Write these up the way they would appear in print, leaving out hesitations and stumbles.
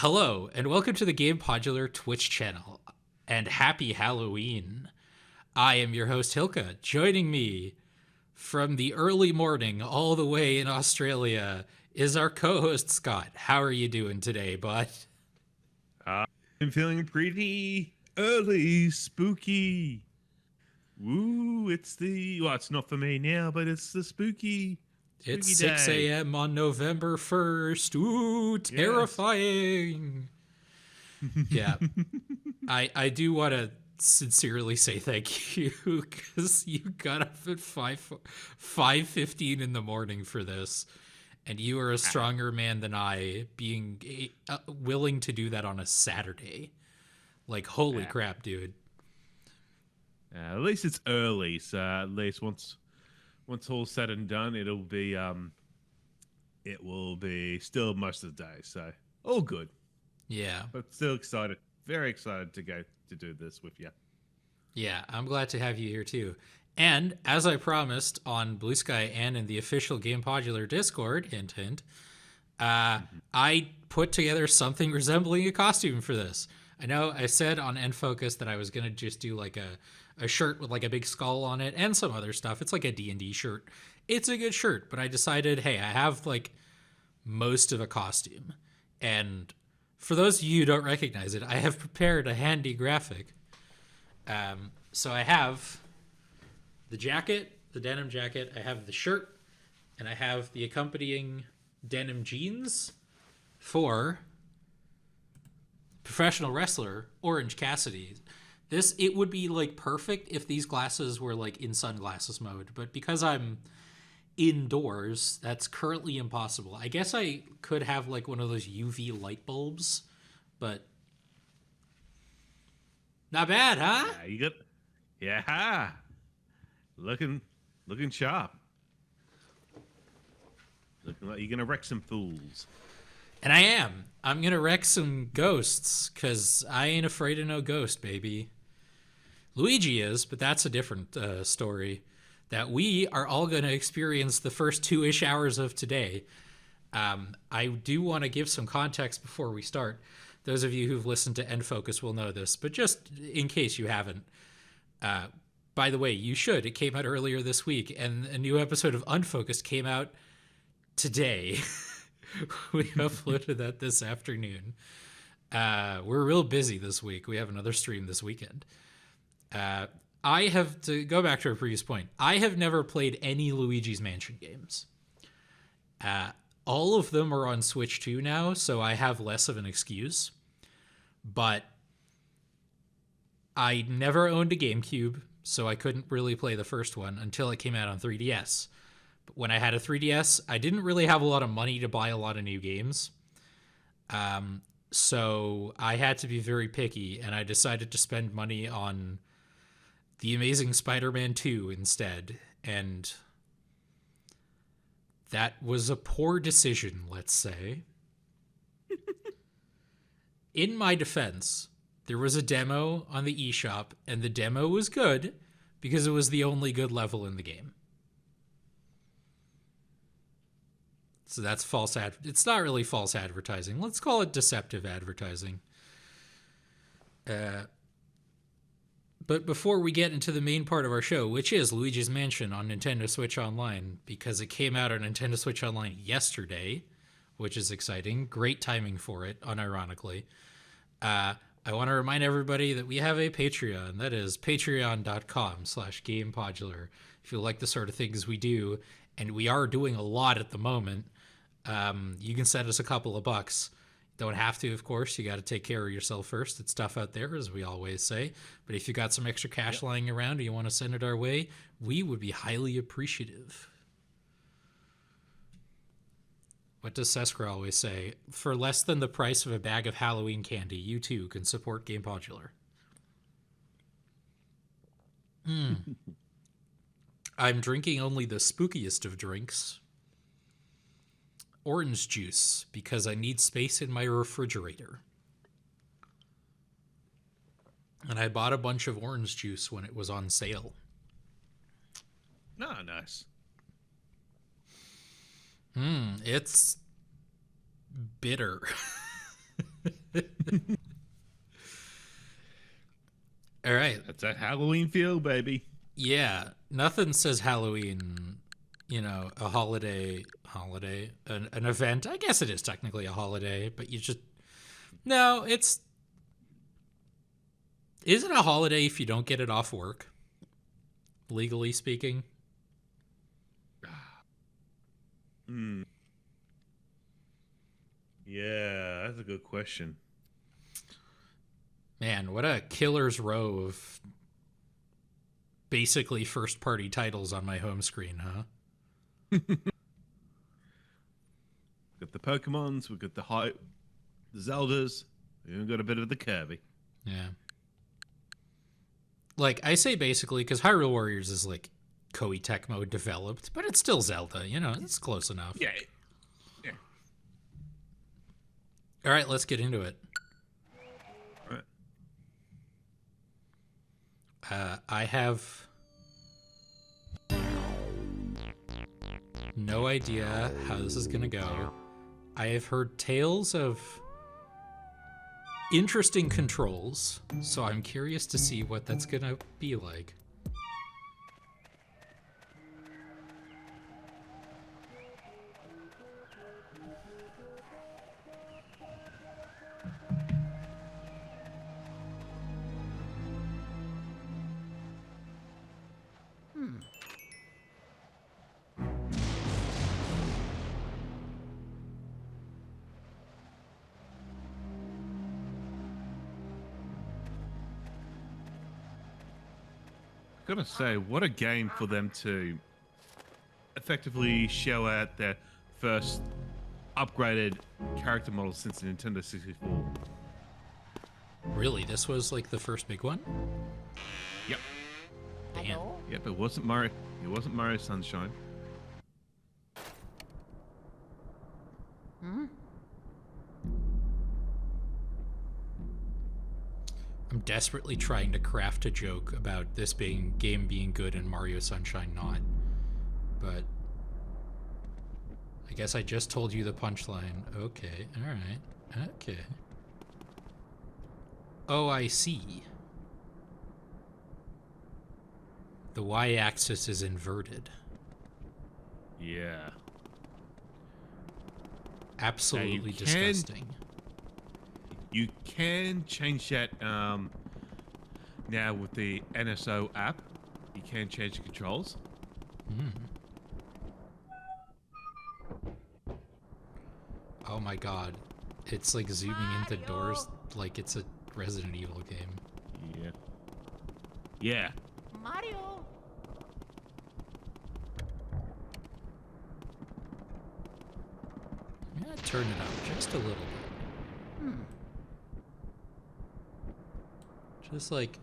Hello, and welcome to the Gamepodular Twitch channel, and happy Halloween. I am your host, Hilka. Joining me from the early morning all the way in Australia is our co-host, Scott. How are you doing today, bud? I'm feeling pretty early, spooky. Woo, it's not for me now, but it's the spooky It's day. 6 a.m. on November 1st. Ooh, terrifying. Yes. Yeah. I do want to sincerely say thank you because you got up at 5:15 in the morning for this, and you are a stronger man than I, being willing to do that on a Saturday. Like, holy crap, dude. At least it's early, so at least once all said and done, it will be still most of the day. So all good. Yeah. But still excited, very excited to go to do this with you. Yeah, I'm glad to have you here too. And as I promised on Blue Sky and in the official Gamepodular Discord, hint, hint, I put together something resembling a costume for this. I know I said on End Focus that I was going to just do like a shirt with like a big skull on it and some other stuff. It's like a D&D shirt. It's a good shirt, but I decided, hey, I have like most of a costume. And for those of you who don't recognize it, I have prepared a handy graphic. So I have the jacket, the denim jacket, I have the shirt, and I have the accompanying denim jeans for professional wrestler Orange Cassidy. It would be like perfect if these glasses were like in sunglasses mode, but because I'm indoors, that's currently impossible. I guess I could have like one of those UV light bulbs, but not bad, huh? Yeah, looking sharp. Looking like you're gonna wreck some fools. And I am. I'm gonna wreck some ghosts, cause I ain't afraid of no ghost, baby. Luigi is, but that's a different story that we are all gonna experience the first 2-ish hours of today. I do want to give some context before we start. Those of you who've listened to End Focus will know this, but just in case you haven't, by the way, you should. It came out earlier this week, and a new episode of Unfocused came out today. We uploaded that this afternoon. We're real busy this week. We have another stream this weekend. I have to go back to our previous point. I have never played any Luigi's Mansion games. All of them are on Switch 2 now, so I have less of an excuse. But I never owned a GameCube, so I couldn't really play the first one until it came out on 3DS. But when I had a 3DS, I didn't really have a lot of money to buy a lot of new games. So I had to be very picky, and I decided to spend money on The Amazing Spider-Man 2 instead. And that was a poor decision, let's say. In my defense, there was a demo on the eShop, and the demo was good because it was the only good level in the game. So that's false it's not really false advertising. Let's call it deceptive advertising. But before we get into the main part of our show, which is Luigi's Mansion on Nintendo Switch Online, because it came out on Nintendo Switch Online yesterday, which is exciting. Great timing for it, unironically. I want to remind everybody that we have a Patreon. That is patreon.com/Gamepodular. If you like the sort of things we do, and we are doing a lot at the moment, you can send us a couple of bucks. Don't have to, of course. You got to take care of yourself first. It's tough out there, as we always say. But if you got some extra cash lying around and you want to send it our way, we would be highly appreciative. What does Seskra always say? For less than the price of a bag of Halloween candy, you too can support Gamepodular. I'm drinking only the spookiest of drinks. Orange juice, because I need space in my refrigerator. And I bought a bunch of orange juice when it was on sale. Oh, nice. It's bitter. All right. That's that Halloween feel, baby. Yeah, nothing says Halloween, a an event. I guess it is technically a holiday, but you just no, is it a holiday if you don't get it off work? Legally speaking? Yeah, that's a good question. Man, what a killer's row of basically first party titles on my home screen, huh? Got the Pokemons, we've got the Zeldas, we even got a bit of the Kirby. Yeah. Like, I say basically because Hyrule Warriors is like Koei Tecmo developed, but it's still Zelda, it's close enough. Yeah. Yeah. All right, let's get into it. All right. I have no idea how this is going to go. I have heard tales of interesting controls, so I'm curious to see what that's going to be like. Gotta say, what a game for them to effectively show out their first upgraded character model since the Nintendo 64. Really, this was like the first big one? Yep. Damn. Yep, it wasn't Mario. It wasn't Mario Sunshine. I'm desperately trying to craft a joke about this game being good and Mario Sunshine not. But I guess I just told you the punchline. Okay, alright. Okay. Oh, I see. The y-axis is inverted. Yeah. Absolutely can- disgusting. You can change that now with the NSO app. You can change the controls. Oh my god. It's like zooming into doors like it's a Resident Evil game. Yeah. Yeah. Mario. I'm gonna turn it up just a little bit. Just like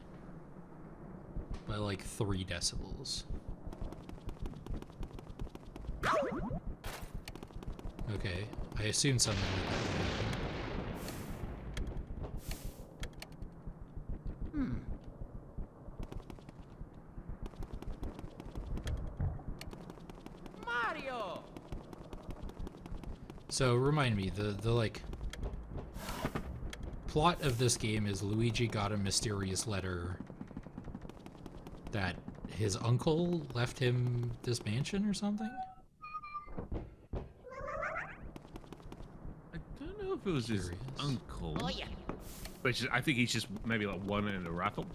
by like 3 decibels. Okay, I assume something like that would happen. Mario. So remind me, the like plot of this game is Luigi got a mysterious letter that his uncle left him this mansion or something? I don't know if it was his Curious. uncle. Oh yeah. But I think he's just maybe like won in a raffle.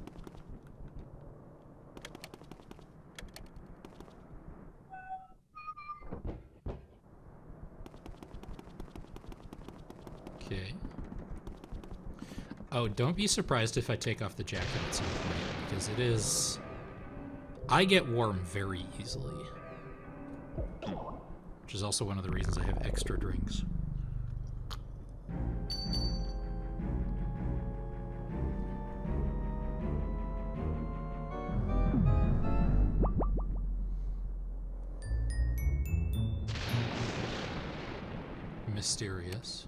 Okay. Oh, don't be surprised if I take off the jacket at some point, because it is... I get warm very easily. Which is also one of the reasons I have extra drinks. Mysterious.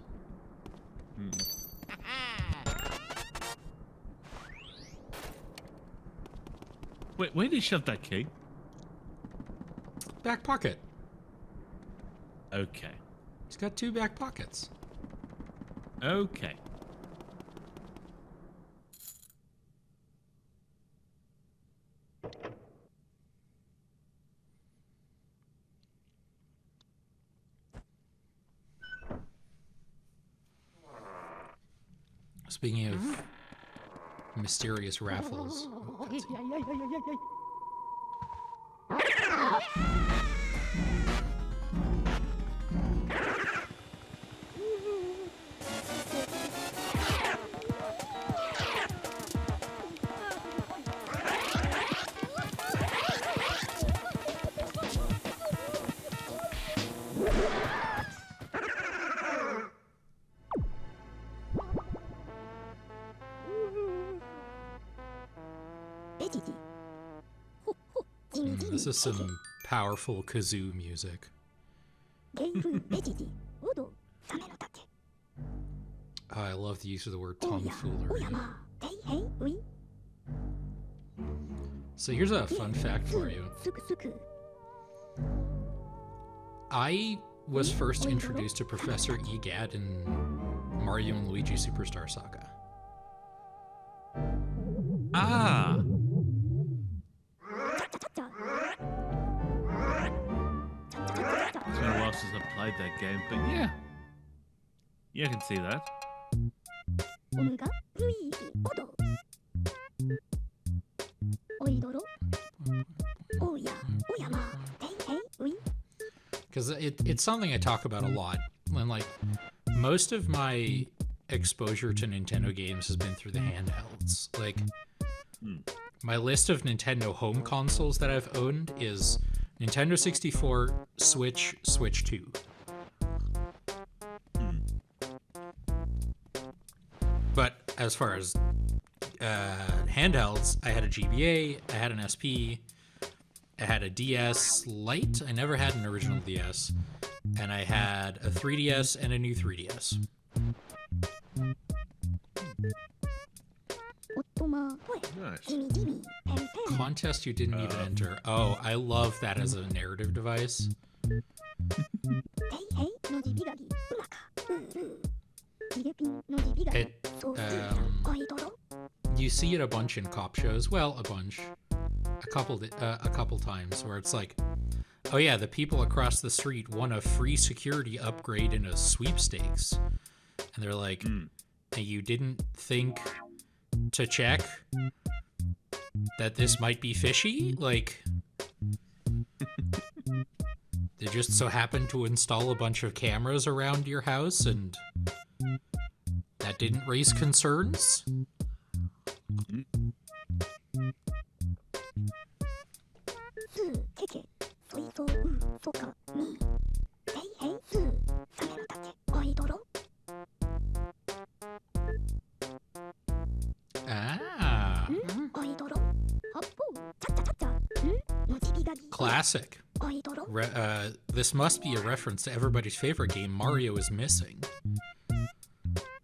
Wait, where did he shove that key? Back pocket. Okay. He's got 2 back pockets. Okay. Speaking of mysterious raffles. Oh, cutscene. This is some powerful kazoo music. Oh, I love the use of the word tomfoolery. So here's a fun fact for you. I was first introduced to Professor Egad in Mario and Luigi Superstar Saga. Ah. It's been a while since I've played that game, but yeah. Yeah, I can see that. Because it's something I talk about a lot. And like, most of my exposure to Nintendo games has been through the handhelds. Like, my list of Nintendo home consoles that I've owned is Nintendo 64, Switch, Switch 2. But as far as handhelds, I had a GBA, I had an SP, I had a DS Lite, I never had an original DS, and I had a 3DS and a new 3DS. Nice. Contest you didn't even enter. Oh, I love that as a narrative device. You see it a bunch in cop shows. Well, a bunch. A couple times where it's like, oh yeah, the people across the street won a free security upgrade in a sweepstakes. And they're like, hey, you didn't think to check that this might be fishy? Like, they just so happened to install a bunch of cameras around your house and that didn't raise concerns? Ah. Classic. This must be a reference to everybody's favorite game, Mario is Missing.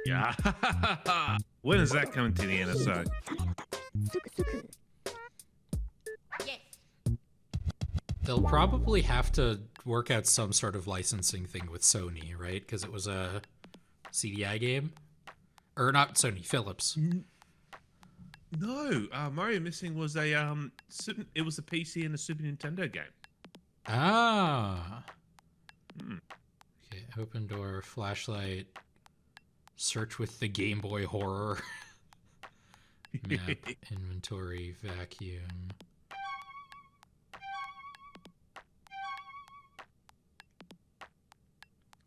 Yeah. When is that coming to the NSO? They'll probably have to work out some sort of licensing thing with Sony, right? Because it was a CDI game. Or not Sony, Philips. No, Mario Missing was a it was a PC and a Super Nintendo game. Ah. Okay, open door, flashlight, search with the Game Boy Horror. Map, inventory, vacuum.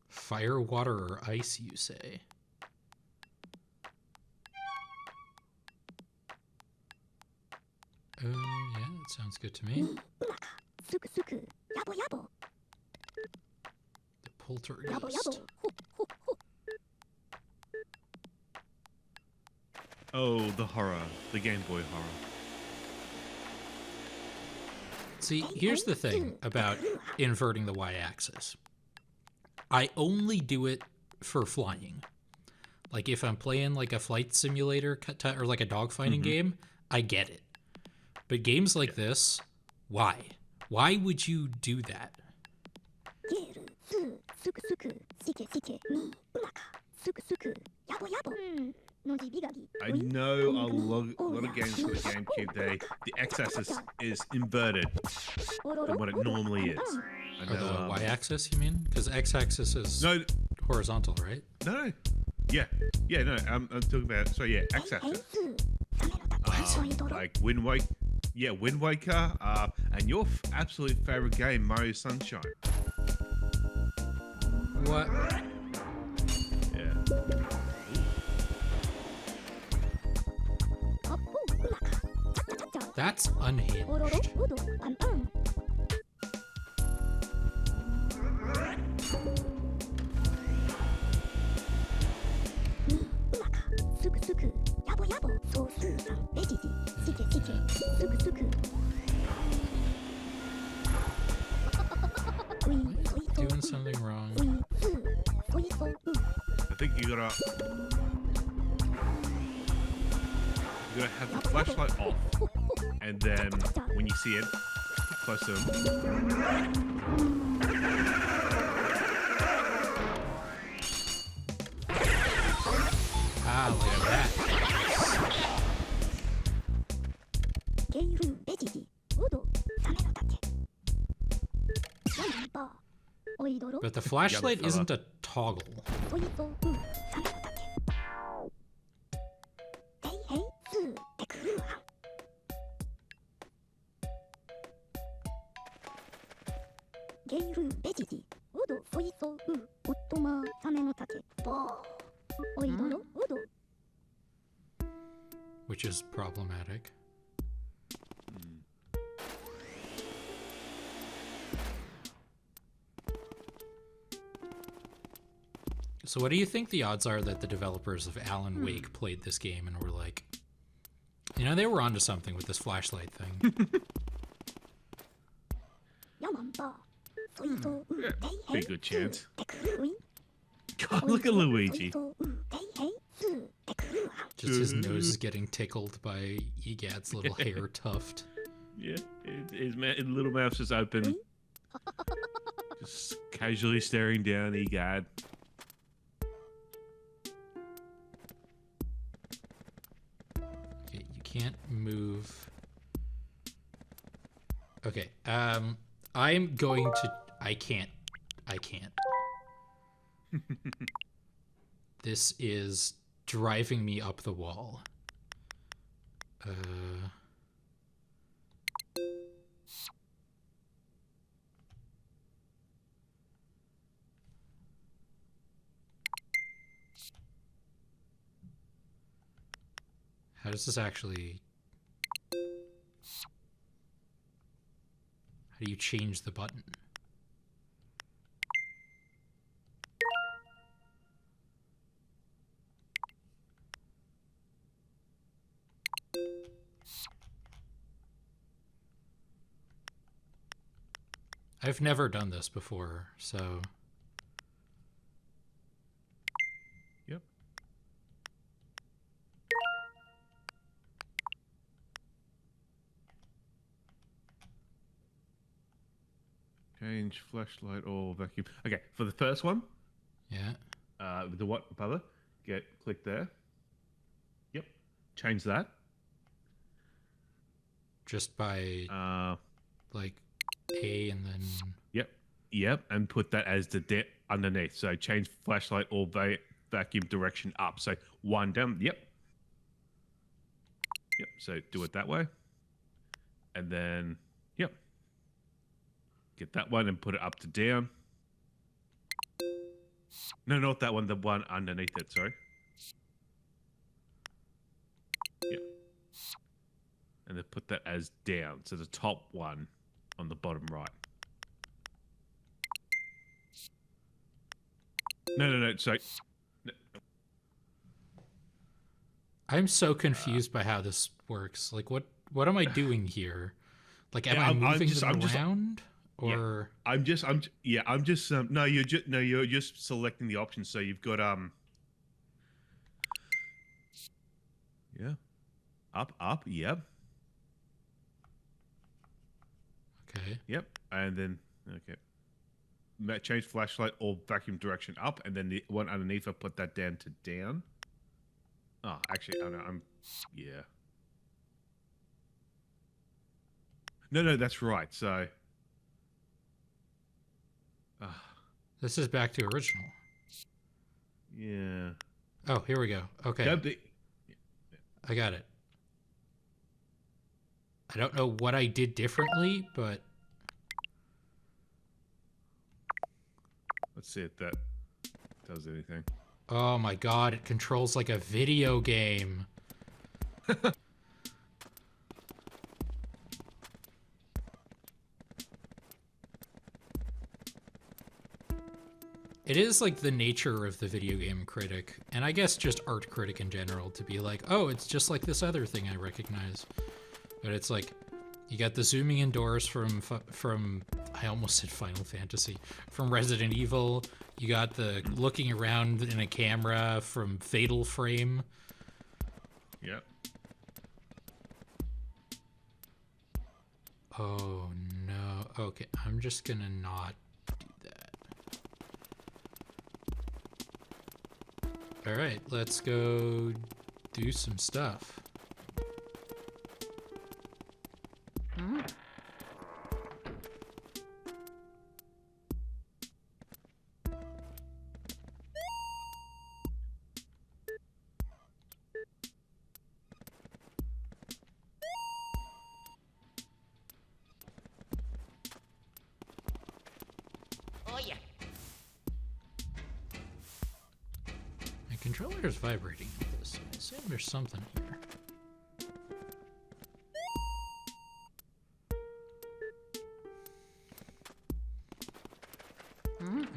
Fire, water, or ice, you say? Yeah, that sounds good to me. The poltergeist. Oh, the horror. The Game Boy horror. See, here's the thing about inverting the y-axis. I only do it for flying. Like, if I'm playing, like, a flight simulator or, like, a dogfighting game, I get it. But games like this, why? Why would you do that? I know a lot of games for the GameCube, the x-axis is inverted than what it normally is. Or the y-axis, you mean? Because x-axis is horizontal, right? No. Yeah. Yeah, no, I'm talking about, so yeah, X-axis. Like Wind Waker. Yeah, Wind Waker. And your absolute favorite game, Mario Sunshine. What? Yeah. That's unhinged. Doing something wrong. I think you gotta have the flashlight off, and then when you see it close to him, Look at that. But the flashlight fella. isn't a toggle. Which is problematic. So what do you think the odds are that the developers of Alan Wake played this game and were like, you know, they were onto something with this flashlight thing? pretty good chance. God, look at Luigi. Just his nose is getting tickled by Egad's little hair tuft. Yeah, his little mouth's just open. Just casually staring down Egad. Okay, you can't move. Okay, I'm going to... I can't. This is driving me up the wall. How does this actually... How do you change the button? I've never done this before, so... Yep. Change flashlight or vacuum. Okay, for the first one, Yeah. with the what above it, click there. Yep. Change that. Just by, like, A and then... Yep, and put that as the underneath. So change flashlight or vacuum direction up. So one down. Yep. So do it that way, and then get that one and put it up to down. No, not that one. The one underneath it. Sorry. Yep. And then put that as down. So the top one on the bottom right. No. So I'm so confused by how this works. Like, what am I doing here? Like, am I moving them around? Or I'm just no, you're just selecting the options. So you've got up, yep. Okay. Yep. And then change flashlight or vacuum direction up, and then the one underneath I put that down to down. Oh, actually, oh no, No, that's right. So This is back to original. yeah. Oh, here we go. Okay, I got it. I don't know what I did differently, but Let's see if that does anything. oh my god, it controls like a video game. It is like the nature of the video game critic, and I guess just art critic in general, to be like, oh, it's just like this other thing I recognize. But it's like, you got the zooming indoors from I almost said Final Fantasy, from Resident Evil. You got the looking around in a camera from Fatal Frame. Yep. Oh no. Okay, I'm just gonna not do that. Alright, let's go do some stuff. Oh yeah. My controller is vibrating at this, so I assume there's something here.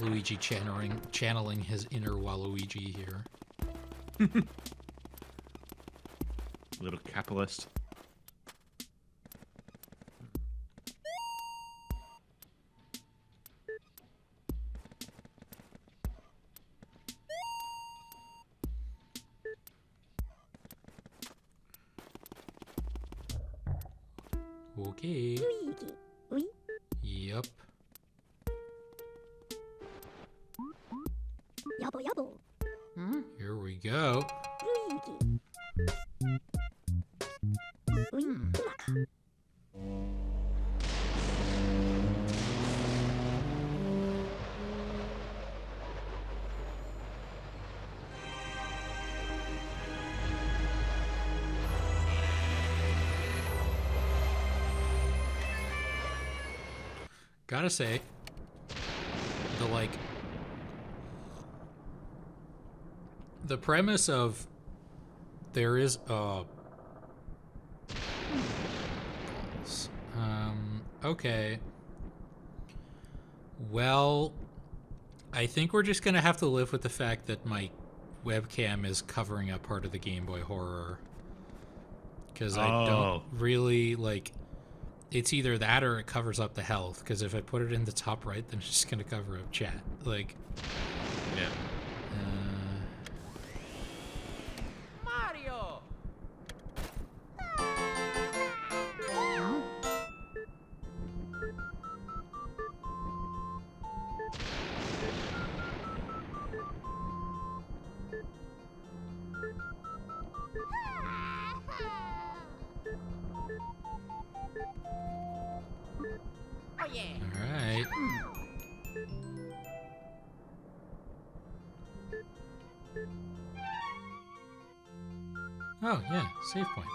Luigi channeling his inner Waluigi here. Little capitalist. Okay. Luigi. Oui. Yep. Yabbo yabbo. Here we go. Luigi. Oui. Umaka. Gotta say, the premise of there is okay. Well, I think we're just gonna have to live with the fact that my webcam is covering up part of the Game Boy Horror. Because I don't really, like, it's either that or it covers up the health, because if I put it in the top right, then it's just gonna cover up chat. Like, Yeah. Mario. Oh yeah. alright. Oh, yeah, save point.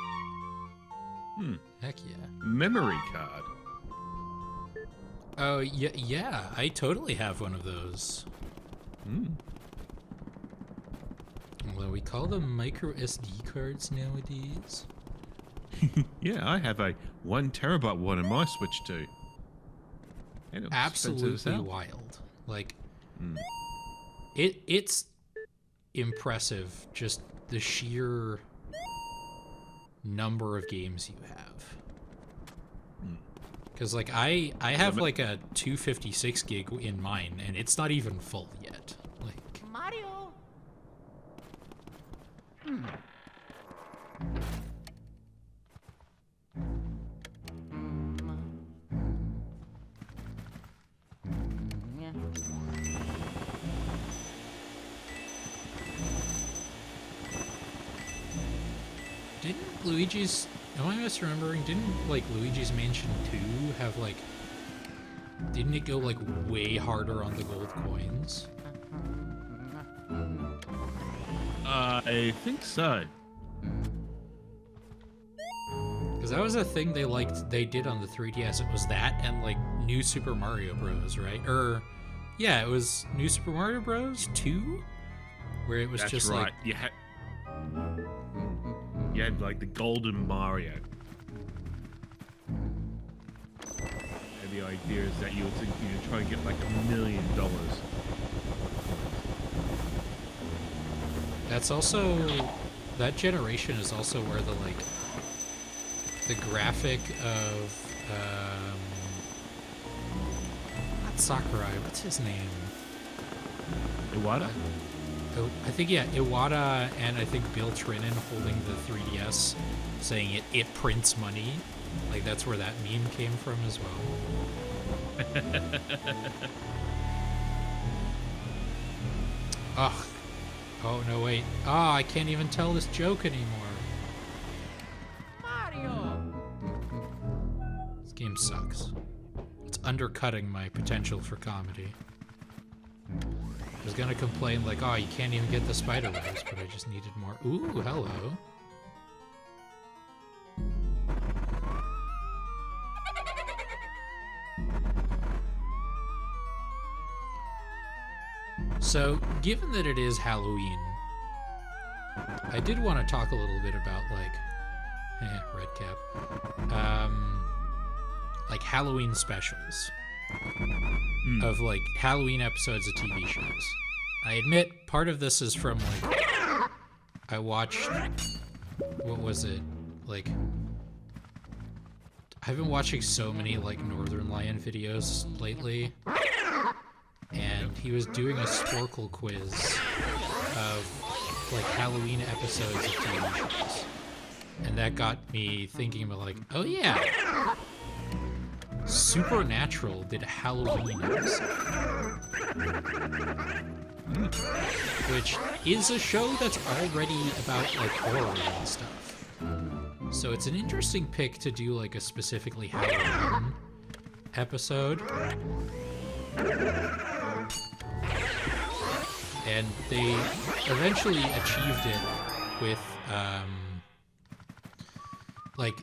Heck yeah. Memory card. Oh, yeah, I totally have one of those. Although we call them micro SD cards nowadays. Yeah, I have a 1 terabyte one in my Switch too. And it was expensive as Absolutely hell. wild. Like, it's impressive, just the sheer number of games you have. Because, like, I have, like, a 256 gig in mine, and it's not even full yet. Like, Mario. didn't Luigi's... Am I misremembering? Didn't, like, Luigi's Mansion 2 have, like... Didn't it go, like, way harder on the gold coins? I think so. Because that was a thing they did on the 3DS. It was that and like New Super Mario Bros, right? Yeah, it was New Super Mario Bros 2, where it was That's just right. like You had like the golden Mario. And the idea is that you try and get like $1 million. that's also that generation is also where the graphic of not Sakurai, what's his name? Iwata? I think Iwata and I think Bill Trinan holding the 3DS saying it prints money. Like that's where that meme came from as well. Ugh. Oh no wait. I can't even tell this joke anymore. Mario! This game sucks. It's undercutting my potential for comedy. I was gonna complain like, oh, you can't even get the spider webs, but I just needed more. Ooh, hello. So, given that it is Halloween, I did want to talk a little bit about red cap, like Halloween specials. Of like Halloween episodes of TV shows. I admit part of this is from like I watched what was it? Like I've been watching so many like Northern Lion videos lately. And he was doing a Sporkle quiz of like Halloween episodes of TV shows. And that got me thinking about like, oh yeah. Supernatural did a Halloween episode. Which is a show that's already about like horror and stuff. So it's an interesting pick to do like a specifically Halloween episode. And they eventually achieved it with like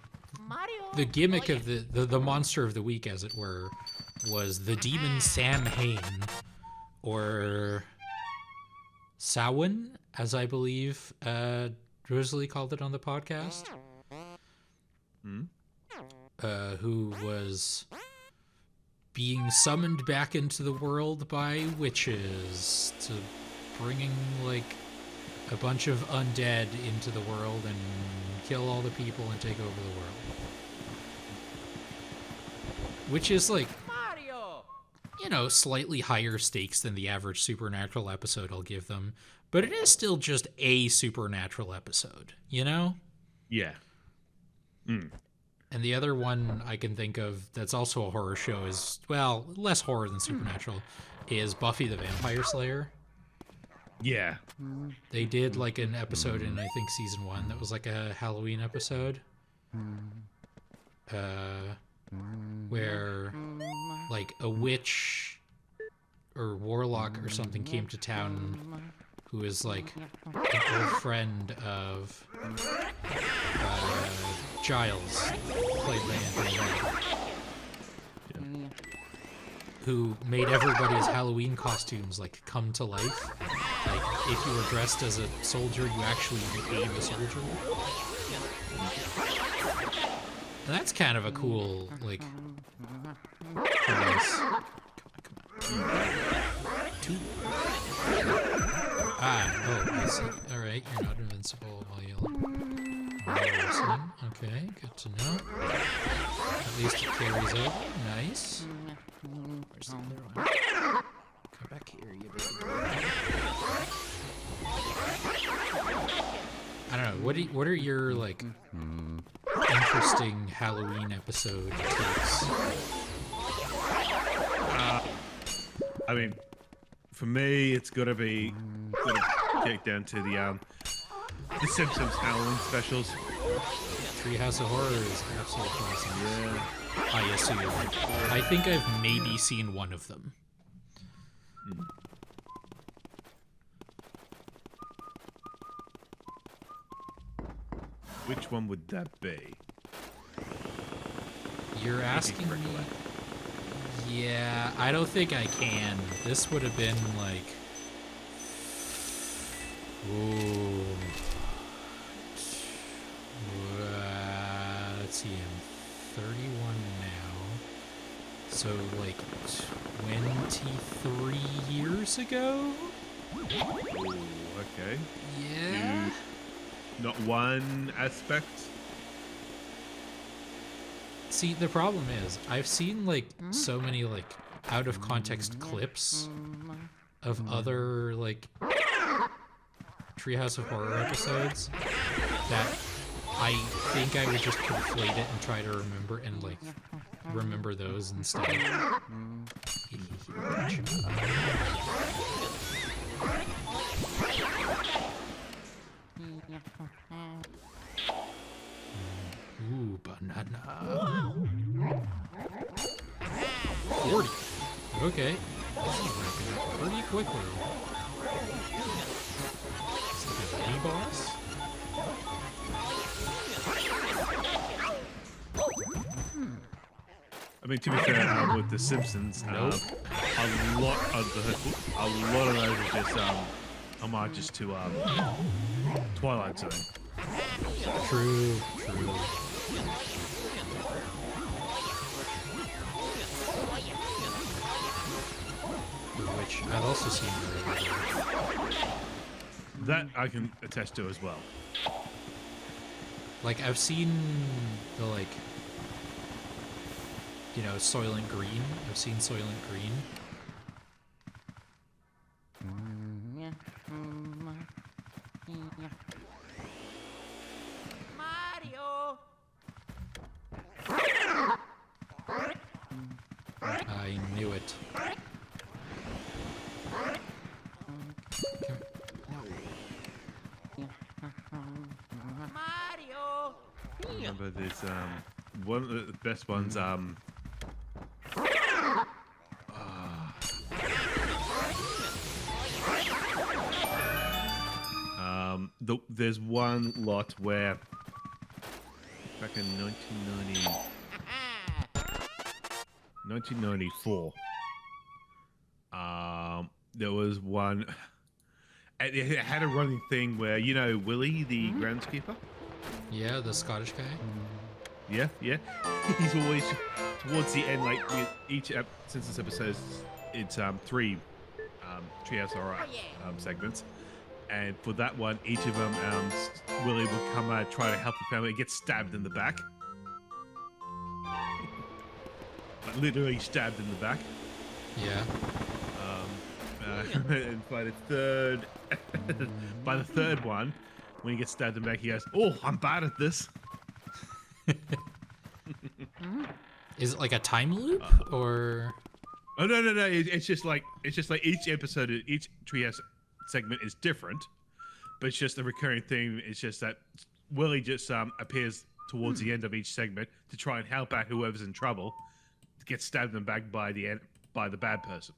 the gimmick of the monster of the week, as it were, was the demon Sam Hain, or Samhain, as I believe Rosalie called it on the podcast, who was being summoned back into the world by witches to bringing like a bunch of undead into the world and kill all the people and take over the world. Which is like, Mario! you know, slightly higher stakes than the average Supernatural episode I'll give them. But it is still just a Supernatural episode, you know? Yeah. And the other one I can think of that's also a horror show is, well, less horror than Supernatural, is Buffy the Vampire Slayer. Yeah. They did like an episode in, I think, season 1 that was like a Halloween episode. Where like a witch or warlock or something came to town who is like an old friend of Giles, played by Anthony Mackie, who made everybody's Halloween costumes like come to life. Like if you were dressed as a soldier, you actually became a soldier. And that's kind of a cool, like, premise. Come on. Two. I see. Alright, you're not invincible while yelling. Okay, good to know. At least it carries over. Nice. Where's the other one? Come back here, you baby. I don't know. What are your like interesting Halloween episode takes? I mean, for me, it's gotta get down to the Simpsons Halloween specials. Treehouse of Horror is absolutely awesome. Yeah. I assume. I think I've maybe seen one of them. Which one would that be? You're asking me. Yeah, I don't think I can. This would have been like. Ooh. Let's see. I'm 31 now. So like 23 years ago. Ooh, okay. Yeah. Not one aspect. See, the problem is, I've seen like so many like out of context clips of other like Treehouse of Horror episodes that I think I would just conflate it and try to remember and like remember those instead. Ooh, banana. 40. Okay. This is wrapping up pretty quickly. It's like a mini boss. I mean, to be fair, with The Simpsons, Nope. a lot of those are just homages to Twilight Zone. True. Which I've also seen earlier. That I can attest to as well. Like, I've seen the, like, you know, Soylent Green. I've seen Soylent Green. Mario. I knew it. Mario. Remember, there's one of the best ones. There's one lot where back in 1994, there was one. And it had a running thing where, you know, Willie, the groundskeeper. Yeah, the Scottish guy. Yeah. He's always towards the end, like with since this episode, it's three Treehouse Horror segments, and for that one, each of them, Willie would come try to help the family and get stabbed in the back, like literally stabbed in the back. Yeah. And by the third one, when he gets stabbed in the back, he goes, "Oh, I'm bad at this." Is it like a time loop or? Oh no! It's just like each episode, each Treehouse segment is different, but it's just a recurring theme. It's just that Willie just appears towards the end of each segment to try and help out whoever's in trouble, to get stabbed in the back by the bad person.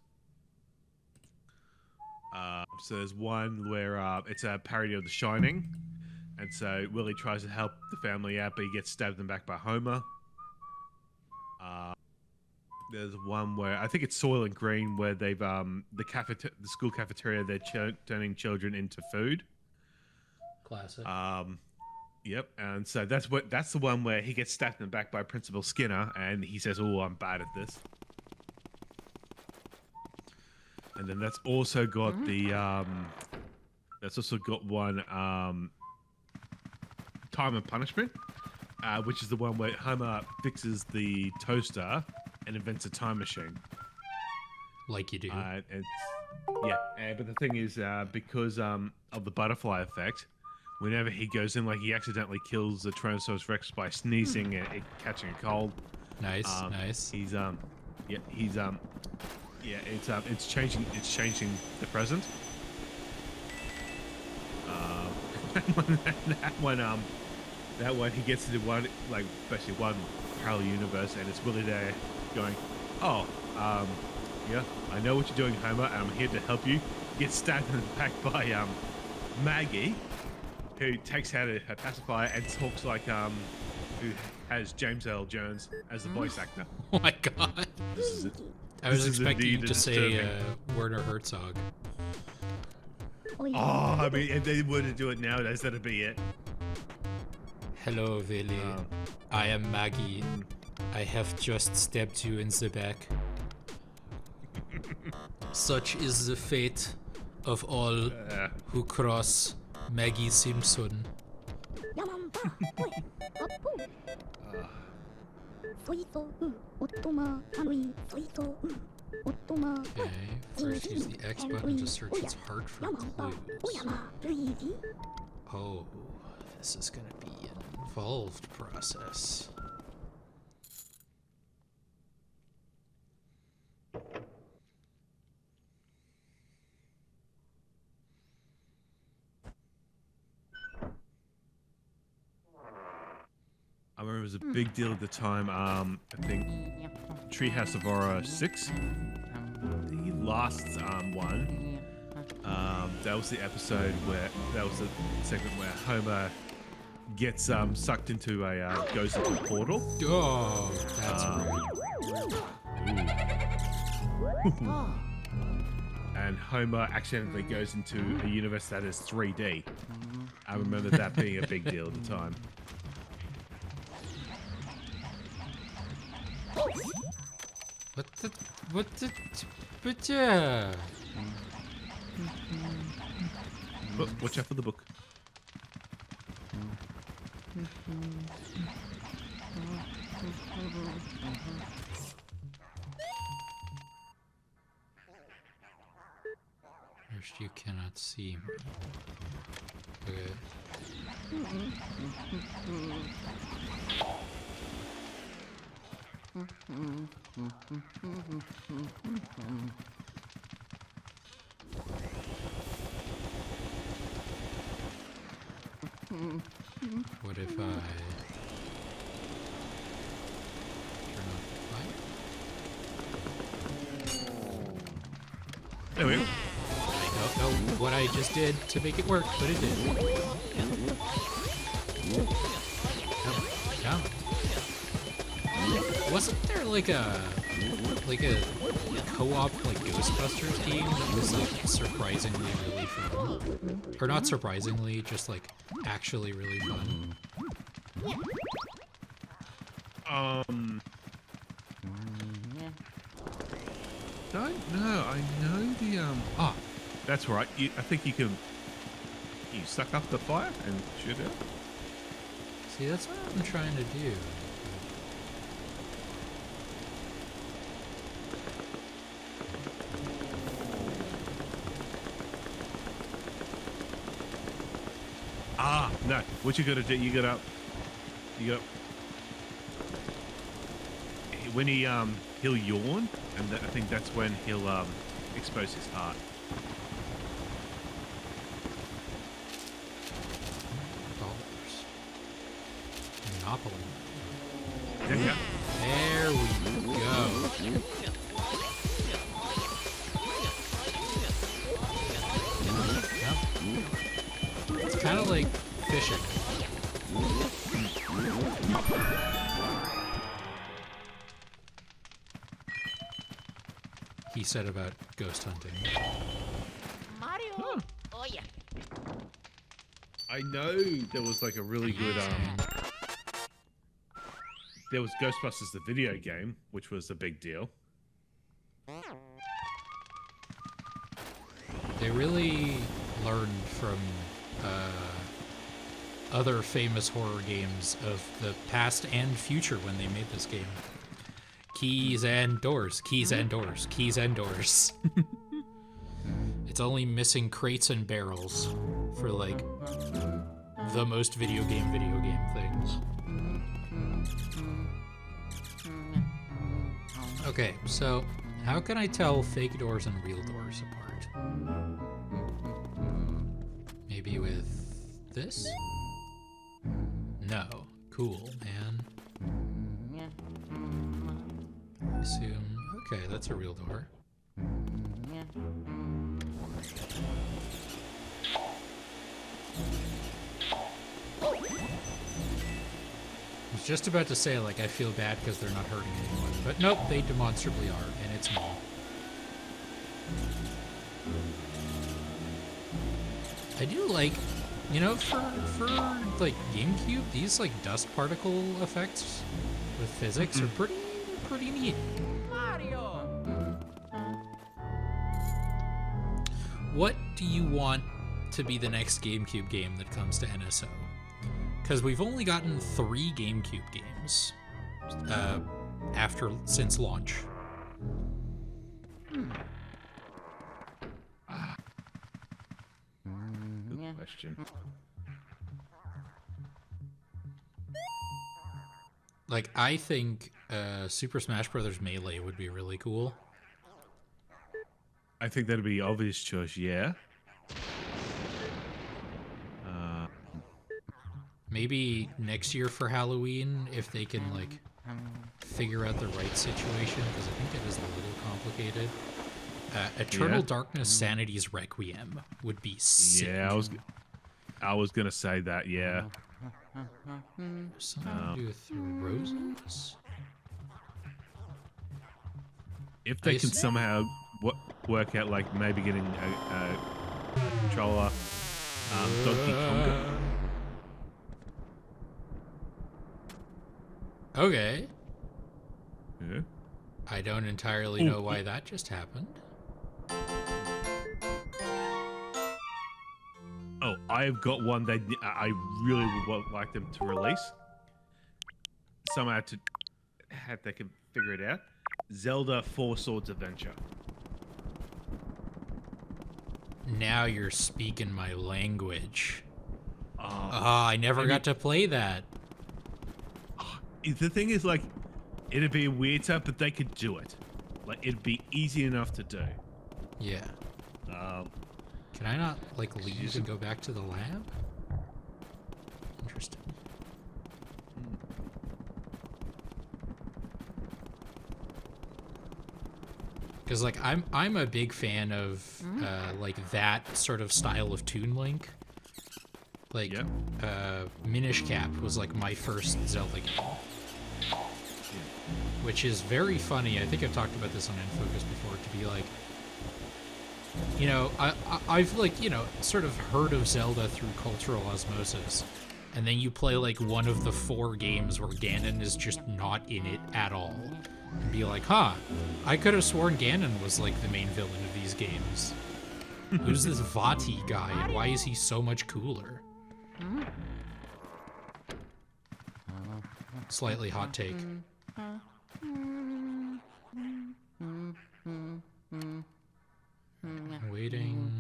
So there's one where it's a parody of The Shining, and so Willie tries to help the family out, but he gets stabbed in the back by Homer. There's one where I think it's Soylent Green, where they've the school cafeteria, they're turning children into food. Classic. Yep, and so that's the one where he gets stabbed in the back by Principal Skinner, and he says, "Oh, I'm bad at this." And then that's also got one Time and Punishment, which is the one where Homer fixes the toaster and invents a time machine. Like you do. But the thing is, because of the butterfly effect, whenever he goes in, like he accidentally kills the Tyrannosaurus Rex by sneezing and catching a cold. Nice. It's changing the present. That one he gets into one, like especially one parallel universe, and it's Willie there going, "Oh, yeah, I know what you're doing, Homer, and I'm here to help you." Gets stabbed in the back by Maggie, who takes out her pacifier and talks like who has James Earl Jones as the voice actor. Oh my god. This is it. I was This is expecting you indeed to say disturbing. Werner Herzog. Oi. Oh, I mean, if they were to do it nowadays, that'd be it. Hello, Willy. I am Maggie. I have just stabbed you in the back. Such is the fate of all who cross Maggie Simpson. Yamamba. Oi. Appu. Soito. Ottoma. Hanui. Soito. Ottoma. Okay, first use the X button to search its heart for Yamamba. clues. Oyama. Luigi. Oh, this is gonna be an involved process. I remember it was a big deal at the time. I think Treehouse of Horror 6, the last one. That was the episode where that was the segment where Homer gets sucked into a goes into a portal. Oh, that's rude. And Homer accidentally goes into a universe that is 3D. I remember that being a big deal at the time. What the, but But watch out for the book. First, you cannot see me. Okay. What if I turn off the fire? There we go. I don't know what I just did to make it work, but it did. Come. Wasn't there like a co-op like Ghostbusters game that was like surprisingly really fun? Or not surprisingly, just like actually really fun. Don't know. I know the that's right. I think you can. You suck up the fire and shoot it. See, that's what I'm trying to do. Ah, no. What you gotta do? You gotta. When he'll yawn, and I think that's when he'll expose his heart. Dollars. Monopoly. Yeah. There we go. Yep. It's kind of like fishing. He said about ghost hunting. Mario. Oh yeah. I know there was like a really good there was Ghostbusters the video game, which was a big deal. They really learned from other famous horror games of the past and future when they made this game. Keys and doors, keys and doors, keys and doors. It's only missing crates and barrels for like the most video game things. Okay, so how can I tell fake doors and real doors apart? Maybe with this? No. Cool, man. I assume. Okay, that's a real door. was just about to say, like, I feel bad because they're not hurting anyone. But nope, they demonstrably are, and it's me. I do like, you know, for like GameCube, these like dust particle effects with physics are pretty neat. Mario. What do you want to be the next GameCube game that comes to NSO? Because we've only gotten 3 GameCube games since launch. Good question. Like, I think Super Smash Bros. Melee would be really cool. I think that'd be obvious choice. Yeah. Maybe next year for Halloween, if they can like figure out the right situation, because I think it is a little complicated. Eternal Yeah. Darkness Sanity's Requiem would be sick. Yeah, I was gonna say that. Yeah. Something to do with roses? If they I can see. somehow work out, like maybe getting a controller, Donkey Konga. Okay. Yeah. I don't entirely know why that just happened. Oh, I've got one that I really would like them to release. Somehow they can figure it out. Zelda 4 Swords Adventure. Now you're speaking my language. Oh, Ah, I never got to play that. the thing is, like, it'd be a weird stuff, but they could do it. Like, it'd be easy enough to do. Yeah. Um, Can I not, like, leave and go back to the lab? Interesting. Because, like, I'm a big fan of, like, that sort of style of Toon Link. Like, Yep. Minish Cap was, like, my first Zelda game. Which is very funny. I think I've talked about this on Infocus before, to be like, you know, I've, like, you know, sort of heard of Zelda through cultural osmosis. And then you play, like, one of the 4 games where Ganon is just not in it at all. And be like, huh, I could have sworn Ganon was, like, the main villain of these games. Who's this Vati guy, and why is he so much cooler? Slightly hot take. Waiting.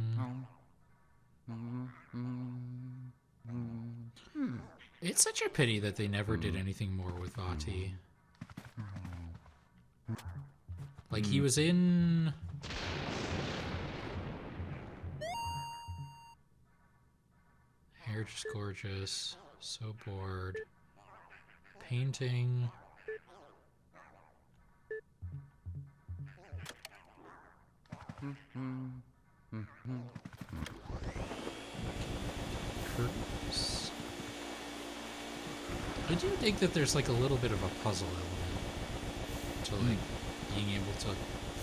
It's such a pity that they never did anything more with Vati. Like, he was in... Hair just gorgeous. So bored. Painting. Curtains. I do think that there's like a little bit of a puzzle element to like being able to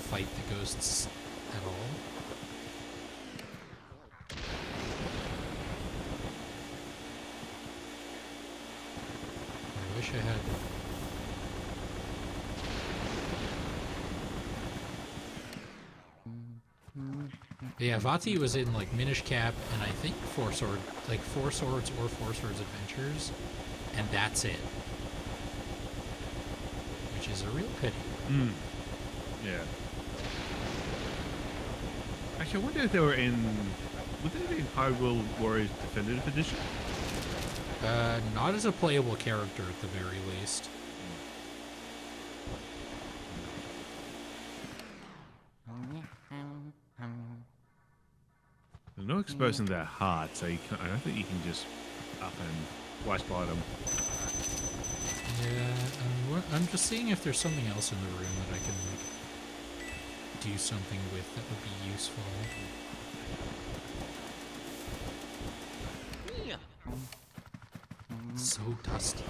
fight the ghosts at all. I wish I had. Yeah, Vati was in like Minish Cap and I think Four Swords or Four Swords Adventures, and that's it. Which is a real pity. yeah. Actually, I wonder if they were in... Would they be in Hyrule Warriors Definitive Edition? Not as a playable character at the very least. They're not exposing their heart, so you can't, I don't think you can just up and flash by them. Yeah, I'm just seeing if there's something else in the room that I can like do something with that would be useful. It's so dusty.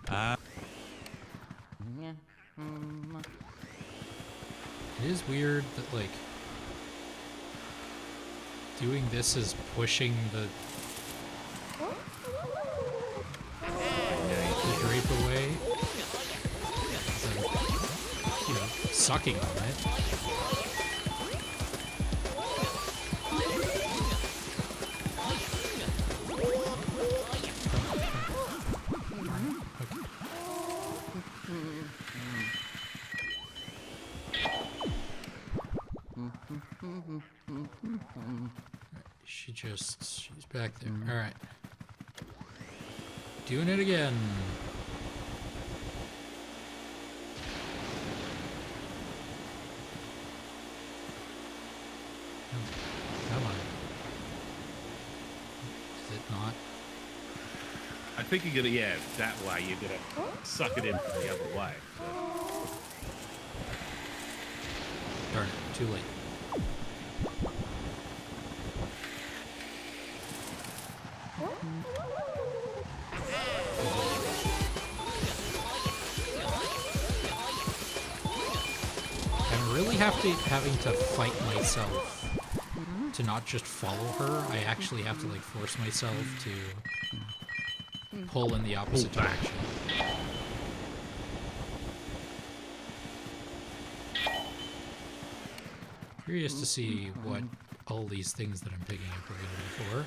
It is weird that, like, doing this is pushing the drape away. So, you know, sucking on it. She's back there. All right. Doing it again. Come on. Is it not? I think you're gonna, yeah, that way you're gonna suck it in from the other way. Darn it, too late. I'm really having to fight myself to not just follow her. I actually have to like force myself to pull in the opposite direction. Curious to see what all these things that I'm picking up are going to be for.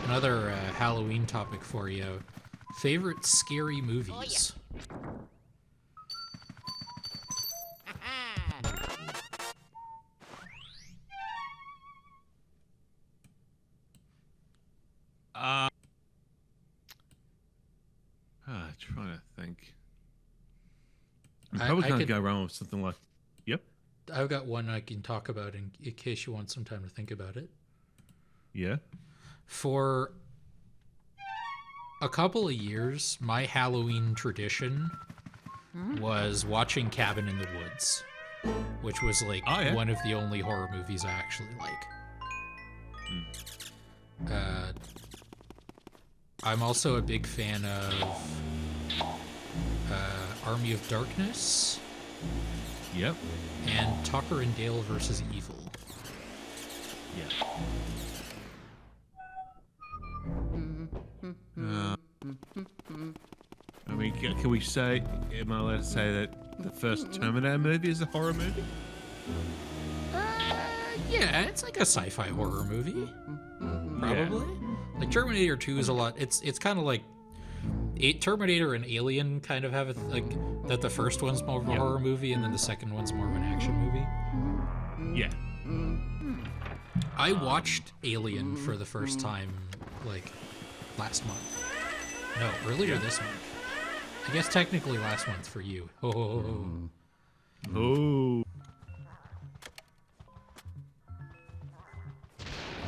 Another Halloween topic for you. Favorite scary movies? Trying to think. I'm probably going to go wrong with something like... Yep. I've got one I can talk about in case you want some time to think about it. Yeah. For a couple of years, my Halloween tradition was watching Cabin in the Woods, which was like one of the only horror movies I actually like. I'm also a big fan of Army of Darkness. Yep. And Tucker and Dale versus Evil. Yeah. I mean, can we say, am I allowed to say that the first Terminator movie is a horror movie? Yeah, it's like a sci-fi horror movie. Probably. Yeah. Like Terminator 2 is a lot. It's kind of like Terminator and Alien kind of have like that. The first one's more of a horror movie, and then the second one's more of an action movie. Yeah. I watched Alien for the first time like last month. No, earlier this month. I guess technically last month for you. Oh.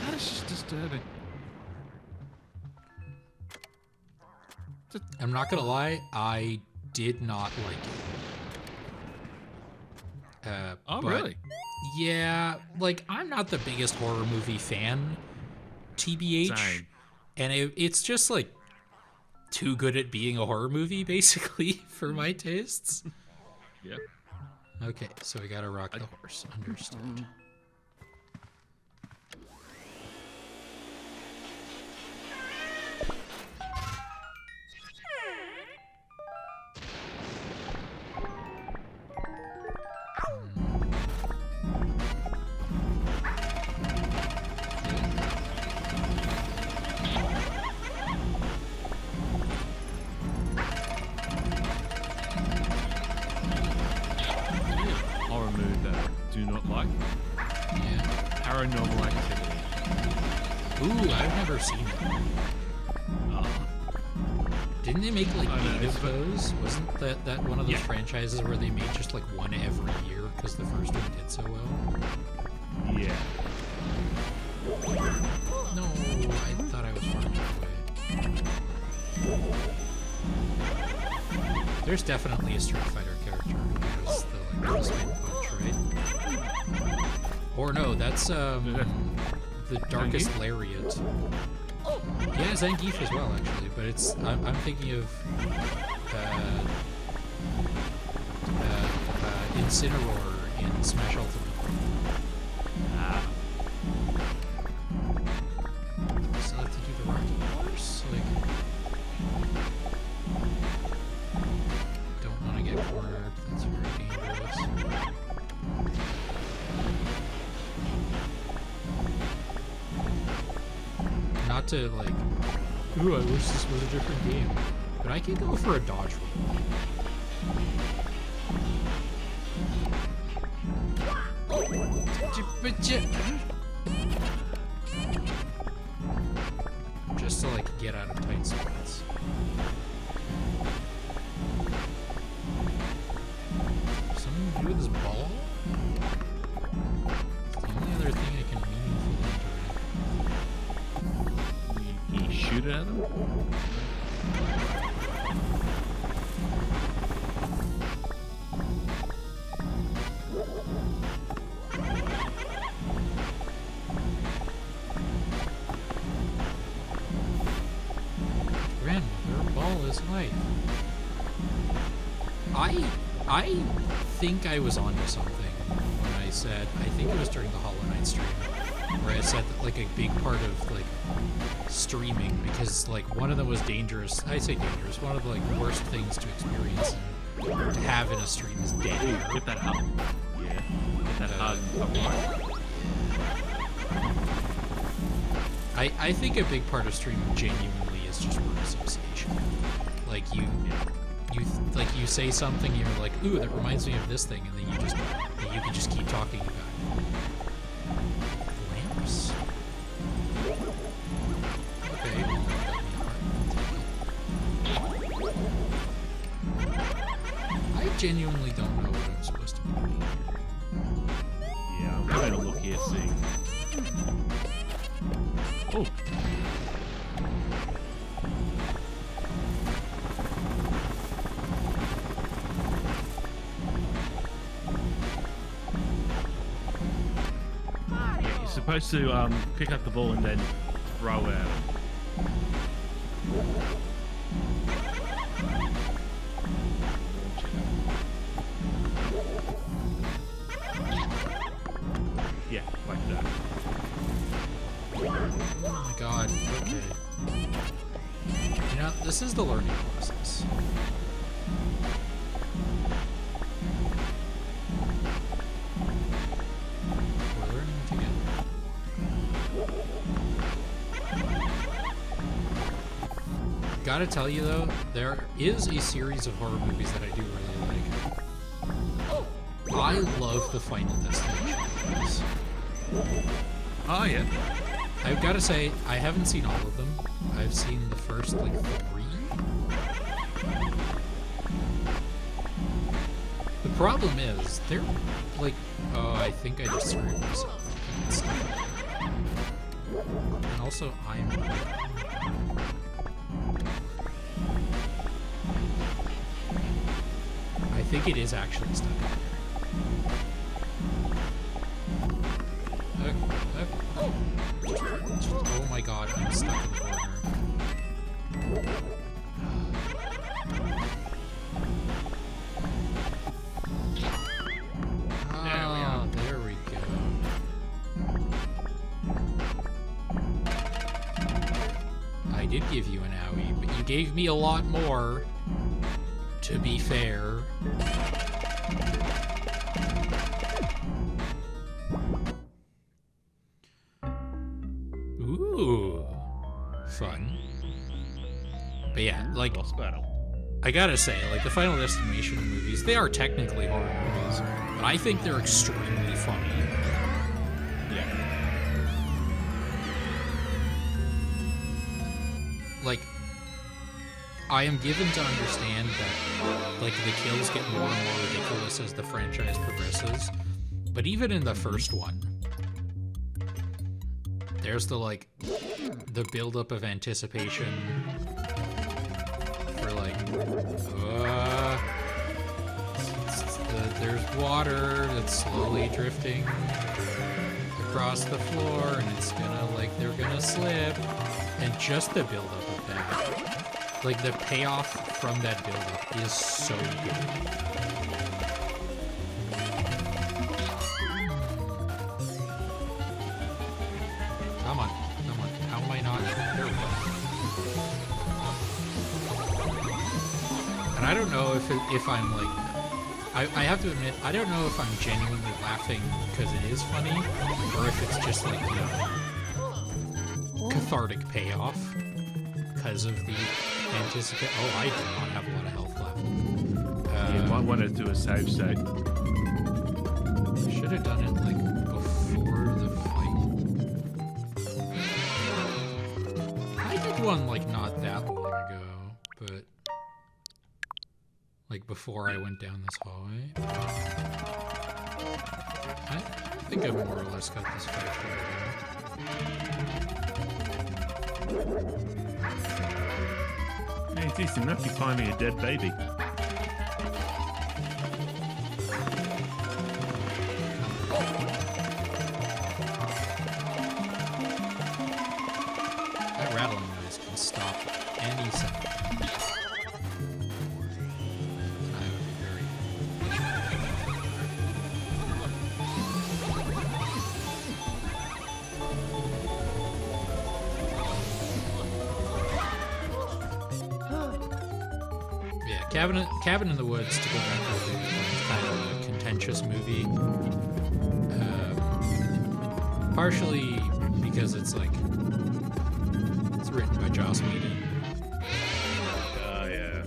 That is just disturbing. I'm not gonna lie, I did not like it. Oh, really? Yeah, like I'm not the biggest horror movie fan, TBH. Same. And it's just like too good at being a horror movie, basically, for my tastes. Yeah. Okay, so we gotta rock the horse. Understood. Horror movie that I do not like. Yeah. Paranormal Activity. Ooh, I've never seen it. Didn't they make like 8 of those? Wasn't that one of those franchises where they made just like one every year because the first one did so well? Yeah. No, I thought I was far enough away. There's definitely a Street Fighter character who has the like Or no, that's the Darkest Lariat. Yeah, Zangief as well, actually, but it's I'm thinking of Incineroar in Smash Ultimate. Still have to do the Rocky Horse? Like, don't want to get cornered. That's very dangerous. Not to like, ooh, I wish this was a different game, but I could go for a dodge roll. Just to like get out of tight spots. Something to do with this ball? It's the only other thing I can meaningfully Can you shoot it at them? Grandmother, ball is life. I think I was onto something when I said, I think it was during the Hollow Knight stream, where I said that like a big part of like streaming, because like one of them was dangerous. I say dangerous. One of the like worst things to experience and to have in a stream is dead air. Get that hug. Yeah. Get that hug. I think a big part of streaming genuinely is just word association. Like you say something, you're like, ooh, that reminds me of this thing, and then you can just keep talking about it. Lamps. Okay. I genuinely don't know what I'm supposed to be doing. Yeah, I'm having a look here, see. Oh. Yeah, you're supposed to pick up the ball and then throw it at him. Yeah, like that. Oh my god, okay. You know, this is the learning process. We're learning together. Gotta tell you though, there is a series of horror movies that I do really like. I love the Final Destination movies. Oh, yeah. I've got to say, I haven't seen all of them. I've seen the first, like, 3. The problem is, they're, like, oh, I think I just screwed myself. And also, I think it is actually stuck. Oh my god, I'm stuck in the corner. Oh, there we go. I did give you an owie, but you gave me a lot more, to be fair. Ooh, fun. But yeah, like, Boss battle. I gotta say, like, the Final Destination movies, they are technically horror movies, but I think they're extremely funny. Yeah. Like, I am given to understand that, like, the kills get more and more ridiculous as the franchise progresses, but even in the first one, there's the, like, the buildup of anticipation for, like, there's water that's slowly drifting across the floor, and it's gonna, like, they're gonna slip. And just the buildup of that, like, the payoff from that buildup is so good. Come on, come on. How am I not? There we go. And I don't know if I'm like, I have to admit, I don't know if I'm genuinely laughing because it is funny, or if it's just like, you know, cathartic payoff because of the anticipate. Oh, I do not have a lot of health left. You might want to do a save state. Should have done it like before the fight. I did one like not that long ago, but like before I went down this hallway. I think I more or less got this fight figured out. Hey, it's easy enough. You find me a dead baby. That rattling noise can stop any second. And I would be very... Yeah, Cabin in the Woods, to go back to the kind of a contentious movie. Partially because it's like, it's written by Joss Whedon. Oh, yeah.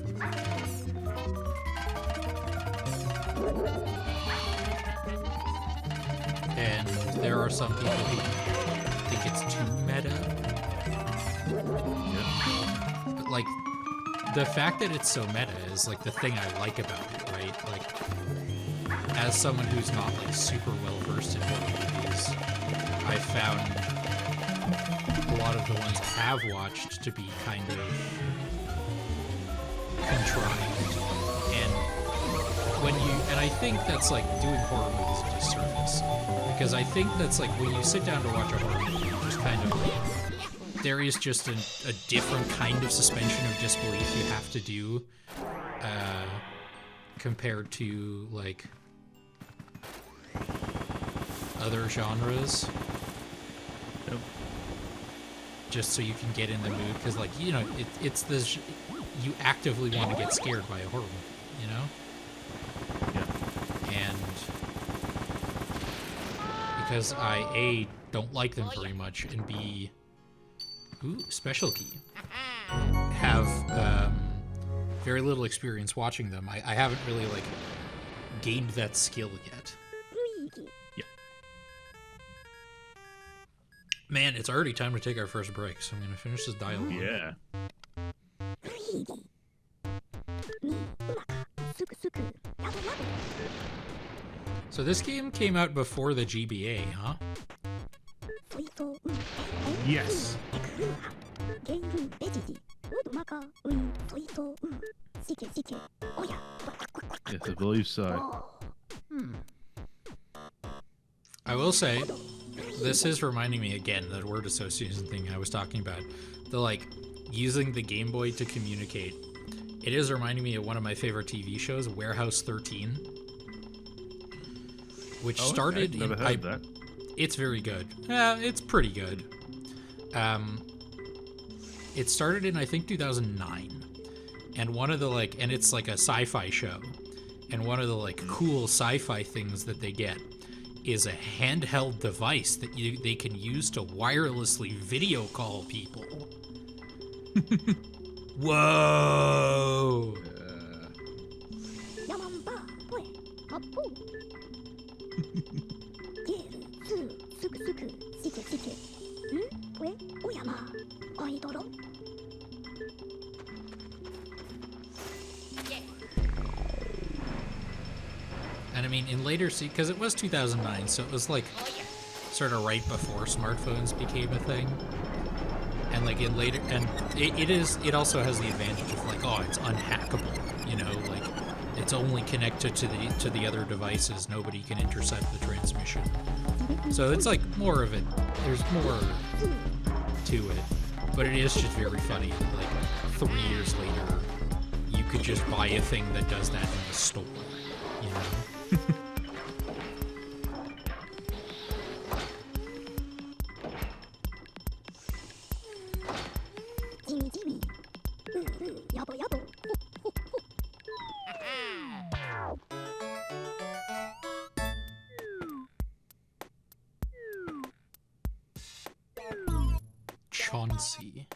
And there are some people who think it's too meta. But like, the fact that it's so meta is like the thing I like about it, right? Like, as someone who's not like super well versed in horror movies, I found a lot of the ones I have watched to be kind of contrived. And I think that's like doing horror movies a disservice. Because I think that's like when you sit down to watch a horror movie, you just kind of like, there is just a different kind of suspension of disbelief you have to do compared to like other genres. Yep. Just so you can get in the mood, because like, you know, it's this, you actively want to get scared by a horror movie, you know? Yeah. And because I A, don't like them very much, and B, ooh, special key, have very little experience watching them. I haven't really like gained that skill yet. Luigi. Man, it's already time to take our first break, so I'm gonna finish this dialogue. Yeah. Luigi. Ni umaka suku suku yabu yabu. So this game came out before the GBA, huh? Soito Yes. Kuruha. Geiru bejiji. Udumaka ui soito sike sike. Oya. Yes, I believe so. I will say, this is reminding me again, that word association thing I was talking about. The like, using the Game Boy to communicate. It is reminding me of one of my favorite TV shows, Warehouse 13. Which started Never in... heard of that. It's very good. Yeah, it's pretty good. It started in, I think, 2009. And one of the, like, and it's like a sci-fi show. And one of the, like, cool sci-fi things that they get is a handheld device that they can use to wirelessly video call people. Whoa! Yamamba poe happu. Geiru su suku suku sike sike. Poe oyama aidoro. And I mean, in later, because it was 2009, so it was like sort of right before smartphones became a thing. And like in later, and it also has the advantage of like, oh, it's unhackable, you know, like it's only connected to the other devices. Nobody can intercept the transmission. So it's like more of it. There's more to it, but it is just very funny. Like 3 years later, you could just buy a thing that does that in the store. You know. Jimmy, Jimmy. Yabba, yabba. Chauncey.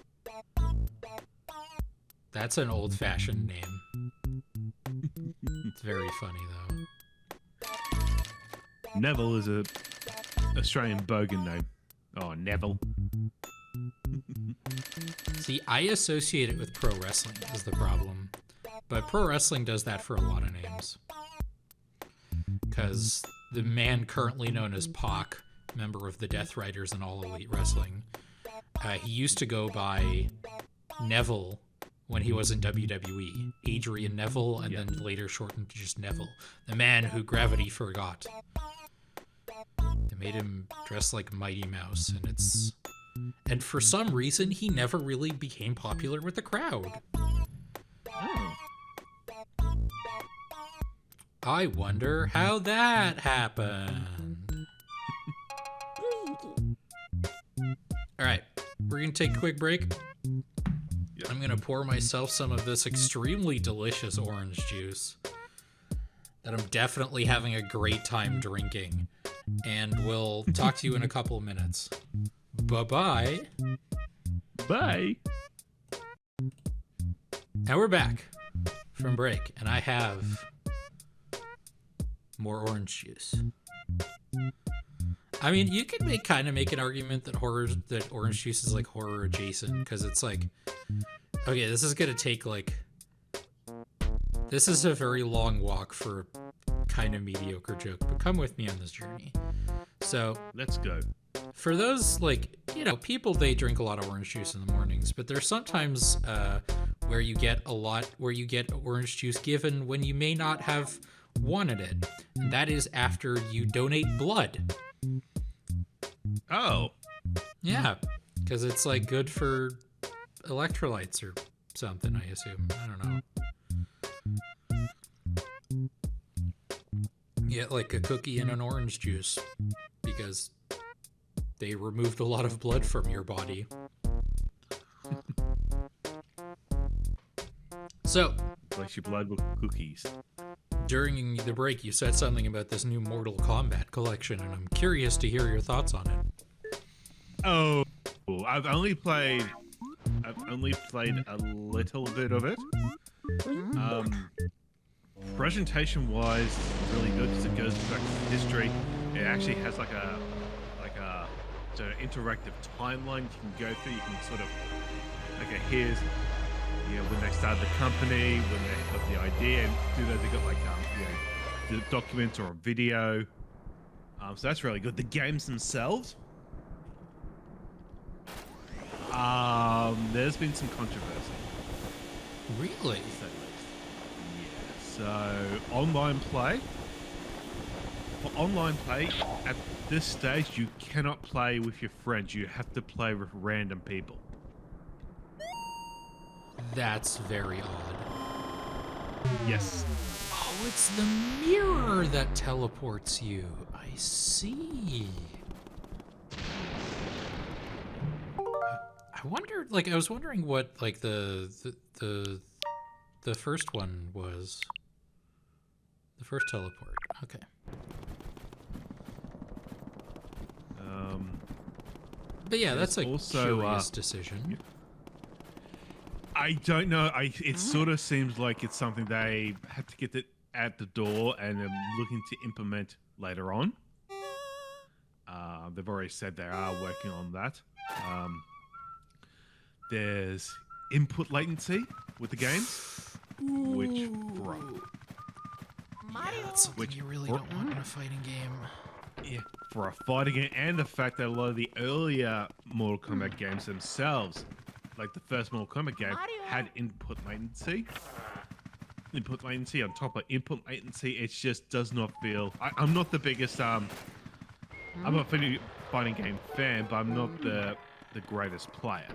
That's an old-fashioned name. It's very funny though. Neville is a Australian bogan name. Oh, Neville. See, I associate it with pro wrestling is the problem. But pro wrestling does that for a lot of names. Because the man currently known as Pac, member of the Death Riders and All Elite Wrestling, he used to go by Neville when he was in WWE. Adrian Neville, and then later shortened to just Neville. The man who gravity forgot. They made him dress like Mighty Mouse, and for some reason, he never really became popular with the crowd. Oh. I wonder how that happened. Alright, we're gonna take a quick break. I'm gonna pour myself some of this extremely delicious orange juice that I'm definitely having a great time drinking. And we'll talk to you in a couple of minutes. Bye-bye. Bye. Now we're back from break, and I have more orange juice. I mean, you could make an argument that orange juice is like horror adjacent, because it's like, okay, this is gonna take this is a very long walk for a kind of mediocre joke, but come with me on this journey. So Let's go. for those, people, they drink a lot of orange juice in the mornings, but there's sometimes where you get orange juice given when you may not have wanted it, and that is after you donate blood. Oh. Yeah, because it's like good for electrolytes or something, I assume. I don't know. You get like a cookie and an orange juice because they removed a lot of blood from your body. So, Bless your blood with cookies. during the break, you said something about this new Mortal Kombat collection, and I'm curious to hear your thoughts on it. Oh, I've only played a little bit of it. Presentation-wise, really good because it goes back to history. It actually has like a sort of interactive timeline you can go through. You can sort of here's when they started the company, when they got the idea, and through that they got the documents or a video. So that's really good. The games themselves. There's been some controversy. Really? So online play. For online play, at this stage, you cannot play with your friends. You have to play with random people. That's very odd. Yes. Oh, it's the mirror that teleports you. I see. I was wondering what the first one was. The first teleport. Okay. But yeah, that's a also, curious decision. I don't know. It sort of seems like it's something they have to get it at the door and are looking to implement later on. They've already said they are working on that. There's input latency with the games, which Yeah, that's something you really don't want in a fighting game. Yeah, for a fighting game, and the fact that a lot of the earlier Mortal Kombat games themselves, like the first Mortal Kombat game, had input latency. input latency on top of input latency. It just does not feel. I'm not the biggest. I'm a fighting game fan, but I'm not the greatest player.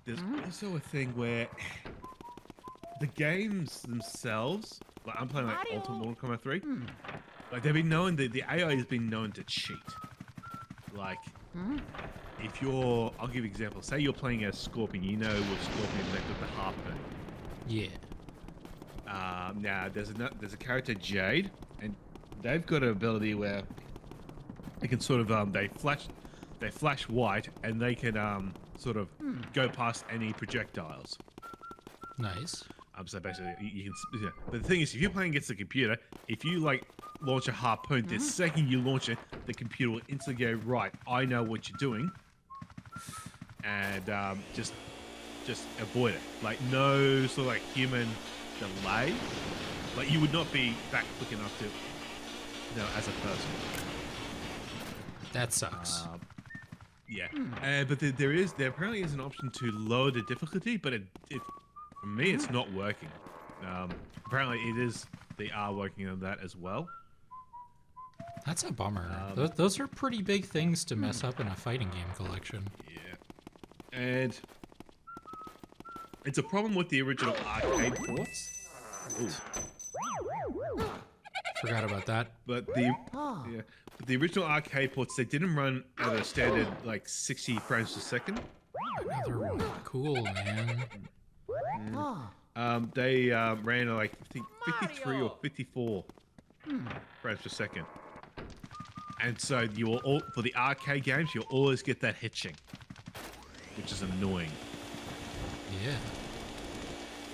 There's also a thing where the games themselves, like I'm playing like Ultimate Mortal Kombat 3, like they've been known, the AI has been known to cheat. Like, if you're, I'll give you an example. Say you're playing as Scorpion, you know with Scorpion they've got the harpoon. Yeah. Now there's a character Jade, and they've got an ability where they can sort of they flash white, and they can sort of go past any projectiles. Nice. So basically, you can. Yeah. But the thing is, if you're playing against the computer, if you like launch a harpoon, the second you launch it, the computer will instantly go, right, I know what you're doing, and just avoid it. Like no sort of like human delay. Like you would not be that quick enough to, as a person. That sucks. Yeah. But there apparently is an option to lower the difficulty, but it for me it's not working. Apparently they are working on that as well. That's a bummer. Those are pretty big things to mess up in a fighting game collection. Yeah. And it's a problem with the original arcade ports. Ooh. Forgot about that. But the original arcade ports, they didn't run at a standard like 60 frames per second. Another one. Cool, man. They ran at like I think 53 or 54 frames per second. And so you will all, for the arcade games, you'll always get that hitching, which is annoying. Yeah.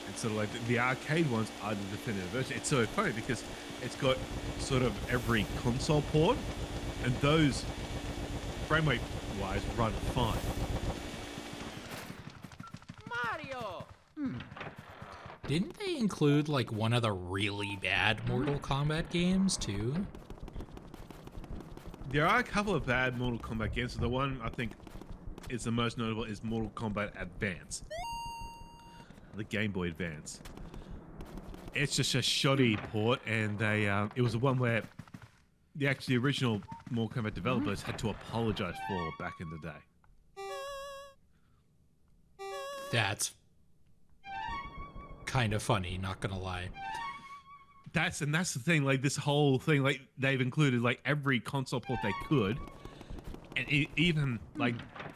And sort of like the arcade ones are the definitive version. It's so funny because it's got sort of every console port, and those frame rate wise run fine. Mario! Didn't they include like one of the really bad Mortal Kombat games too? There are a couple of bad Mortal Kombat games. So the one I think is the most notable is Mortal Kombat Advance, the Game Boy Advance. It's just a shoddy port, and they it was the one where the original Mortal Kombat developers had to apologize for back in the day. That's kind of funny, not gonna lie. That's the thing. Like this whole thing, like they've included like every console port they could, and even like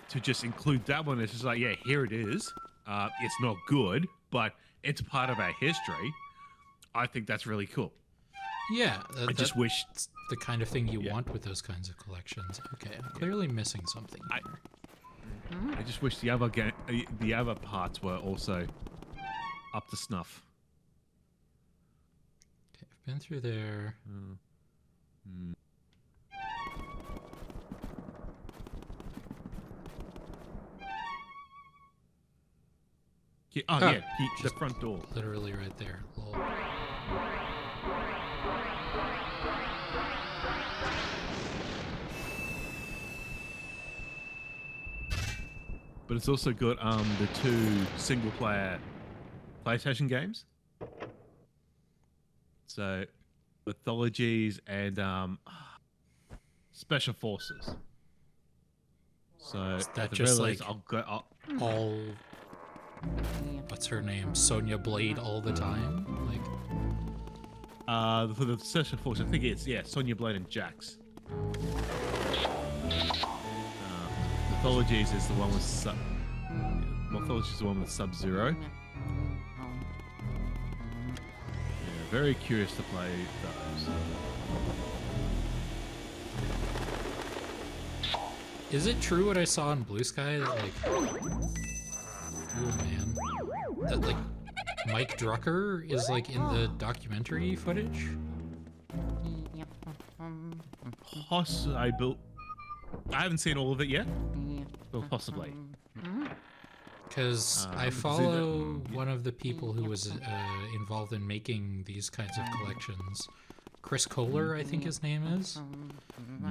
to just include that one. It's just like, yeah, here it is. It's not good, but it's part of our history. I think that's really cool. Yeah, I just wish it's the kind of thing you want with those kinds of collections. Okay, I'm clearly missing something here. I just wish the other parts were also up to snuff. Okay, I've been through there. Yeah, the front door. Literally right there. Lol. But it's also got the two single-player PlayStation games. So, Mythologies and Special Forces. So Is that at the just very least, like all? What's her name? Sonya Blade all the time? Like, for the Special Forces, I think it's Sonya Blade and Jax. Mythologies is the one with Mythologies is the one with Sub-Zero. Yeah, very curious to play those. is it true what I saw in Blue Sky that like, oh man, that like Mike Drucker is like in the documentary footage? I haven't seen all of it yet. Well, possibly. Because I follow one of the people who was involved in making these kinds of collections. Chris Kohler, I think his name is.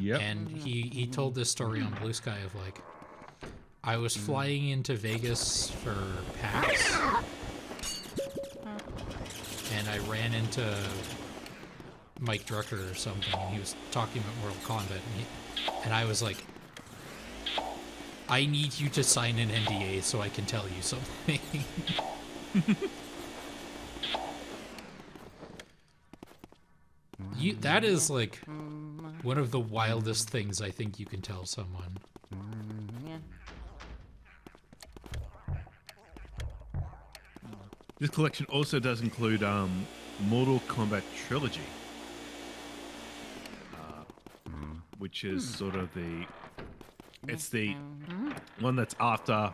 Yep. And he told this story on Blue Sky of like, I was flying into Vegas for PAX, and I ran into Mike Drucker or something, and he was talking about Mortal Kombat, and I was like, I need you to sign an NDA so I can tell you something. That is like one of the wildest things I think you can tell someone. This collection also does include Mortal Kombat Trilogy, which is sort of it's the one that's after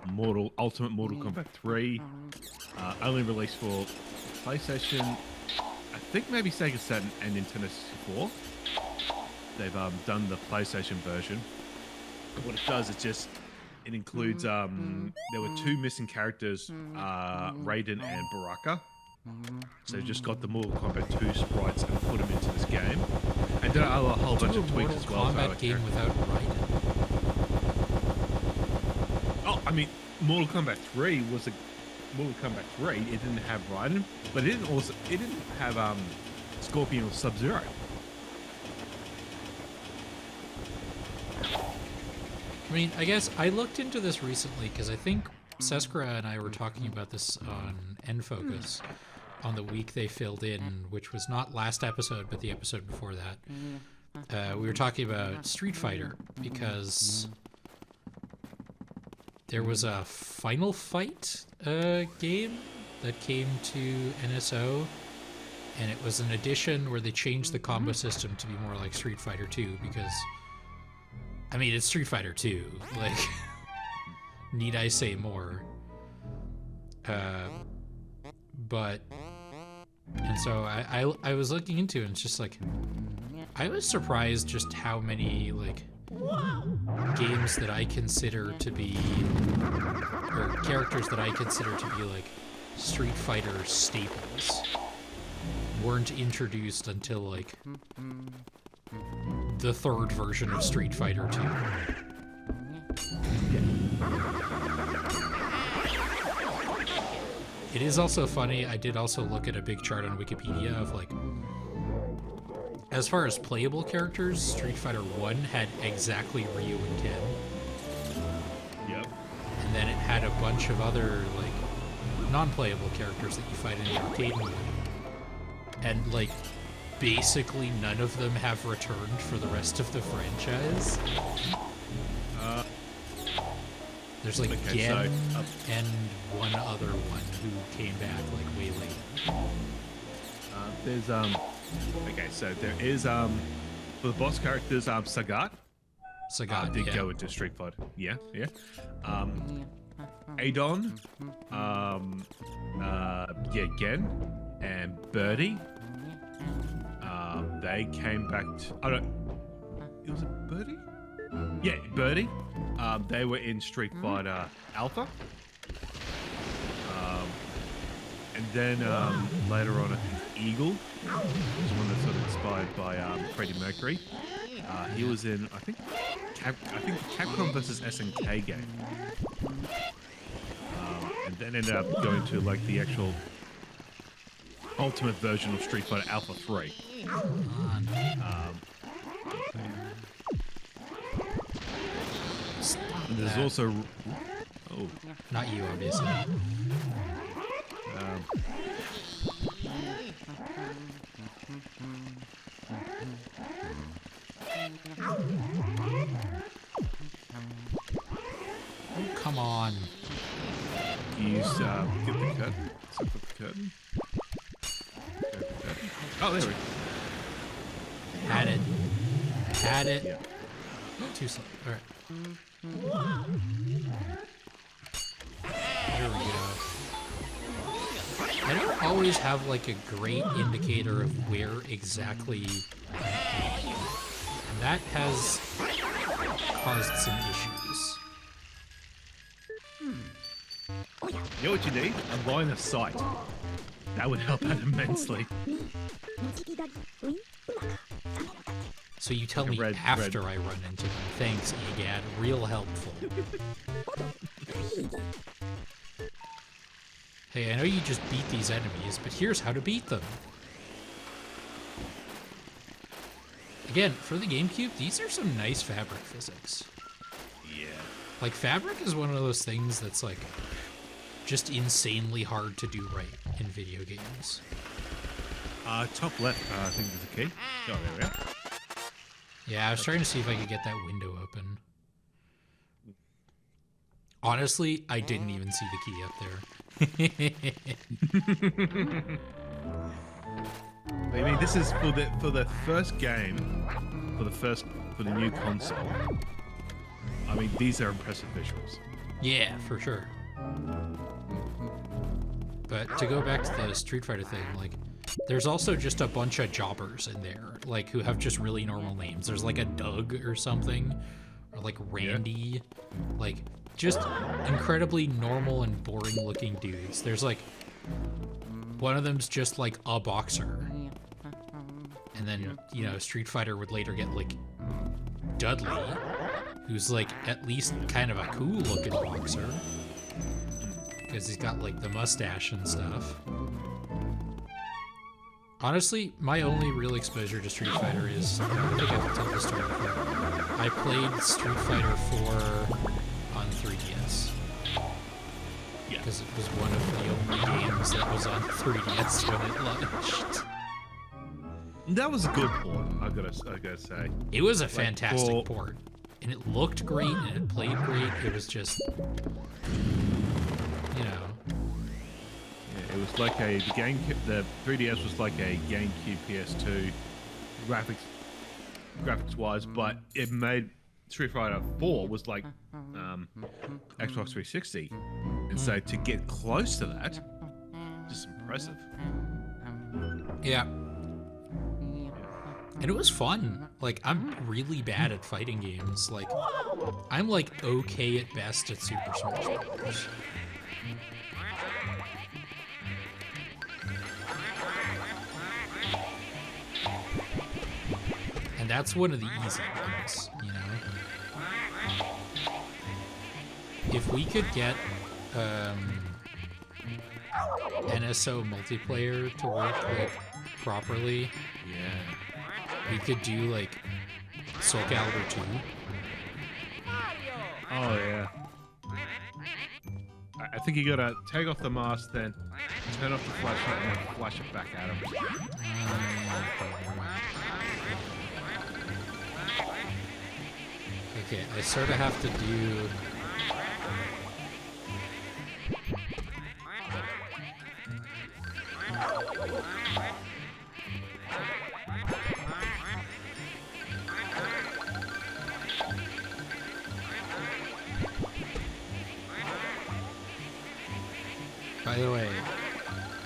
Ultimate Mortal Kombat 3, only released for PlayStation, I think maybe Sega Saturn and Nintendo 64. They've done the PlayStation version. And what it does is it includes there were 2 missing characters, Raiden and Baraka. So they've just got the Mortal Kombat 2 sprites and put them into this game. And then a whole bunch of tweaks as well. Mortal Kombat game without Raiden. Oh, I mean, Mortal Kombat 3 was a Mortal Kombat 3. It didn't have Raiden, but it didn't have Scorpion or Sub-Zero. I mean, I guess I looked into this recently because I think Seskara and I were talking about this on N-Focus on the week they filled in, which was not last episode, but the episode before that. We were talking about Street Fighter because there was a Final Fight game that came to NSO, and it was an edition where they changed the combo system to be more like Street Fighter 2 because, I mean, it's Street Fighter 2. Like, need I say more? And so I was looking into it, and it's just like, I was surprised just how many, like, games that I consider to be, or characters that I consider to be, like, Street Fighter staples weren't introduced until, like, the 3rd version of Street Fighter 2. It is also funny, I did also look at a big chart on Wikipedia of, like, as far as playable characters, Street Fighter 1 had exactly Ryu and Ken. Yep. And then it had a bunch of other, like, non-playable characters that you fight in the arcade mode. And, like, basically none of them have returned for the rest of the franchise. There's like Gen and one other one who came back like way later. There's okay, so there is for the boss characters, Sagat. Sagat did go into Street Fighter. Yeah. Adon, Gen and Birdie. They came back to, I don't, it was a Birdie? Yeah, Birdie. They were in Street Fighter Alpha. And then later on, I think Eagle was one that's sort of inspired by Freddie Mercury. He was in, I think Capcom vs SNK game. And then ended up going to like the actual ultimate version of Street Fighter Alpha 3. There's also... Oh. Not you, obviously. Oh, come on. Use, get the curtain. Set up the curtain. Oh, there we go. Had it. Yeah. Too slow. Alright. There we go. I don't always have like a great indicator of where exactly I'm aiming. And that has caused some issues. You know what you need? A line of sight. That would help out immensely. So you tell Like a me red- after I run into them. Thanks, Egad. Real helpful. Hey, I know you just beat these enemies, but here's how to beat them. Again, for the GameCube, these are some nice fabric physics. Yeah. Like, fabric is one of those things that's, like, just insanely hard to do right in video games. Top left, I think there's a key. Oh, there we are. Yeah, I was trying to see if I could get that window open. Honestly, I didn't even see the key up there. I mean, this is for the first game, for the new console. I mean, these are impressive visuals. Yeah, for sure. But to go back to the Street Fighter thing, like, there's also just a bunch of jobbers in there, like, who have just really normal names. There's like a Doug or something, or like Randy, like, just incredibly normal and boring looking dudes. There's like, one of them's just like a boxer. And then, you know, Street Fighter would later get like Dudley, who's like at least kind of a cool looking boxer. Because he's got like the mustache and stuff. Honestly, my only real exposure to Street Fighter is, I think I've told this story before. I played Street Fighter 4 on 3DS. Yeah. Because it was one of the only games that was on 3DS when it launched. That was a good port, I gotta say. It was a fantastic for- port. And it looked great, and it played great. It was just, you know. Yeah, it was like the 3DS was like a GameCube PS2 graphics wise, but it made Street Fighter 4 was like Xbox 360, and so to get close to that, just impressive. Yeah. And it was fun. Like, I'm really bad at fighting games. Like, I'm like okay at best at Super Smash Bros. And that's one of the easy ones, you know? If we could get NSO multiplayer to work like properly, Yeah. we could do like Soul Calibur 2. Oh yeah. I think you gotta take off the mask, then turn off the flashlight, and then flash it back at him. Okay, I sort of have to do. By the way,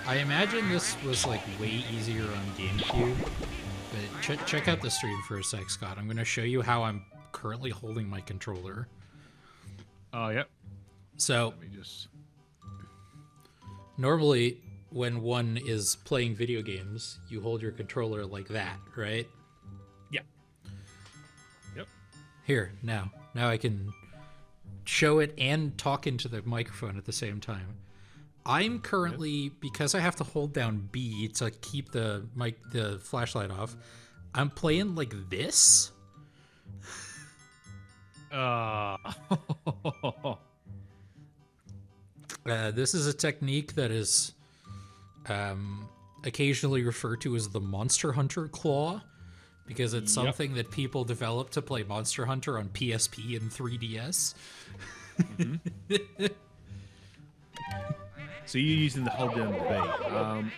I imagine this was like way easier on GameCube, but check out the stream for a sec, Scott. I'm going to show you how I'm currently holding my controller. Oh yep. So Let me just. normally when one is playing video games, you hold your controller like that, right? Yeah. Yep. Here, now I can show it and talk into the microphone at the same time. I'm currently, because I have to hold down B to keep the flashlight off, I'm playing like this. This is a technique that is occasionally referred to as the Monster Hunter claw, because it's something that people developed to play Monster Hunter on PSP and 3DS. So you're using the hold down B.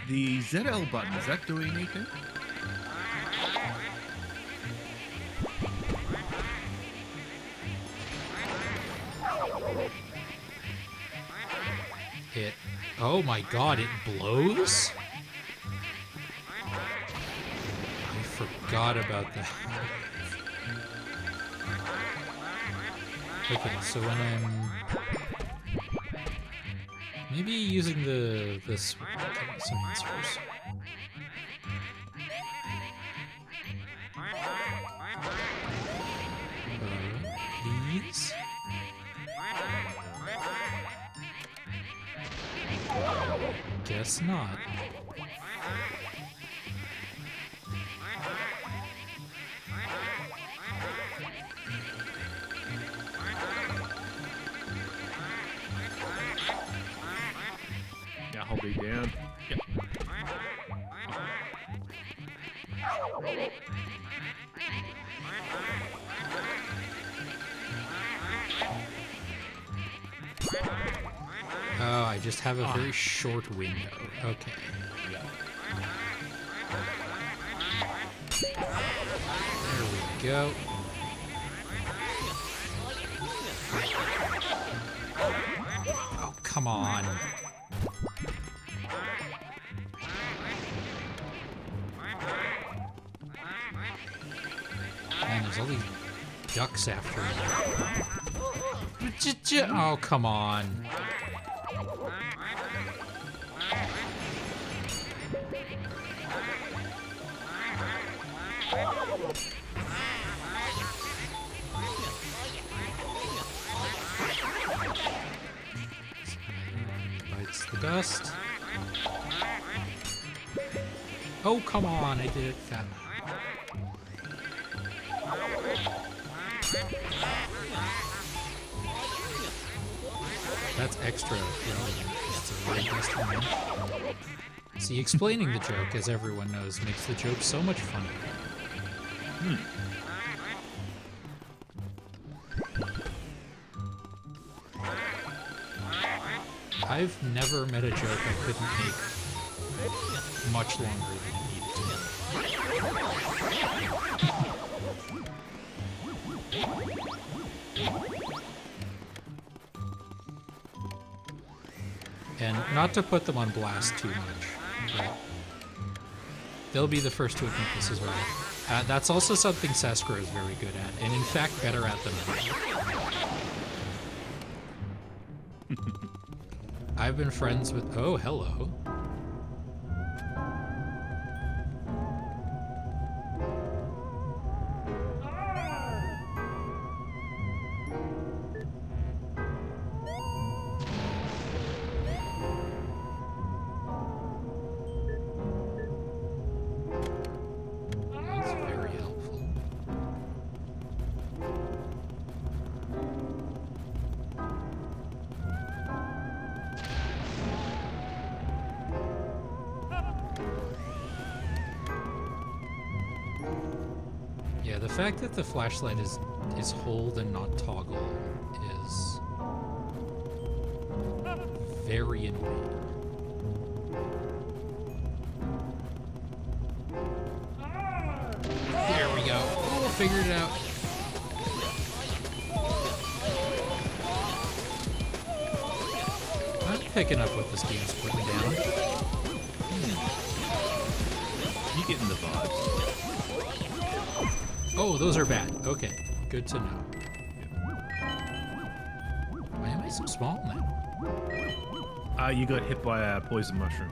The ZL button, is that doing anything? Oh my god, it blows? I forgot about that. Okay, so when I'm maybe using this some answers. please. Guess not. Yeah, hold it down. Yep. Oh, I just have a very short window. Okay. There we go. Oh, come on. Man, there's all these ducks after me. Oh, come on. Bites the dust. Oh, come on. I did it fast. That's extra relevant. It's a very best one. See, explaining the joke, as everyone knows, makes the joke so much funnier. I've never met a joke I couldn't make much longer than it needed to. And not to put them on blast too much, but they'll be the first to admit this as well. That's also something Seskro is very good at, and in fact better at than I. I've been friends with... Oh, hello. That's very helpful. Yeah, the fact that the flashlight is hold and not toggle is very annoying. There we go. Oh, we'll figure it out. I'm picking up what this game's putting down. You getting the vibes? Oh, those are bad. Okay, good to know. Why am I so small now? You got hit by a poison mushroom.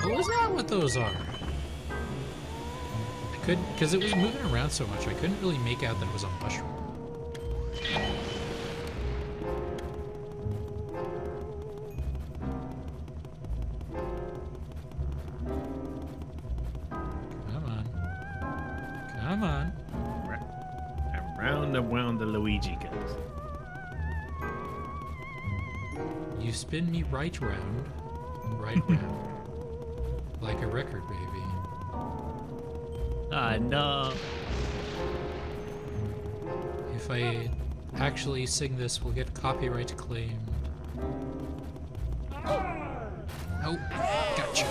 Oh, is that what those are? I couldn't, because it was moving around so much, I couldn't really make out that it was a mushroom. Come on. Come on. And round the Luigi goes. You spin me right round. Right round. Like a record, baby. Ah, no. If I actually sing this, we'll get copyright claimed. Oh, gotcha.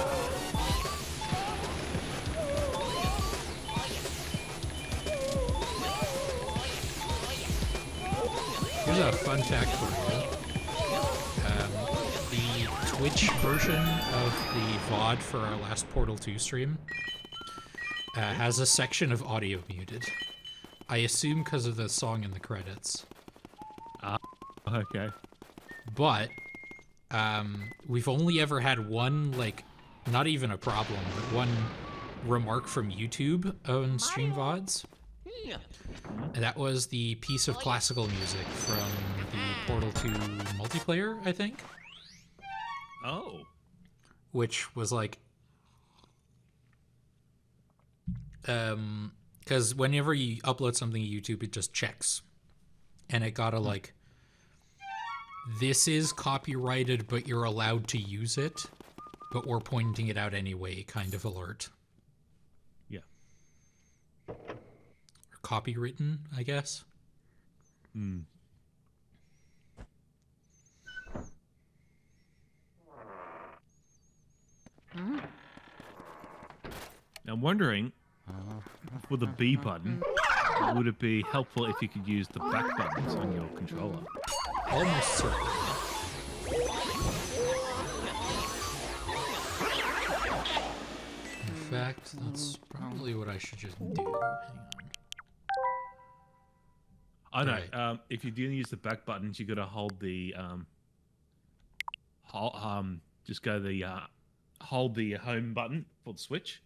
Here's a fun fact for you. The Twitch version of the VOD for our last Portal 2 stream has a section of audio muted. I assume because of the song in the credits. Okay. But we've only ever had one, like, not even a problem, but one remark from YouTube on stream VODs. And that was the piece of classical music from the Portal 2 multiplayer, I think. Oh. Which was like... Because whenever you upload something to YouTube, it just checks. And it got a like... This is copyrighted, but you're allowed to use it. But we're pointing it out anyway, kind of alert. Yeah. Or copywritten, I guess. Hmm. Now I'm wondering, for the B button, would it be helpful if you could use the back buttons on your controller? Almost certainly. In fact, that's probably what I should just do. Hang on. I know. Right. If you do use the back buttons, you got to hold the just go the hold the home button for the Switch.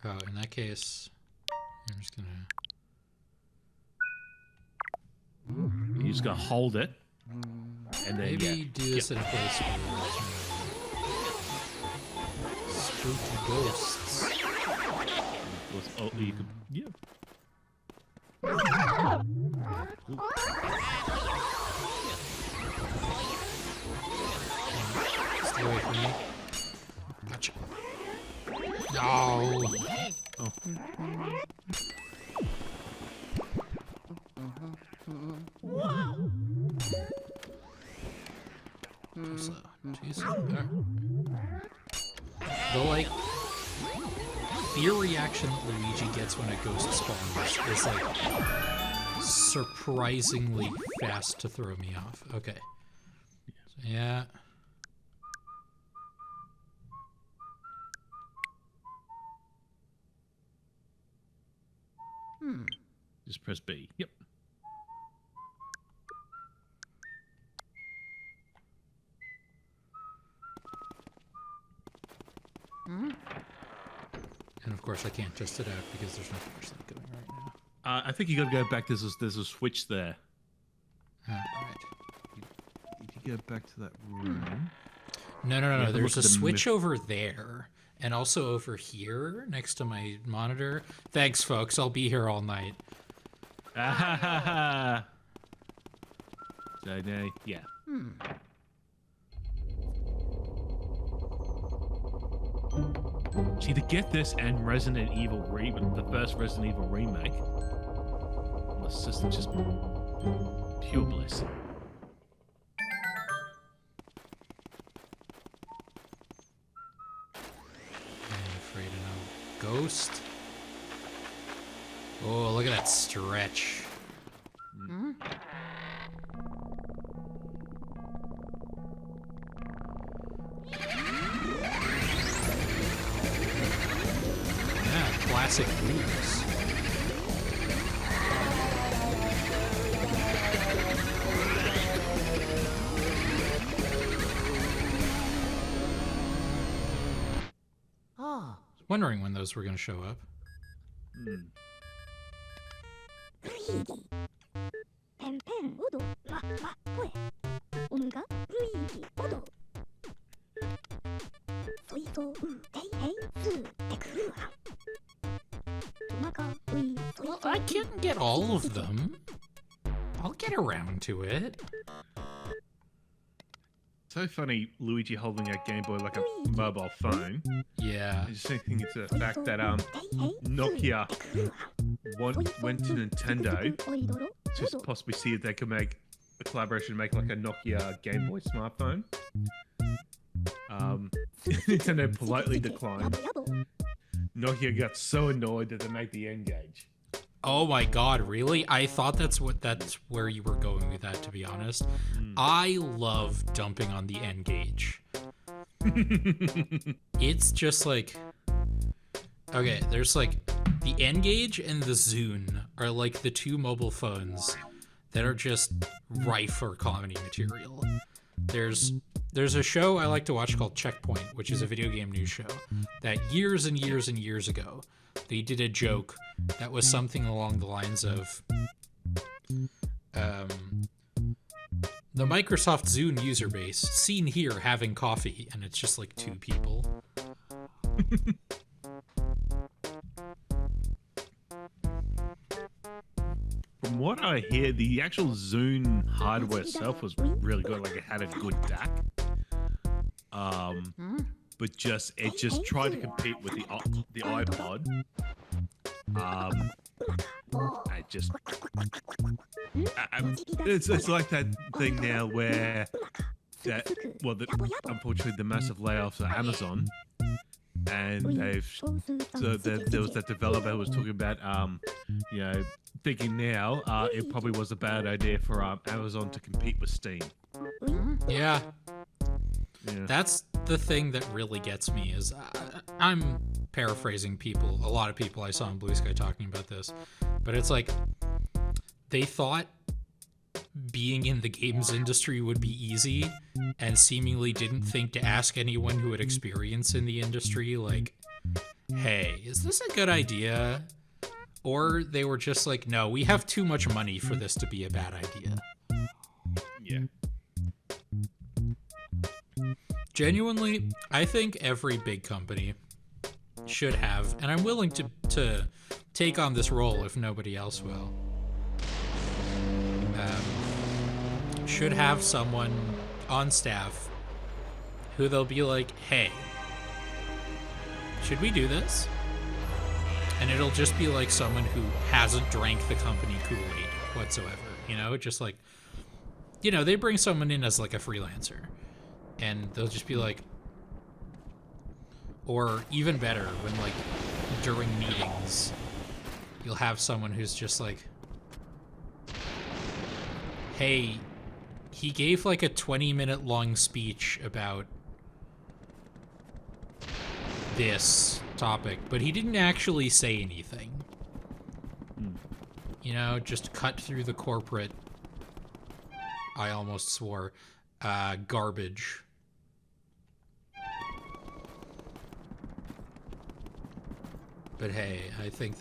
Oh, in that case, I'm just gonna... You just got to hold it, and then Maybe do this in a place where there's no spooky ghosts. Oh, you could, yeah. Stay away from me. Gotcha. No. Oh. So, jeez. The like fear reaction that Luigi gets when a ghost spawns is like surprisingly fast to throw me off. Okay. So, yeah. Just press B. Yep. And of course I can't test it out because there's no flashlight going right now. I think you got to go back. There's a switch there. Right. If you go back to that room. No. have to There's look a at the switch over there, and also over here next to my monitor. Thanks, folks. I'll be here all night. Ah, so no, yeah. See, to get this and Resident Evil the first Resident Evil remake, the system just pure bliss. I'm afraid of no ghost. Oh, look at that stretch. Yeah, classic blues. Wondering when those were going to show up. Luigi. Pen pen odo ma ma poe. Onga Luigi odo. Soito tei hei su te kuru ha. Tomaka ui Well, soito. I can't get all of them. I'll get around to it. So funny, Luigi holding a Game Boy like a mobile phone. Yeah. I just think it's the fact that Nokia went to Nintendo to possibly see if they could make a collaboration, make like a Nokia Game Boy smartphone. Nintendo politely declined. Nokia got so annoyed that they made the N-Gage. Oh my god, really? I thought that's where you were going with that, to be honest. I love dumping on the N-Gage. It's just like... Okay, there's like... The N-Gage and the Zune are like the two mobile phones that are just rife for comedy material. There's a show I like to watch called Checkpoint, which is a video game news show, that years and years and years ago they did a joke that was something along the lines of, the Microsoft Zune user base seen here having coffee, and it's just like 2 people. From what I hear, the actual Zune hardware itself was really good. Like it had a good DAC. But it just tried to compete with the iPod. It's like that thing now where unfortunately the massive layoffs at Amazon, and there was that developer who was talking about thinking now it probably was a bad idea for Amazon to compete with Steam. Yeah. That's the thing that really gets me is I'm paraphrasing a lot of people I saw in Blue Sky talking about this, but it's like they thought being in the games industry would be easy and seemingly didn't think to ask anyone who had experience in the industry, like, hey, is this a good idea? Or they were just like, no, we have too much money for this to be a bad idea. Yeah. Genuinely, I think every big company should have, and I'm willing to take on this role if nobody else will, should have someone on staff who they'll be like, hey, should we do this? And it'll just be like someone who hasn't drank the company Kool-Aid whatsoever, just like, they bring someone in as like a freelancer. And they'll just be like, or even better, when like during meetings, you'll have someone who's just like, hey, he gave like a 20-minute long speech about this topic, but he didn't actually say anything. Just cut through the corporate, I almost swore, garbage. But hey, I think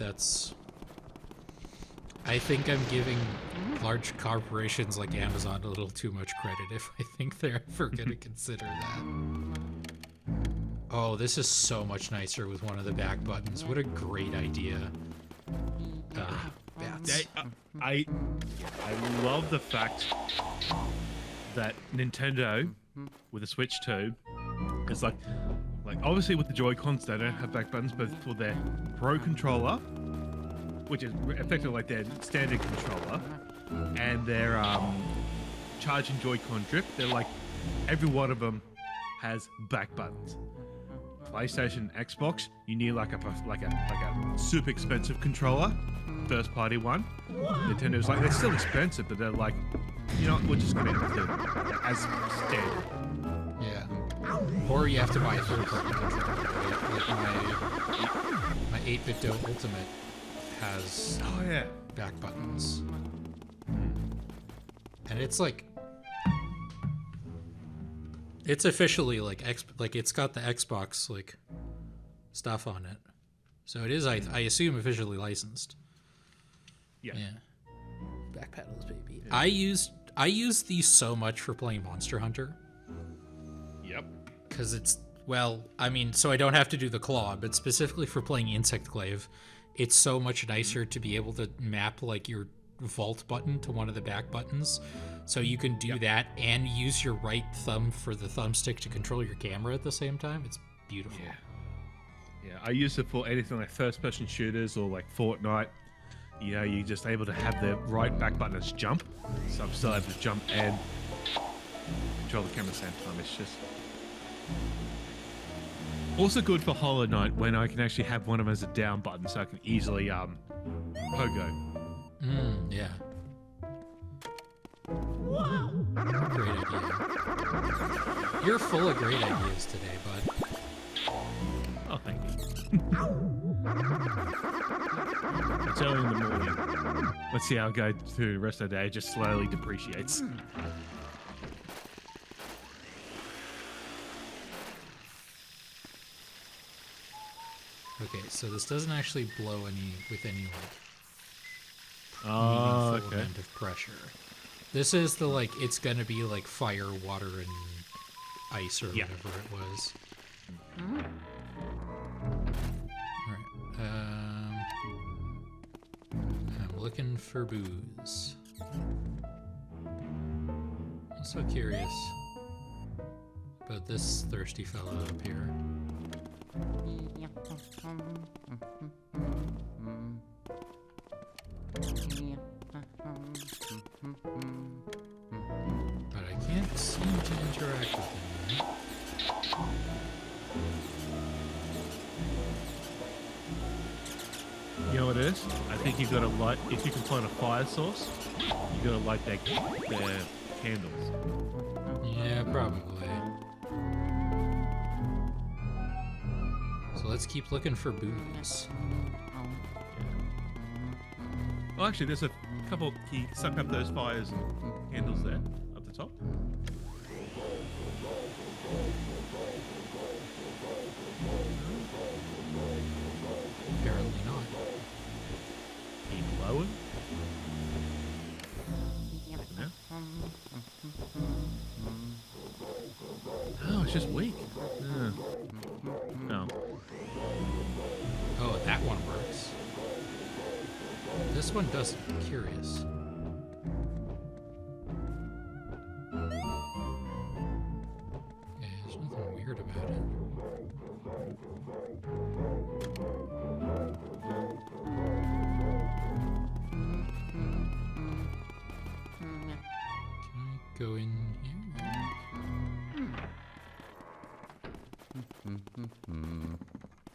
I'm giving large corporations like Amazon a little too much credit if I think they're ever gonna consider that. Oh, this is so much nicer with one of the back buttons. What a great idea. Bats. I love the fact that Nintendo with the Switch 2 is like obviously with the Joy-Cons they don't have back buttons, but for their Pro controller, which is effectively like their standard controller, and their charging Joy-Con drift, they're like every one of them has back buttons. PlayStation, Xbox, you need like a super expensive controller, first party one. Nintendo's like, they're still expensive, but they're like, we're just gonna have to as standard. Yeah. Or you have to buy a third party controller. Like my 8-bit Do Ultimate has back buttons. And it's like, it's officially like it's got the Xbox like stuff on it, so it is I assume officially licensed. Yeah. Back pedals, baby. Yeah. I use these so much for playing Monster Hunter. Yep. Because it's so I don't have to do the claw, but specifically for playing Insectglaive, it's so much nicer to be able to map like your vault button to one of the back buttons. So you can do that and use your right thumb for the thumbstick to control your camera at the same time. It's beautiful. Yeah, I use it for anything like first-person shooters or like Fortnite. You're just able to have the right back button as jump. So I'm still able to jump and control the camera at the same time. It's just also good for Hollow Knight when I can actually have one of them as a down button, so I can easily pogo. Yeah. Great idea. You're full of great ideas today, bud. Oh, thank you. It's early in the morning. Let's see how I go through the rest of the day. It just slowly depreciates. Okay, so this doesn't actually blow any with any like Oh, meaningful okay. amount of pressure. This is the like it's gonna be like fire, water, and ice or Yeah. whatever it was. Alright. I'm looking for booze. I'm so curious about this thirsty fellow up here. But I can't seem to interact with him yet. You know what it is? I think you gotta light. If you can find a fire source, you gotta light their candles. Yeah, probably. So let's keep looking for booze. Well, actually, there's a couple. Can you suck up those fires and candles there up the top? Apparently not. Keep blowing. Oh, it's just weak. No. Oh, that one works. This one doesn't. I'm curious. Yeah, there's nothing weird about it. Can I go in here?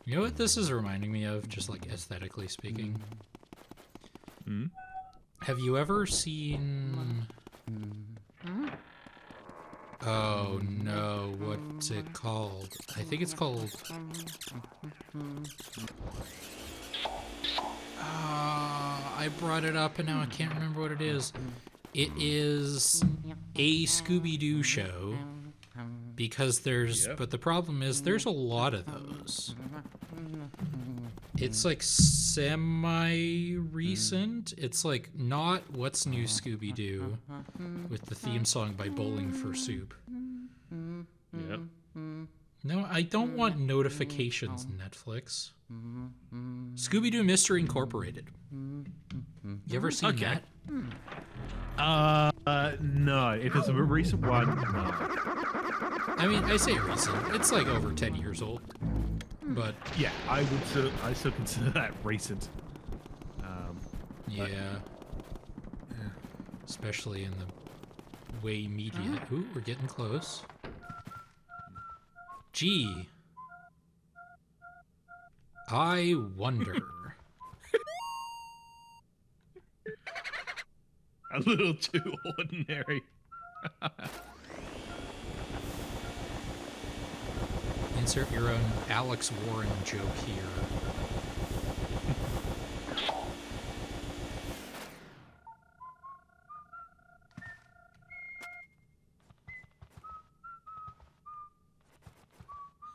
You know what this is reminding me of, just like aesthetically speaking? Hmm? Have you ever seen... Oh no, what's it called? I think it's called... I brought it up and now I can't remember what it is. It is a Scooby-Doo show. Because there's... Yep. But the problem is there's a lot of those. It's like semi-recent. It's like not What's New Scooby-Doo with the theme song by Bowling for Soup. Yep. No, I don't want notifications, Netflix. Scooby-Doo Mystery Incorporated. You ever seen Okay. that? No. If it's a recent one, no. I mean, I say recent. It's like over 10 years old. But Yeah, I still consider that recent. yeah. Especially in the way media. Ooh, we're getting close. Gee. I wonder. A little too ordinary. Insert your own Alex Warren joke here.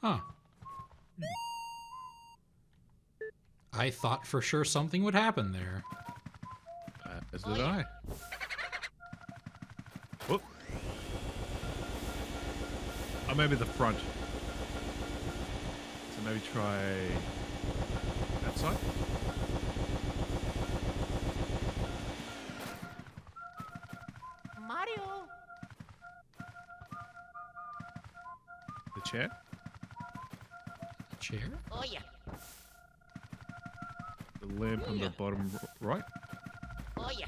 Huh. I thought for sure something would happen there. As did I. Whoop. Oh, maybe the front. So maybe try that side. Mario. The chair. Chair? Oh yeah. The lamp on the bottom right. Oh yeah.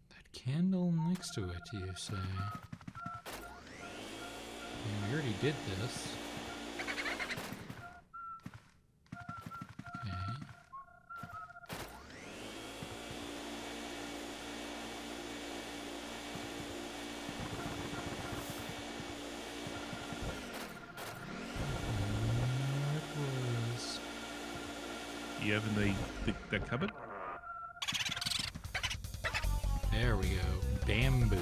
That candle next to it, you say? We already did this. Okay. you have in the cupboard. There we go. Bamboo.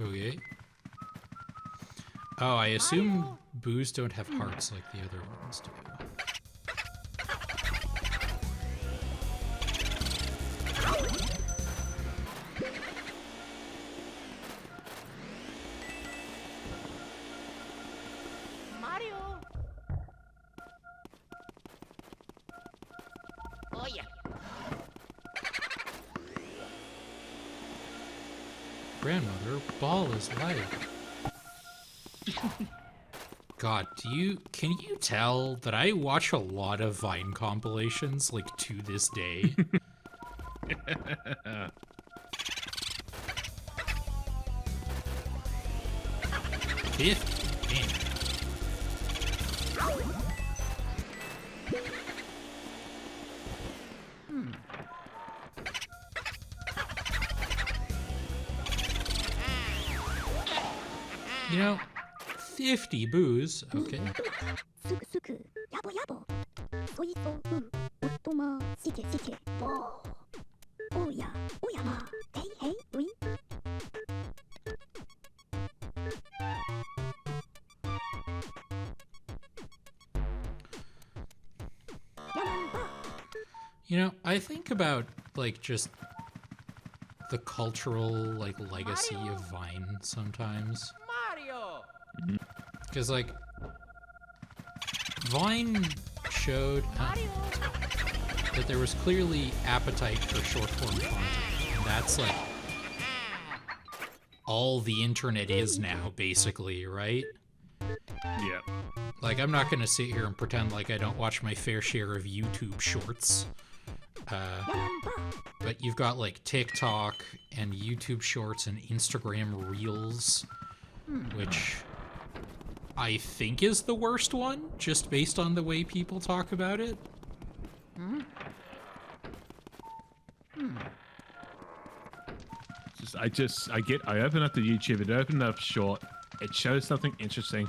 Okay. Oh, I assume boos don't have hearts like the other ones do. Mario. Oh yeah. Grandmother, ball is life. God, can you tell that I watch a lot of Vine compilations, like, to this day? Fifth, man. You know, 50 boos, okay. すくすくやぼやぼそいそうおっとましけしけぼおやおやまへいへいうい You know, I think about, like, just the cultural, like, legacy of Vine sometimes. Mario. Because, like, Vine showed that there was clearly appetite for short-form content. And that's, like, all the internet is now, basically, right? Yeah. Like, I'm not gonna sit here and pretend like I don't watch my fair share of YouTube shorts. But you've got, like, TikTok and YouTube shorts and Instagram Reels, which I think is the worst one, just based on the way people talk about it. I open up the YouTube, it opens up short, it shows something interesting,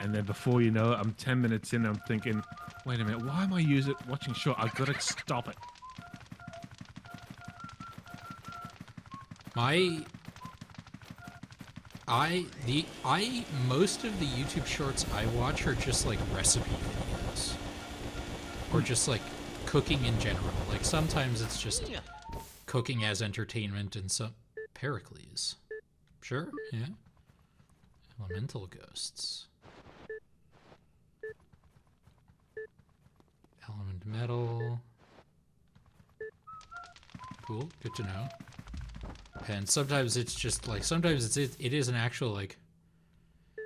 and then before you know it, I'm 10 minutes in, I'm thinking, wait a minute, why am I watching short? I've got to stop it. Most of the YouTube shorts I watch are just like recipe videos. Or just like cooking in general. Like sometimes it's just cooking as entertainment and some Pericles. Sure, yeah. Elemental ghosts. Element metal. Cool, good to know. And sometimes it's just like, sometimes it is an actual like,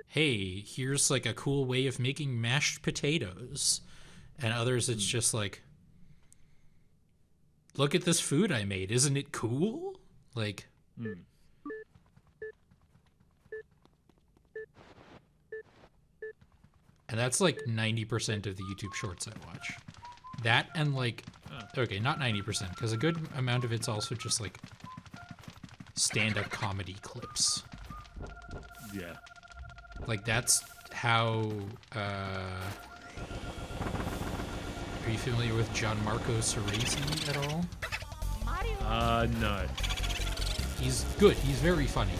hey, here's like a cool way of making mashed potatoes. And others it's just like, look at this food I made, isn't it cool? Like, and that's like 90% of the YouTube shorts I watch. That and like, okay, not 90%, because a good amount of it's also just like stand-up comedy clips. Yeah. Like that's how, are you familiar with Gianmarco Ceresi at all? No. He's good, he's very funny.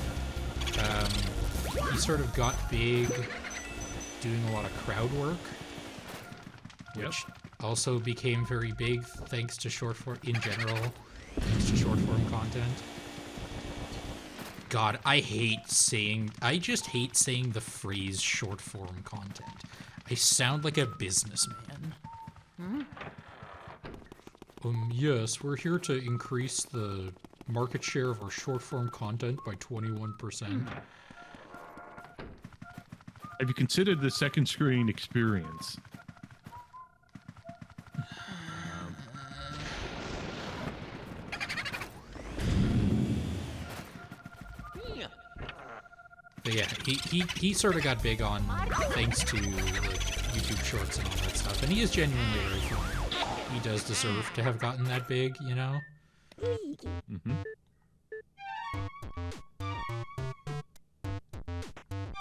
He sort of got big doing a lot of crowd work, which also became very big thanks to short form in general, thanks to short form content. God, I just hate saying the phrase short form content. I sound like a businessman. Yes, we're here to increase the market share of our short form content by 21%. Have you considered the second screen experience? But yeah, he sort of got big on thanks to like, YouTube Shorts and all that stuff, and he is genuinely very funny. He does deserve to have gotten that big, you know?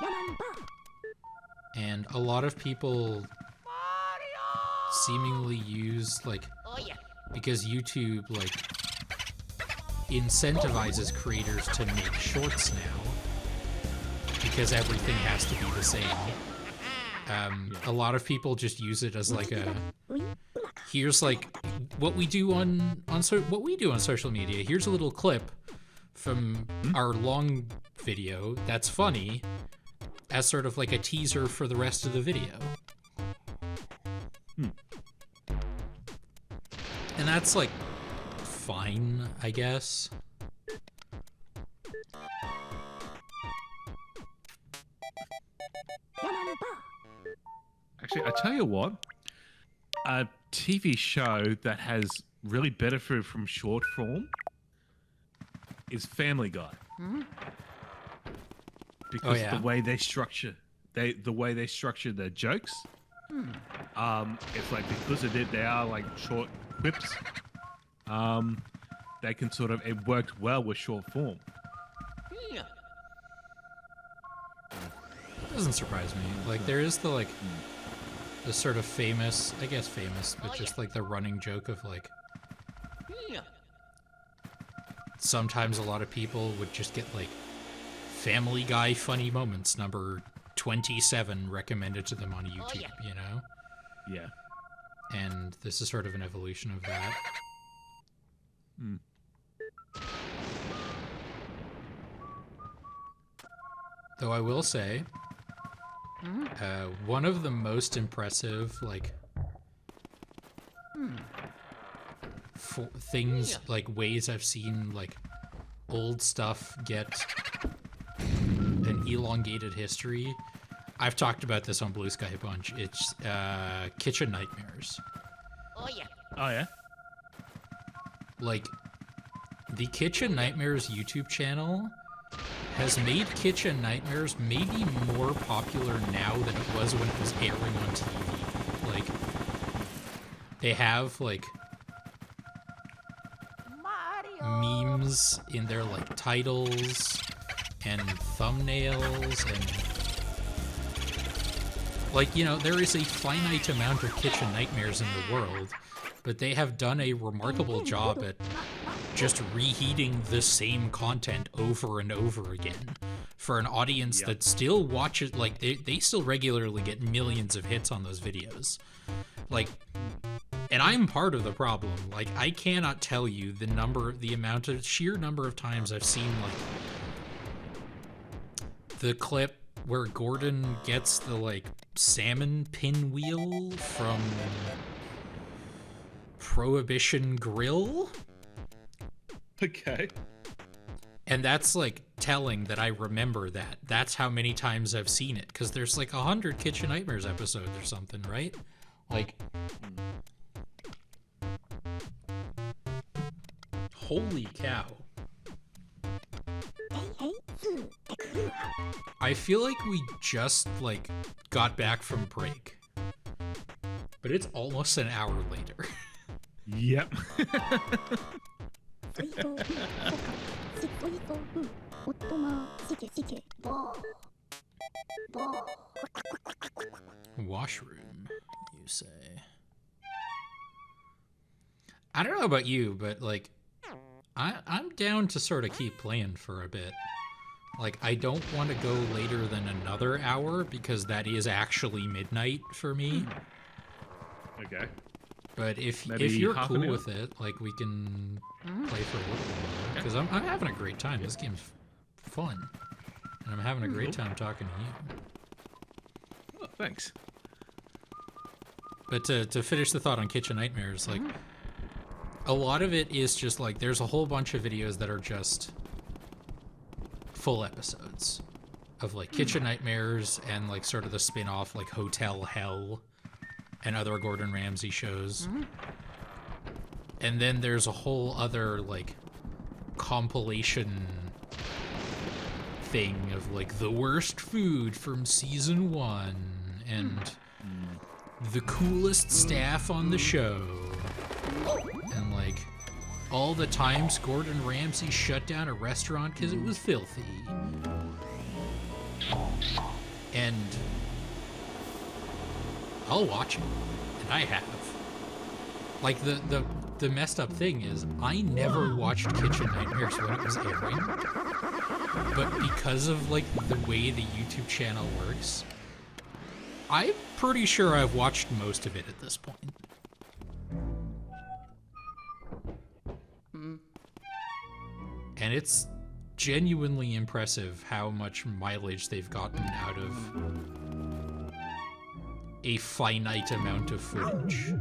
야만 봐. And a lot of people seemingly use, like, Oh yeah. because YouTube, like, incentivizes creators to make shorts now, because everything has to be the same. A lot of people just use it as like a, ういうまか。 here's like what we do on social media. Here's a little clip from our long video that's funny, as sort of like a teaser for the rest of the video. And that's like fine, I guess. Actually, I tell you what, a TV show that has really benefited from short form is Family Guy. Because yeah. the way they structure their jokes, it's like because they are like short quips. They can sort of, it worked well with short form. Yeah. Doesn't surprise me. Like there is the like the sort of famous, I guess famous, but just like the running joke of like Yeah. sometimes a lot of people would just get like Family Guy funny moments number 27 recommended to them on YouTube, yeah. you know? Yeah. And this is sort of an evolution of that. Though I will say, one of the most impressive, like, things, like, ways I've seen, like, old stuff get an elongated history. I've talked about this on Blue Sky a bunch. It's Kitchen Nightmares. Oh yeah. Oh yeah. Like, the Kitchen Nightmares YouTube channel has made Kitchen Nightmares maybe more popular now than it was when it was airing on TV. Like, they have, like, Mario. memes in their, like, titles and thumbnails and... Like, you know, there is a finite amount of Kitchen Nightmares in the world, but they have done a remarkable job at just reheating the same content over and over again for an audience that still watches, like, they still regularly get millions of hits on those videos. Like, and I'm part of the problem. Like, I cannot tell you the sheer number of times I've seen, like, the clip where Gordon gets the, like, salmon pinwheel from Prohibition Grill. Okay. And that's, like, telling that I remember that. That's how many times I've seen it. Because there's, like, 100 Kitchen Nightmares episodes or something, right? Like... Holy cow. I feel like we just, like, got back from break. But it's almost an hour later. Yep. Washroom, you say? I don't know about you, but, like, I'm down to sort of keep playing for a bit. Like, I don't want to go later than another hour, because that is actually midnight for me. Okay. But if Maybe you're half an cool hour? with it, like, we can play for a little more. Because I'm having a great time. This game's fun. And I'm having a great time talking to you. Oh, thanks. But to finish the thought on Kitchen Nightmares, like, a lot of it is just, like, there's a whole bunch of videos that are just full episodes of, like, Kitchen Nightmares and, like, sort of the spin-off, like, Hotel Hell and other Gordon Ramsay shows. And then there's a whole other, like, compilation thing of, like, the worst food from season 1 and the coolest staff on the show. And, like, all the times Gordon Ramsay shut down a restaurant because it was filthy. And I'll watch it, and I have. Like, the messed up thing is, I never watched Kitchen Nightmares when it was airing, but because of, like, the way the YouTube channel works, I'm pretty sure I've watched most of it at this point. And it's genuinely impressive how much mileage they've gotten out of a finite amount of footage.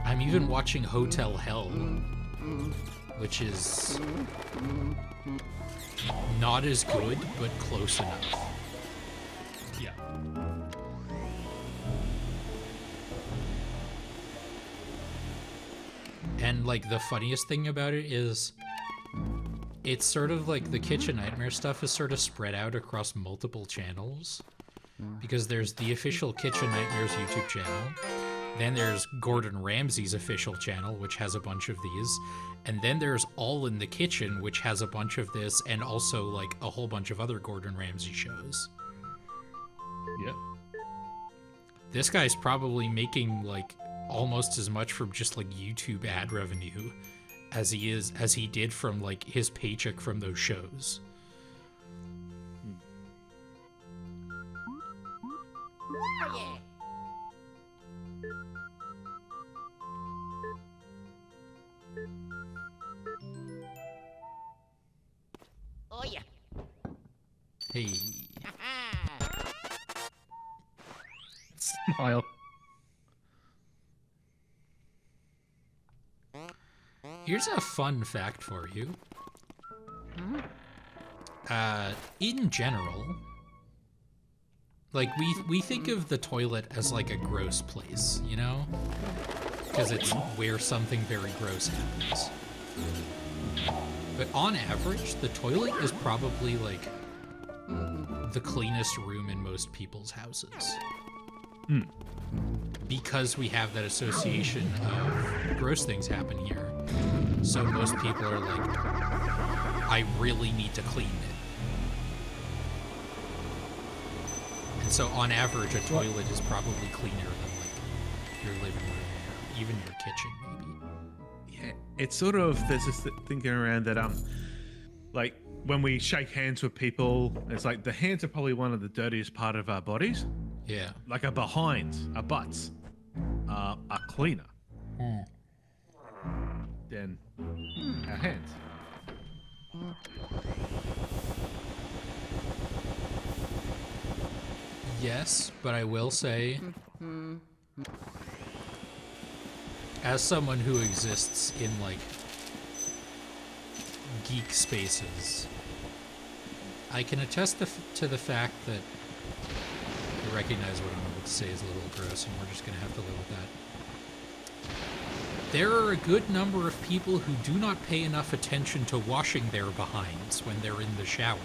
I'm even watching Hotel Hell, which is not as good, but close enough. Yeah. And, like, the funniest thing about it is it's sort of like the Kitchen Nightmare stuff is sort of spread out across multiple channels, because there's the official Kitchen Nightmares YouTube channel, then there's Gordon Ramsay's official channel, which has a bunch of these, and then there's All in the Kitchen, which has a bunch of this, and also, like, a whole bunch of other Gordon Ramsay shows. Yeah. This guy's probably making, like, almost as much from just, like, YouTube ad revenue as he did from, like, his paycheck from those shows. Oh yeah. Oh yeah. Hey. Smile. Here's a fun fact for you. In general, like, we think of the toilet as, like, a gross place, you know? Because it's where something very gross happens. But on average, the toilet is probably, like, the cleanest room in most people's houses. Because we have that association of gross things happen here. So most people are like, I really need to clean it. And so on average, a toilet is probably cleaner than, like, your living room or even your kitchen, maybe. Yeah, it's sort of, there's this thinking around that like, when we shake hands with people, it's like the hands are probably one of the dirtiest part of our bodies. Yeah. Like our behinds, our butts, are cleaner than our hands. Yes, but I will say, as someone who exists in, like, geek spaces, I can attest to the fact that I recognize what I'm about to say is a little gross, and we're just going to have to live with that. There are a good number of people who do not pay enough attention to washing their behinds when they're in the shower.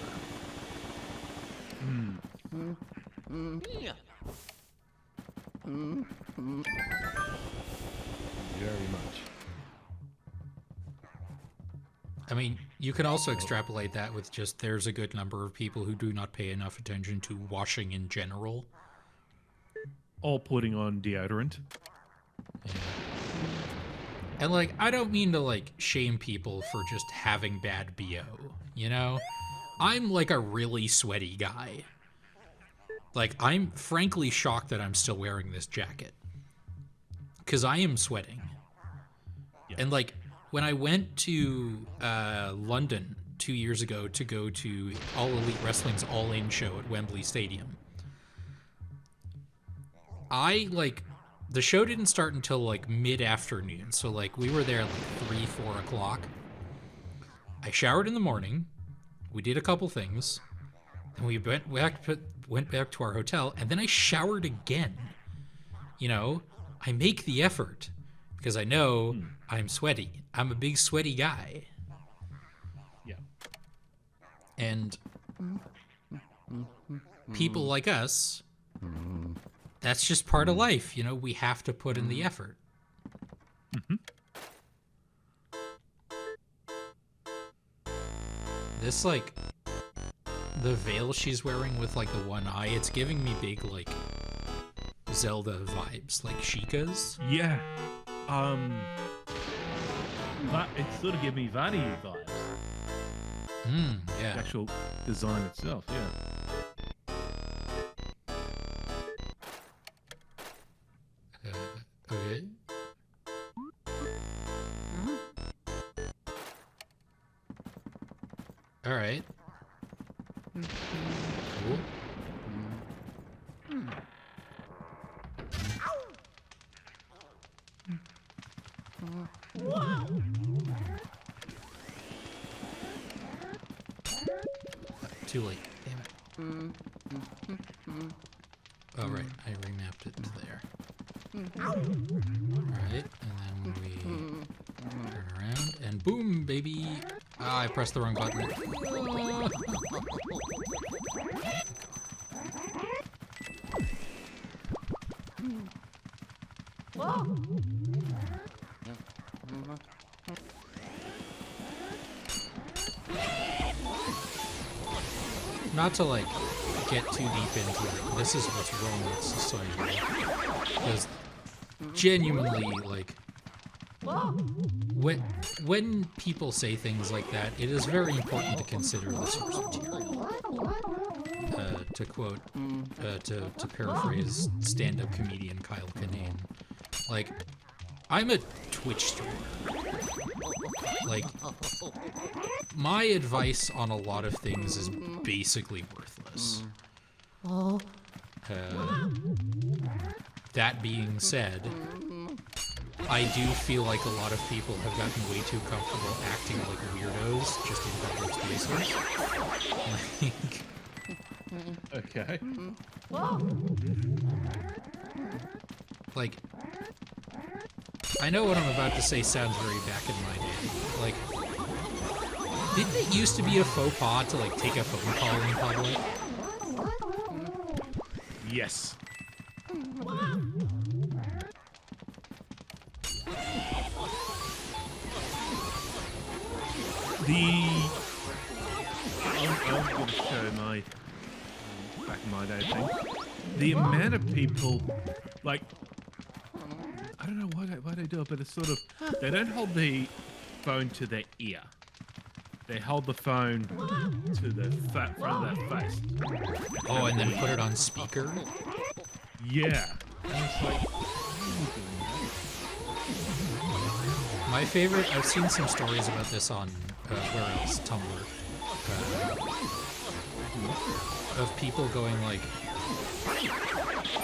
Yeah. Very much. I mean, you can also extrapolate that with just there's a good number of people who do not pay enough attention to washing in general. Or putting on deodorant. Yeah. And, like, I don't mean to, like, shame people for just having bad BO, you know? I'm, like, a really sweaty guy. Like, I'm frankly shocked that I'm still wearing this jacket. Because I am sweating. Yeah. And, like, when I went to London 2 years ago to go to All Elite Wrestling's All In show at Wembley Stadium, the show didn't start until, like, mid-afternoon. So, like, we were there at, like, 3, 4 o'clock. I showered in the morning. We did a couple things. And we went back to our hotel. And then I showered again. You know, I make the effort. Because I know I'm sweaty. I'm a big sweaty guy. Yeah. And people like us, that's just part of life. You know, we have to put in the effort. This, like, the veil she's wearing with, like, the one eye, it's giving me big, like, Zelda vibes, like Sheikah's. Yeah. It's sort of giving me Vani vibes. The Yeah. actual design itself, yeah. Okay. All right. Cool. Too late. Damn it. Oh, right. I remapped it to there. Alright, and then we turn around, and boom, baby! Ah, I pressed the wrong button. Not to, like, get too deep into it, this is what's wrong with society. Because genuinely, like, when people say things like that, it is very important to consider the source material. To quote, to paraphrase stand-up comedian Kyle Kinane, like, I'm a Twitch streamer. Like, my advice on a lot of things is basically worthless. That being said, I do feel like a lot of people have gotten way too comfortable acting like weirdos just in public spaces. Okay. Like, I know what I'm about to say sounds very back in my day. Like, didn't it used to be a faux pas to, like, take a phone call in public? Yes. I'm going to show my back in my day thing. The amount of people, like, I don't know why they do it, but it's sort of, they don't hold the phone to their ear. They hold the phone to the front of their face. Oh, and then put it on speaker? Yeah. And it's like, My favorite, I've seen some stories about this on, where else? Tumblr. Of people going like,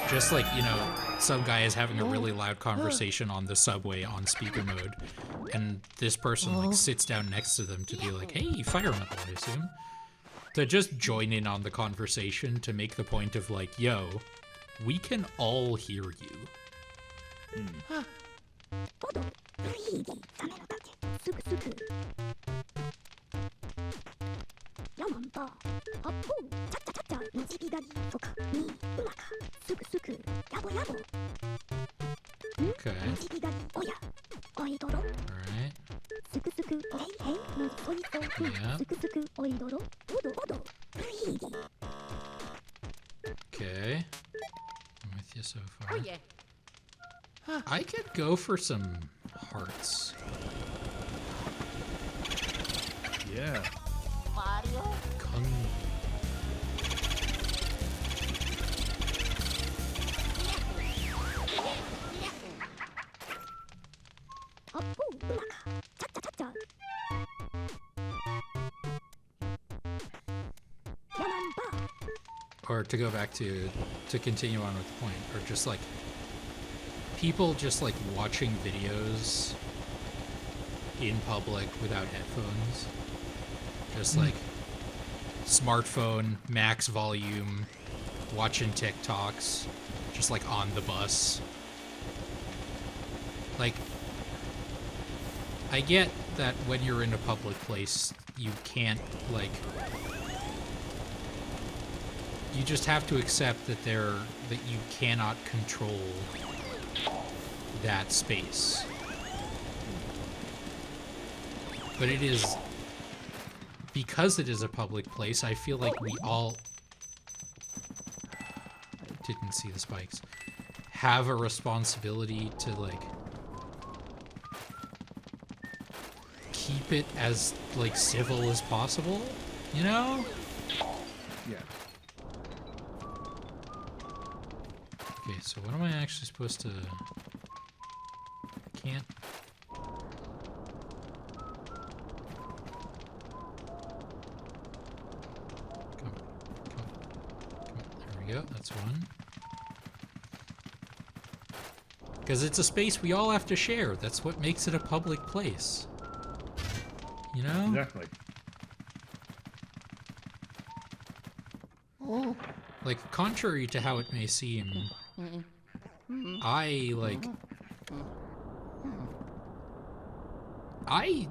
just like, you know, some guy is having a really loud conversation on the subway on speaker mode, and this person like sits down next to them to be like, hey, fire metal, I assume. To just join in on the conversation to make the point of like, yo, we can all hear you. ポドルイーディサメの竹すくすくヤマンバアッポーチャッチャチャッチャのじびだりとかにうまかすくすくやぼやぼ Okay. のじびだりおやおいどろ Alright. すくすくへいへいのそいとふ Yeah. すくすくおいどろポドポドルイーディ Okay. I'm with you so Oh far. yeah. I could go for some hearts. yeah. Mario. Kung. Appo, umaka. Cha-cha-cha-cha. Yamamba. Or to go back to continue on with the point, or just like people just like watching videos in public without headphones. Just like smartphone, max volume, watching TikToks, just like on the bus. Like, I get that when you're in a public place, you can't like you just have to accept that you cannot control that space. But it is, because it is a public place, I feel like we all didn't see the spikes, have a responsibility to like keep it as like civil as possible, you know? Yeah. Okay, so what am I actually supposed to... I can't... Come on. There we go, that's one. Because it's a space we all have to share. That's what makes it a public place. You know? Exactly. Like, contrary to how it may seem, I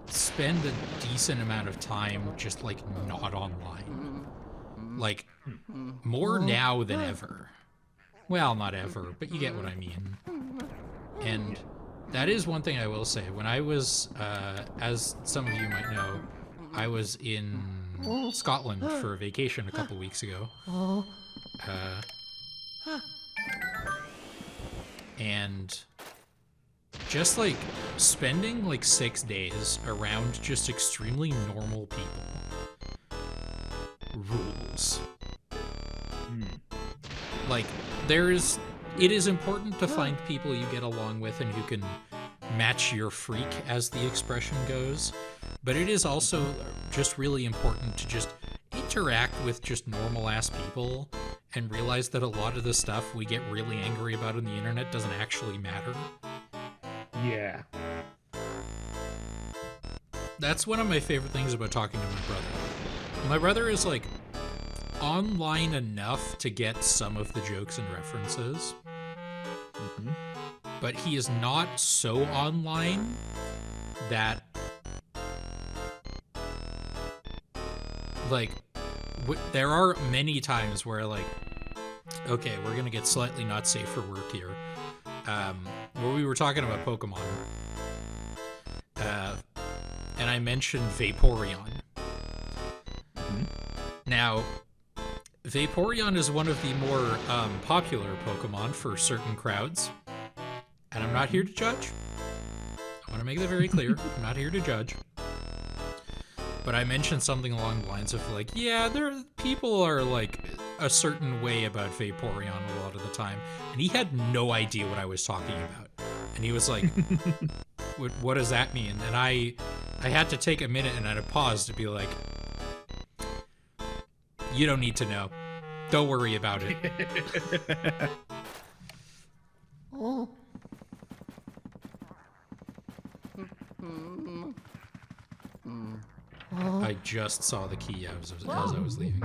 spend a decent amount of time just, like, not online. Like, more now than ever. Well, not ever, but you get what I mean. And that is one thing I will say. When I was, as some of you might know, I was in Scotland for a vacation a couple weeks ago. And just like spending like 6 days around just extremely normal people rules. Like it is important to find people you get along with and who can match your freak, as the expression goes, but it is also just really important to just interact with just normal ass people and realize that a lot of the stuff we get really angry about on the internet doesn't actually matter. Yeah. That's one of my favorite things about talking to my brother. My brother is like online enough to get some of the jokes and references, but he is not so online that like there are many times where like, okay, we're gonna get slightly not safe for work here, where we were talking about Pokemon, and I mentioned Vaporeon. Now, Vaporeon is one of the more popular Pokemon for certain crowds, and I'm not here to judge. I want to make that very clear. I'm not here to judge. But I mentioned something along the lines of like, yeah, people are like a certain way about Vaporeon a lot of the time, and he had no idea what I was talking about, and he was like, what does that mean? And I had to take a minute and I had to pause to be like, you don't need to know. Don't worry about it. I just saw the key as I was leaving.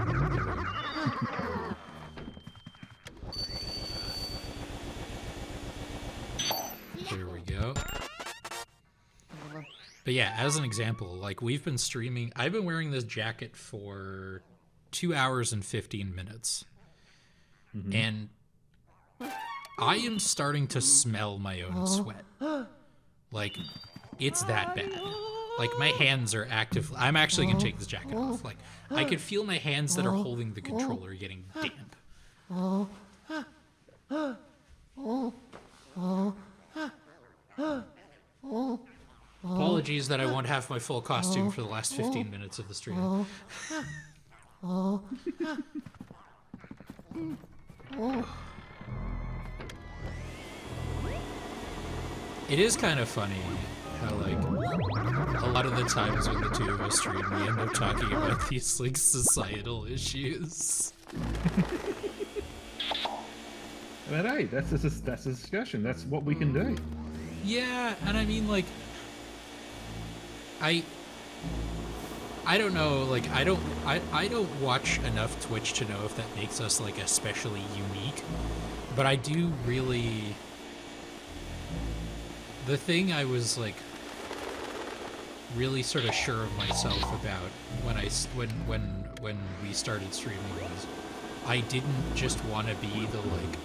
There we go. But yeah, as an example, like we've been streaming, I've been wearing this jacket for 2 hours and 15 minutes. And I am starting to smell my own sweat. Like, it's that bad. Like, my hands are active. I'm actually going to take this jacket off. Like, I could feel my hands that are holding the controller getting damp. Apologies that I won't have my full costume for the last 15 minutes of the stream. It is kind of funny how, like, a lot of the times when the two of us stream, we end up talking about these, like, societal issues. But hey, that's a discussion. That's what we can do. Yeah, and I mean, like, I don't know, like, I don't watch enough Twitch to know if that makes us, like, especially unique, but I do really... The thing I was, like, really sort of sure of myself about when we started streaming was I didn't just want to be the like,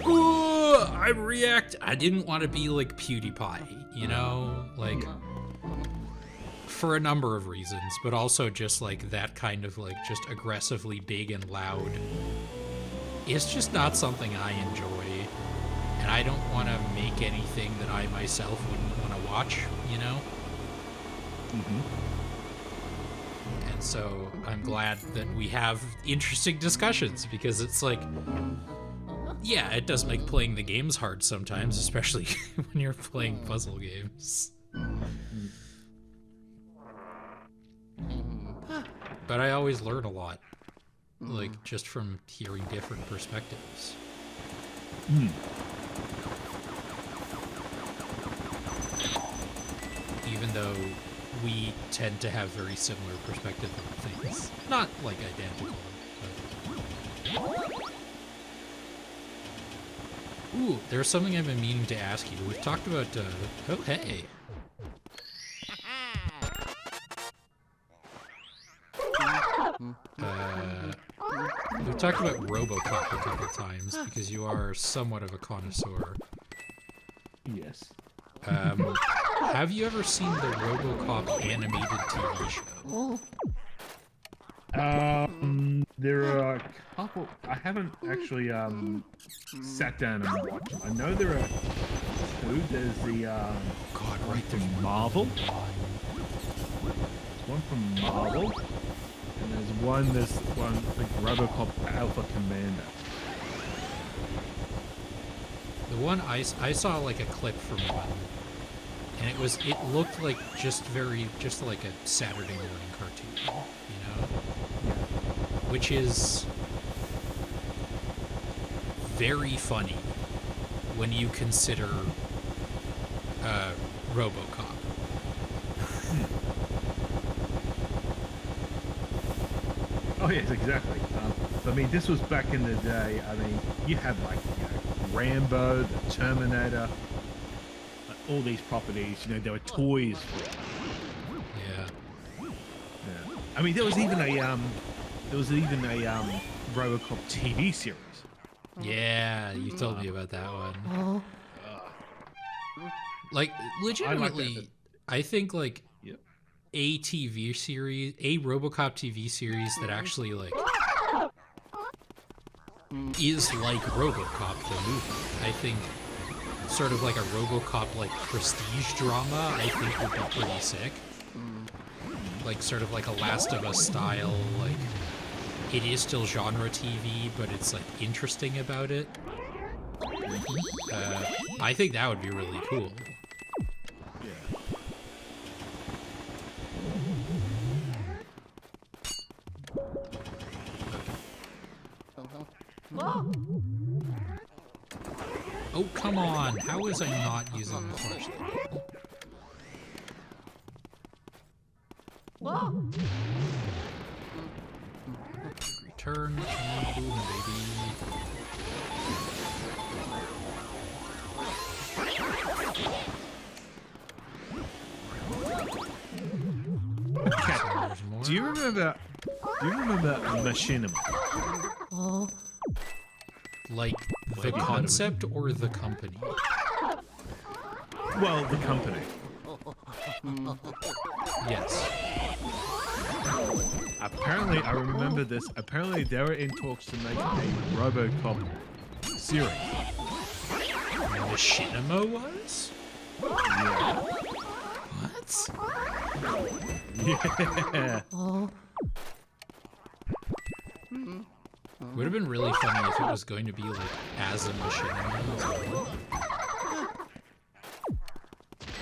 ooh, I didn't want to be like PewDiePie, you know? Like, for a number of reasons, but also just like that kind of like just aggressively big and loud. It's just not something I enjoy. And I don't want to make anything that I myself wouldn't want to watch, you know? And so I'm glad that we have interesting discussions, because it's like, yeah, it does make playing the games hard sometimes, especially when you're playing puzzle games. But I always learn a lot, like, just from hearing different perspectives. Even though we tend to have very similar perspectives on things. Not, like, identical, but... Ooh, there's something I've been meaning to ask you. We've talked about, oh, hey. We've talked about RoboCop a couple times, because you are somewhat of a connoisseur. Yes. Have you ever seen the RoboCop animated TV show? There are a couple. I haven't actually sat down and watched them. I know there are two. There's the God, one right, there's from Marvel. One from Marvel, and there's one like RoboCop Alpha Commander. the one I saw like a clip from one, and it looked like just like a Saturday morning cartoon, you know, which is very funny when you consider RoboCop. Oh yes, exactly. I mean, this was back in the day. I mean, you had like Rambo, the Terminator, like, all these properties. You know, there were toys for it. Yeah. Yeah. I mean, there was even a RoboCop TV series. Yeah, you told me about that one. Like, legitimately, I think like Yep. a TV series, a RoboCop TV series that actually like is like RoboCop the movie. I think sort of like a RoboCop like prestige drama, I think would be pretty sick. Like sort of like a Last of Us style, like it is still genre TV, but it's like interesting about it. I think that would be really cool. Yeah. Oh, come on. How is I not using the flashlight? Return and boom, baby. Cat, do you remember Machinima? Like the concept or the company? Well, the company. Yes. Apparently, I remember this. Apparently, they were in talks to make a RoboCop series. Machinima was? Yeah. What? Yeah. Would have been really funny if it was going to be like as a machinima as well.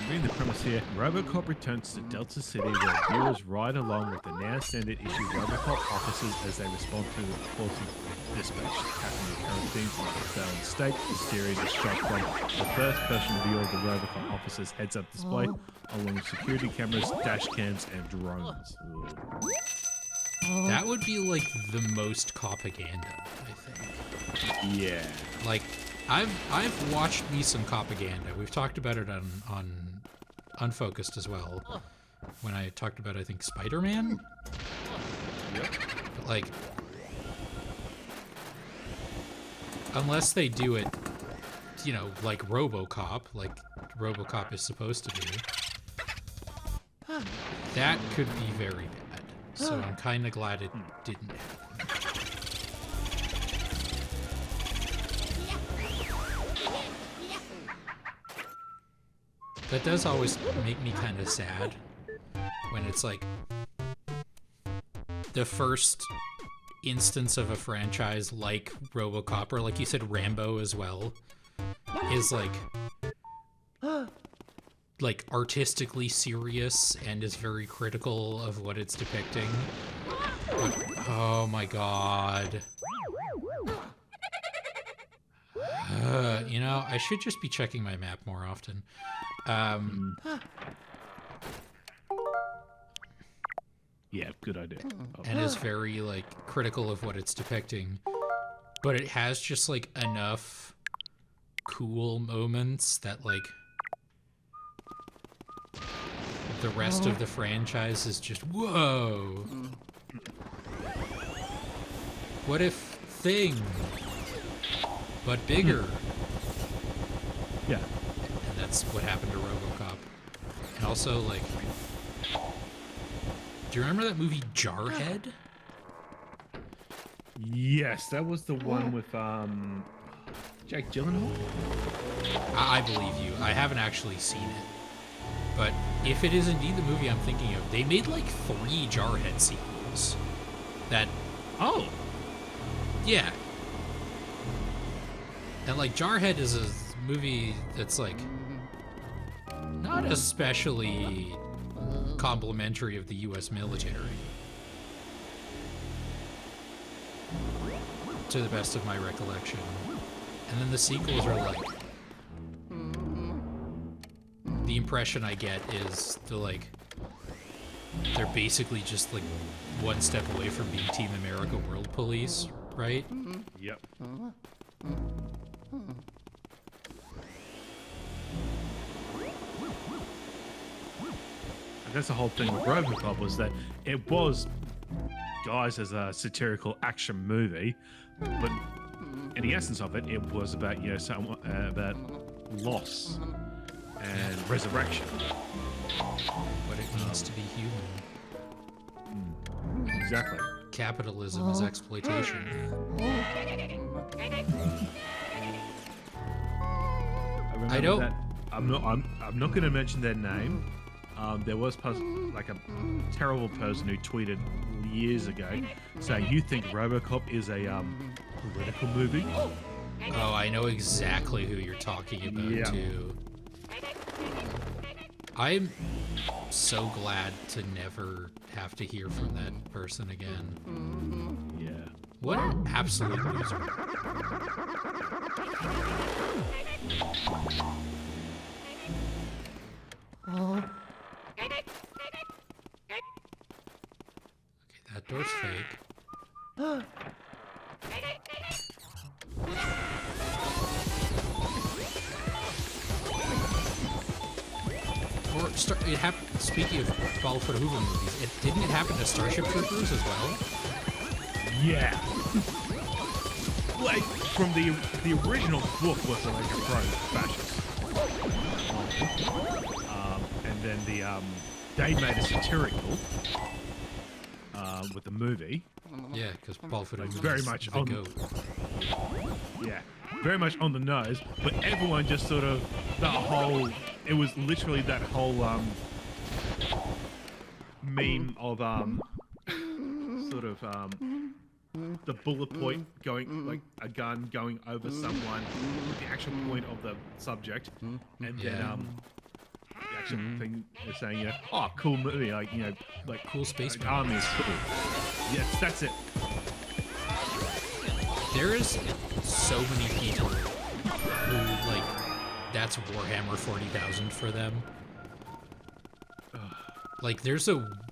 Reading the premise here, RoboCop returns to Delta City where viewers ride along with the now standard issue RoboCop officers as they respond to the calls of dispatch. Tackling the current themes like the failed state, the series is shot from the first-person view of the RoboCop officers' heads-up display, along with security cameras, dash cams, and drones. Ooh. That would be like the most propaganda, I think. Yeah. Like, I've watched me some propaganda. We've talked about it on Unfocused as well. When I talked about, I think, Spider-Man? Yep. But like, unless they do it, you know, like RoboCop is supposed to be, that could be very bad. So I'm kind of glad it didn't happen. That does always make me kind of sad when it's like the first instance of a franchise like RoboCop, or like you said, Rambo as well, is like artistically serious and is very critical of what it's depicting. But, oh my god. You know, I should just be checking my map more often. Yeah, good idea. And is very, like, critical of what it's depicting. But it has just, like, enough cool moments that, like, the rest of the franchise is just, whoa! What if Thing, but bigger? Yeah. And that's what happened to RoboCop. And also, like, do you remember that movie Jarhead? Yes, that was the one with Jake Gyllenhaal. I believe you. I haven't actually seen it. But if it is indeed the movie I'm thinking of, they made like 3 Jarhead sequels. That, Oh, yeah. And like Jarhead is a movie that's like not especially complimentary of the US military, to the best of my recollection. And then the sequels are like, the impression I get is they're basically just like one step away from being Team America World Police, right? yep. That's the whole thing with RoboCop, was that it was guised as a satirical action movie, but in the essence of it, it was about, you know, about loss and resurrection. What it means to be human. Exactly. Capitalism is exploitation. I don't- That. I'm not going to mention their name. There was like a terrible person who tweeted years ago saying, "You think RoboCop is a political movie?" Oh, I know exactly who you're talking about, Yeah. too. I'm so glad to never have to hear from that person again. Yeah. What an absolute loser. Okay, that door's fake. Or it happened. Speaking of Paul Verhoeven movies, didn't it happen to Starship Troopers as well? Yeah. Like from the original book was like a pro-fascist, and then they made a satirical with the movie. Yeah, because Paul Verhoeven very is much the on- goat. Yeah, very much on the nose, but everyone just sort of it was literally that whole meme of sort of the bullet point going, like a gun going over someone with the actual point of the subject, and then Yeah. the actual thing is saying, you know, oh, cool movie, like, you know, like Cool space like, army is cool. Yes, that's it. There is so many people who, like, that's Warhammer 40,000 for them. Like, there's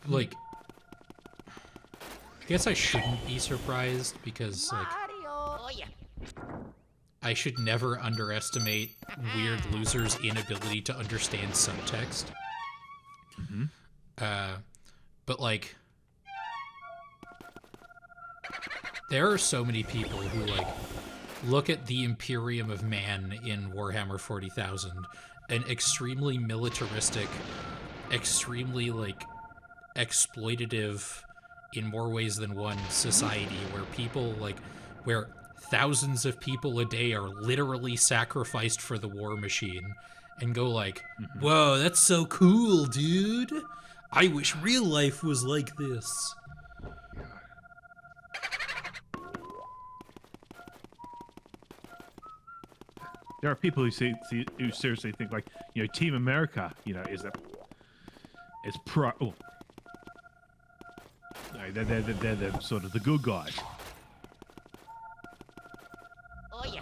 like, I guess I shouldn't be surprised because, like, Oh yeah. I should never underestimate weird losers' inability to understand subtext. But, like, there are so many people who, like, look at the Imperium of Man in Warhammer 40,000, an extremely militaristic, extremely like exploitative in more ways than one society where people like where thousands of people a day are literally sacrificed for the war machine, and go like, whoa, that's so cool, dude. I wish real life was like this. There are people who who seriously think like, you know, Team America, you know, is pro. Oh. No, they're the sort of the good guys. Oh yeah.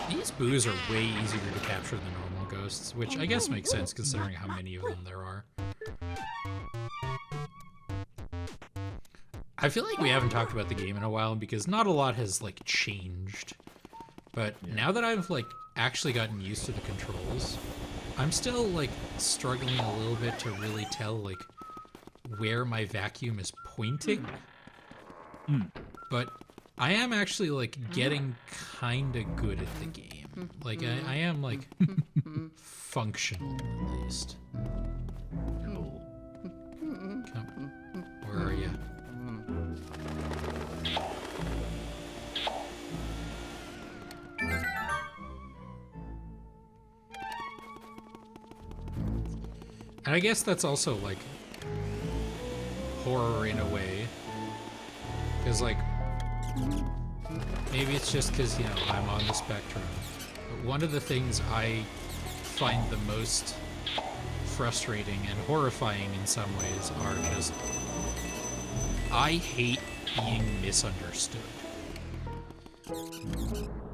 These boos are way easier to capture than normal ghosts, which I guess makes sense considering how many of them there are. I feel like we haven't talked about the game in a while because not a lot has like changed. But now that I've like actually gotten used to the controls, I'm still like struggling a little bit to really tell like where my vacuum is pointing. But I am actually like getting kind of good at the game. Like I am like functional at least. Come. Where are you? And I guess that's also like horror in a way, because like maybe it's just because, you know, I'm on the spectrum, but one of the things I find the most frustrating and horrifying in some ways are just, I hate being misunderstood.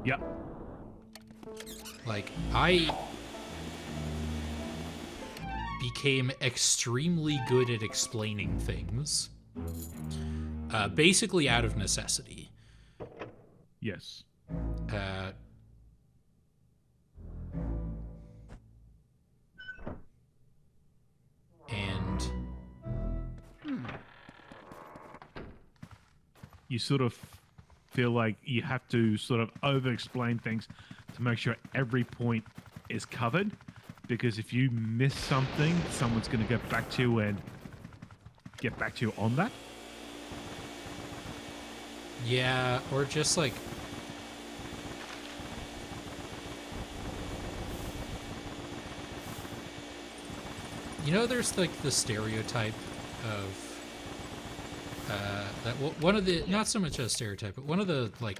Yep. Like, I became extremely good at explaining things, basically out of necessity. Yes. And you sort of feel like you have to sort of over-explain things to make sure every point is covered, because if you miss something, someone's going to get back to you on that. yeah, or just like, you know, there's like the stereotype of that one of the, not so much a stereotype, but one of the like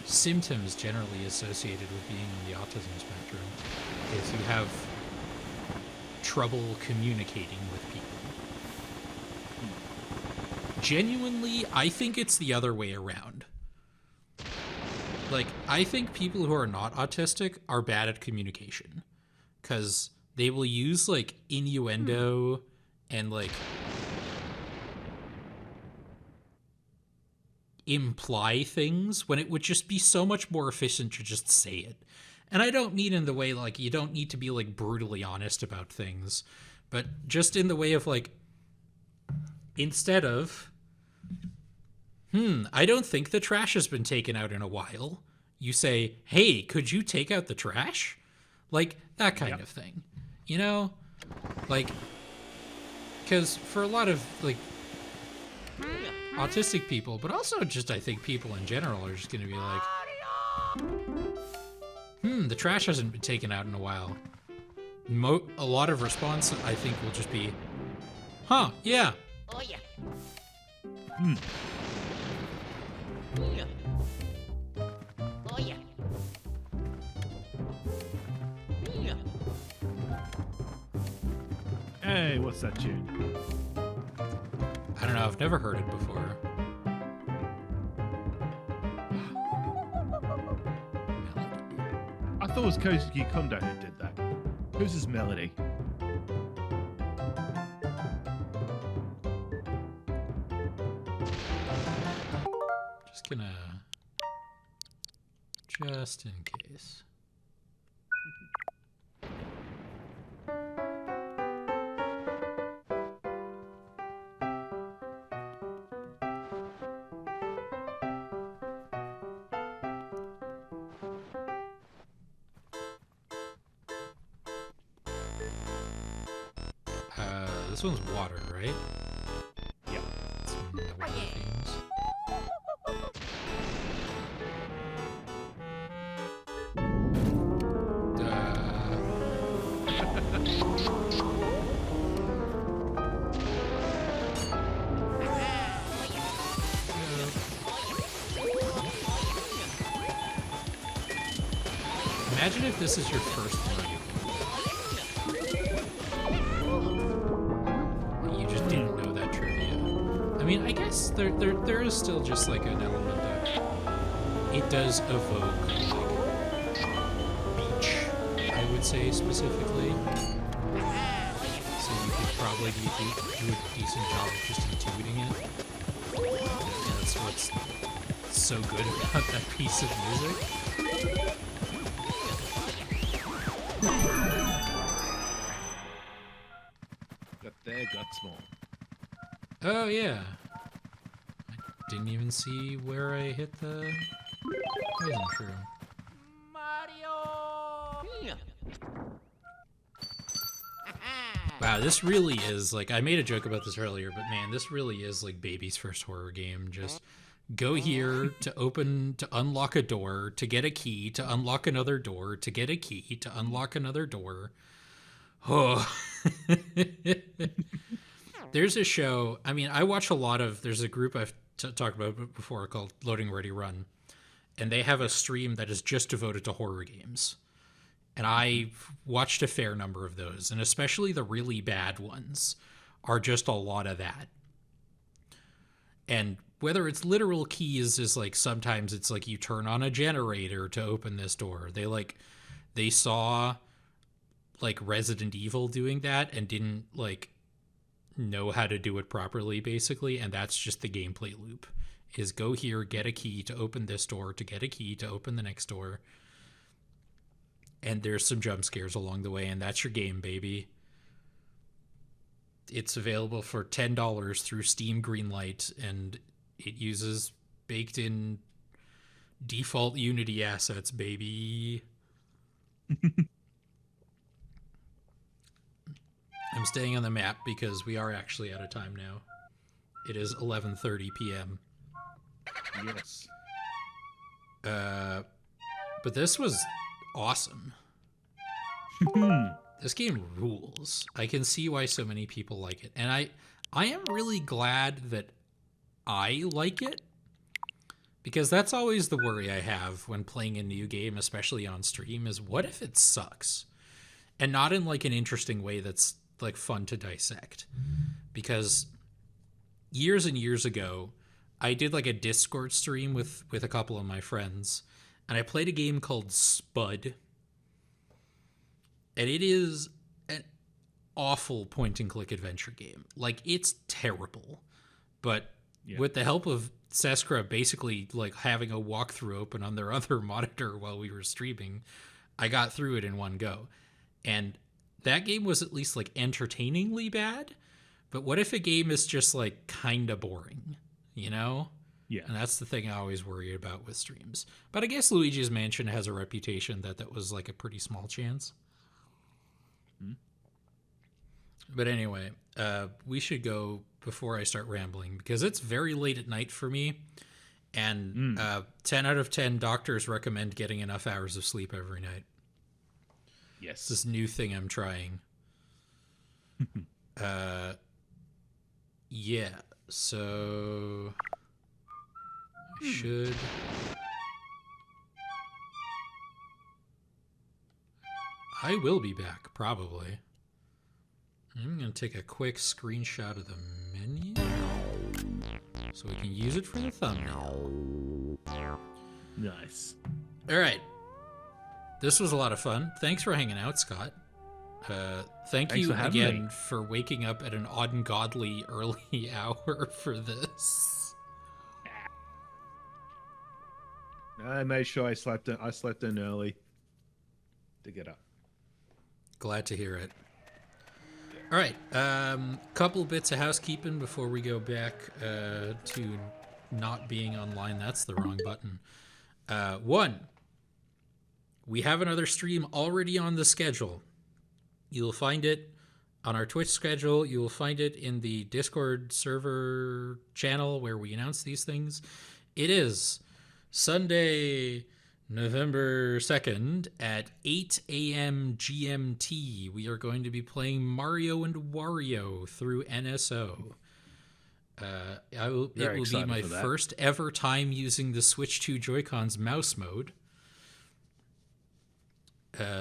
symptoms generally associated with being on the autism spectrum is you have trouble communicating with people. Genuinely, I think it's the other way around. Like, I think people who are not autistic are bad at communication, because they will use like innuendo and like imply things when it would just be so much more efficient to just say it. And I don't mean in the way like you don't need to be like brutally honest about things, but just in the way of like, instead of, I don't think the trash has been taken out in a while, you say, hey, could you take out the trash? Like that kind of thing, you know? Like, because for a lot of like autistic people, but also just I think people in general are just going to be like, the trash hasn't been taken out in a while. A lot of response, I think, will just be, huh, yeah. Oh yeah. Yeah. Oh yeah. Yeah. Hey, what's that tune? I don't know, I've never heard it before. I thought it was Kozuki Kondo who did that. Who's his melody? Just in case. this one's water, right? Yeah. It's one of the water games. Imagine if this is your first Mario game. You just didn't know that trivia. I mean, I guess there is still just like an element of it does evoke like beach, I would say specifically. So you could probably do a decent job of just intuiting it. And that's what's so good about that piece of music. Got there, got small. Oh yeah. I didn't even see where I hit the poison shroom. Mario! Wow, this really is like, I made a joke about this earlier, but man, this really is like baby's first horror game. Just go here to unlock a door, to get a key, to unlock another door, to get a key, to unlock another door. Oh. There's a show, I mean, I watch a lot of, there's a group I've talked about before called Loading Ready Run, and they have a stream that is just devoted to horror games. And I watched a fair number of those, and especially the really bad ones are just a lot of that. And whether it's literal keys is like, sometimes it's like you turn on a generator to open this door. They saw like Resident Evil doing that and didn't like know how to do it properly, basically. And that's just the gameplay loop, is go here, get a key to open this door, to get a key to open the next door. And there's some jump scares along the way, and that's your game, baby. It's available for $10 through Steam Greenlight, and it uses baked-in default Unity assets, baby. I'm staying on the map because we are actually out of time now. It is 11:30 p.m. Yes. But this was awesome. This game rules. I can see why so many people like it. And I am really glad that I like it, because that's always the worry I have when playing a new game, especially on stream, is what if it sucks? And not in like an interesting way that's like fun to dissect. Because years and years ago, I did like a Discord stream with a couple of my friends, and I played a game called Spud. And it is an awful point-and-click adventure game. Like, it's terrible. But with the help of Seskra basically like having a walkthrough open on their other monitor while we were streaming, I got through it in one go. And that game was at least like entertainingly bad. But what if a game is just like kind of boring, you know? Yeah. And that's the thing I always worry about with streams. But I guess Luigi's Mansion has a reputation that was like a pretty small chance. But anyway, we should go before I start rambling, because it's very late at night for me. And 10 out of 10 doctors recommend getting enough hours of sleep every night. Yes. It's this new thing I'm trying. Yeah, so I should... I will be back, probably. I'm going to take a quick screenshot of the menu so we can use it for the thumbnail. Nice. All right. This was a lot of fun. Thanks for hanging out, Scott. Thank Thanks you for having again me. for waking up at an ungodly early hour for this. I made sure I slept in early to get up. Glad to hear it. All right, couple bits of housekeeping before we go back to not being online. That's the wrong button. One, we have another stream already on the schedule. You'll find it on our Twitch schedule. You will find it in the Discord server channel where we announce these things. It is Sunday, November 2nd at 8 a.m. GMT. We are going to be playing Mario and Wario through NSO. It will be my first ever time using the Switch 2 Joy-Cons mouse mode.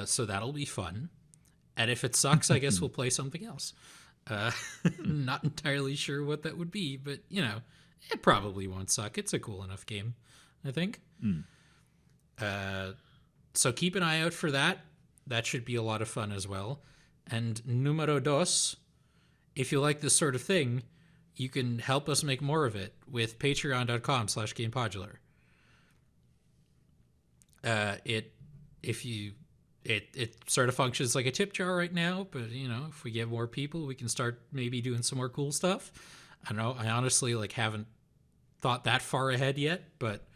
So that'll be fun. And if it sucks, I guess we'll play something else. Not entirely sure what that would be, but, it probably won't suck. It's a cool enough game, I think. So keep an eye out for that. That should be a lot of fun as well. And numero dos, if you like this sort of thing, you can help us make more of it with patreon.com/Gamepodular. It sort of functions like a tip jar right now, but if we get more people, we can start maybe doing some more cool stuff. I know I honestly haven't thought that far ahead yet, but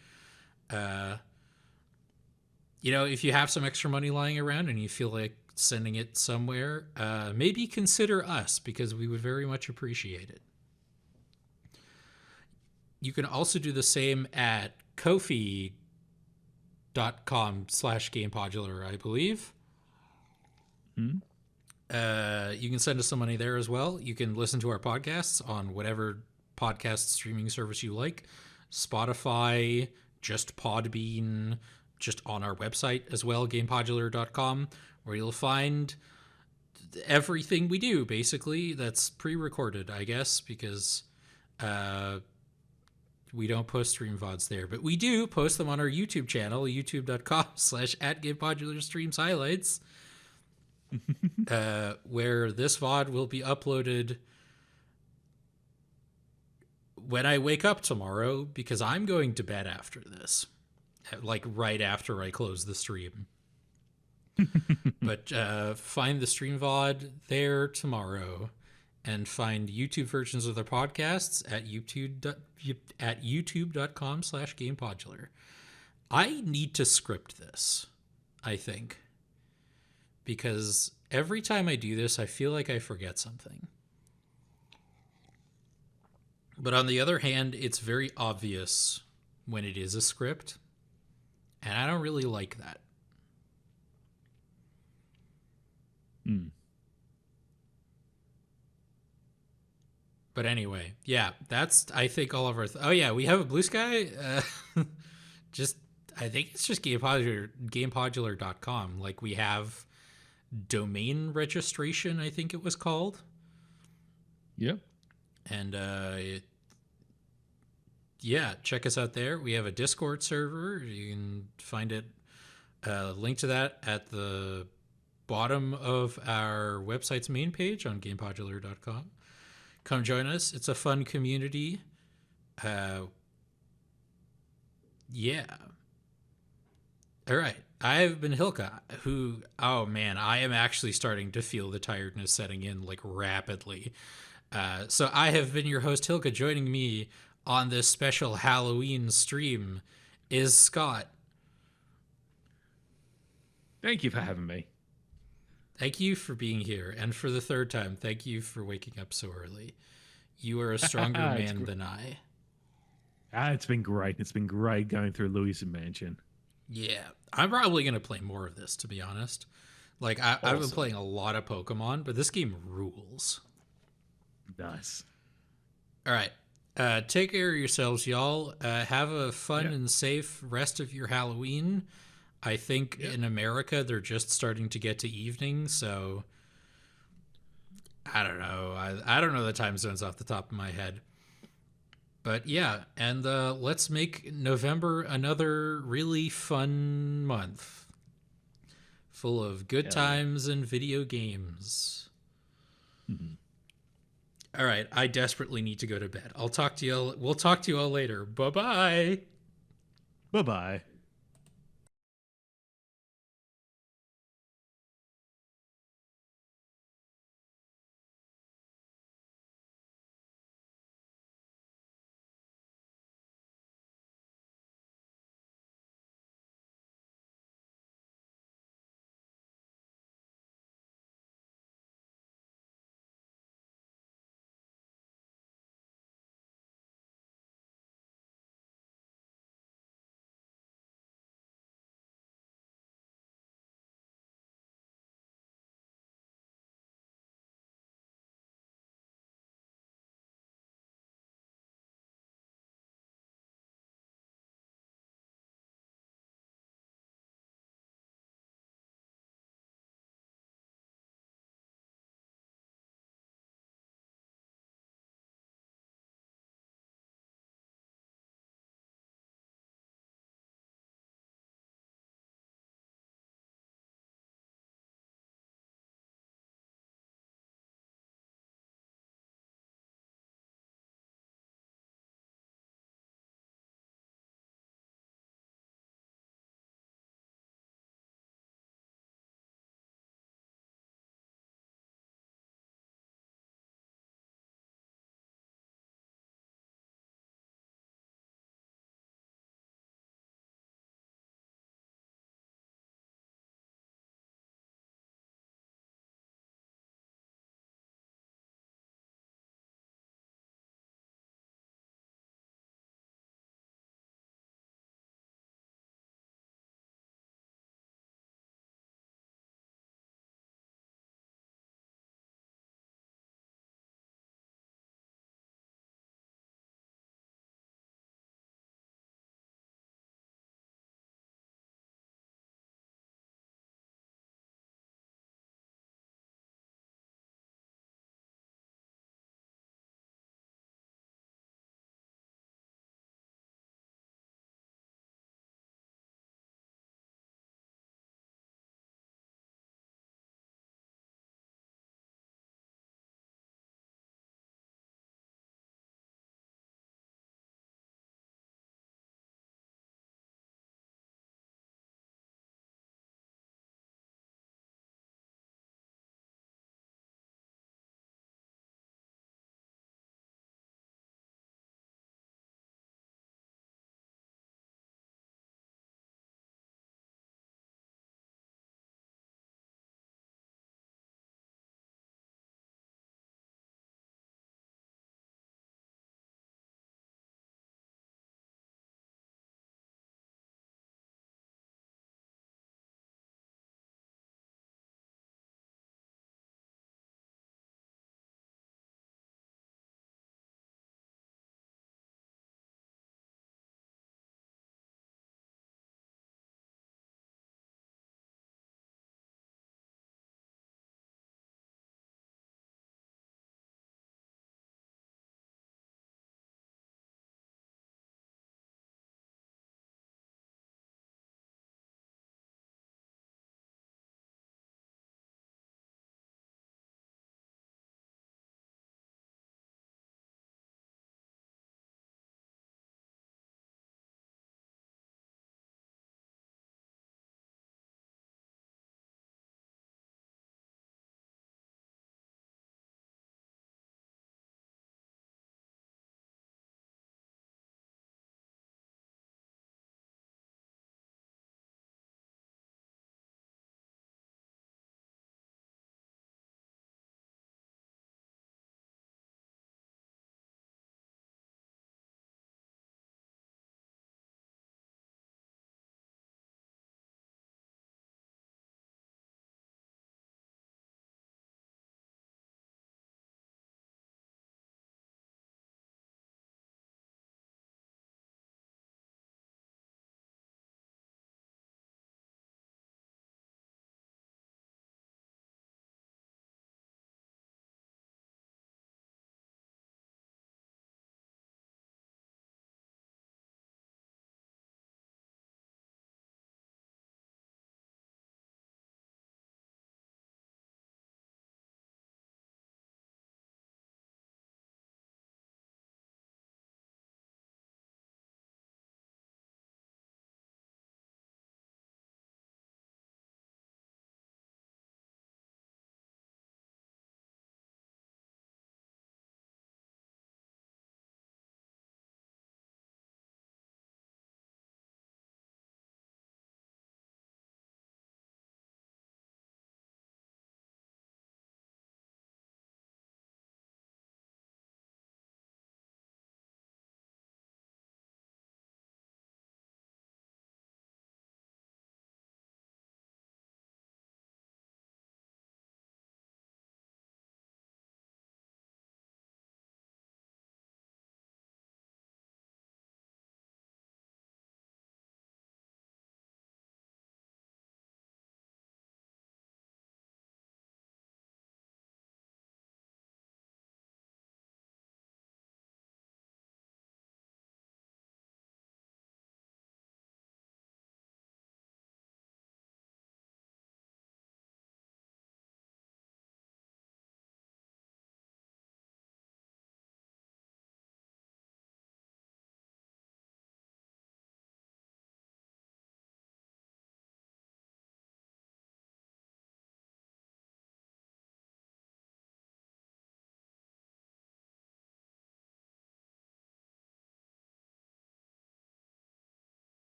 if you have some extra money lying around and you feel like sending it somewhere, maybe consider us, because we would very much appreciate it. You can also do the same at Ko-fi.com/Gamepodular, I believe. You can send us some money there as well. You can listen to our podcasts on whatever podcast streaming service you like. Spotify, just Podbean, just on our website as well, Gamepodular.com, where you'll find everything we do, basically, that's pre-recorded, I guess, because we don't post stream VODs there, but we do post them on our YouTube channel, youtube.com/@GamePodularStreamsHighlights, where this VOD will be uploaded when I wake up tomorrow, because I'm going to bed after this, right after I close the stream. But find the stream VOD there tomorrow, and find YouTube versions of their podcasts at youtube.com/Gamepodular. I need to script this, I think, because every time I do this, I feel like I forget something. But on the other hand, it's very obvious when it is a script, and I don't really like that. But anyway, yeah, that's, I think, all of our... oh, yeah, we have a Blue Sky. I think it's just Gamepodular.com. We have domain registration, I think it was called. Yep. And, check us out there. We have a Discord server. You can find it, link to that at the bottom of our website's main page on Gamepodular.com. Come join us. It's a fun community. Yeah. All right. I have been Hilka, who, oh man, I am actually starting to feel the tiredness setting in rapidly. So I have been your host, Hilka. Joining me on this special Halloween stream is Scott. Thank you for having me. Thank you for being here. And for the third time, thank you for waking up so early. You are a stronger man than I. It's been great. It's been great going through Louis' Mansion. Yeah. I'm probably going to play more of this, to be honest. I've been playing a lot of Pokemon, but this game rules. Nice. All right. Take care of yourselves, y'all. Have a fun and safe rest of your Halloween. I think in America, they're just starting to get to evening, so I don't know. I don't know the time zones off the top of my head. But yeah, and let's make November another really fun month, full of good times and video games. All right, I desperately need to go to bed. We'll talk to you all later. Bye-bye. Bye-bye.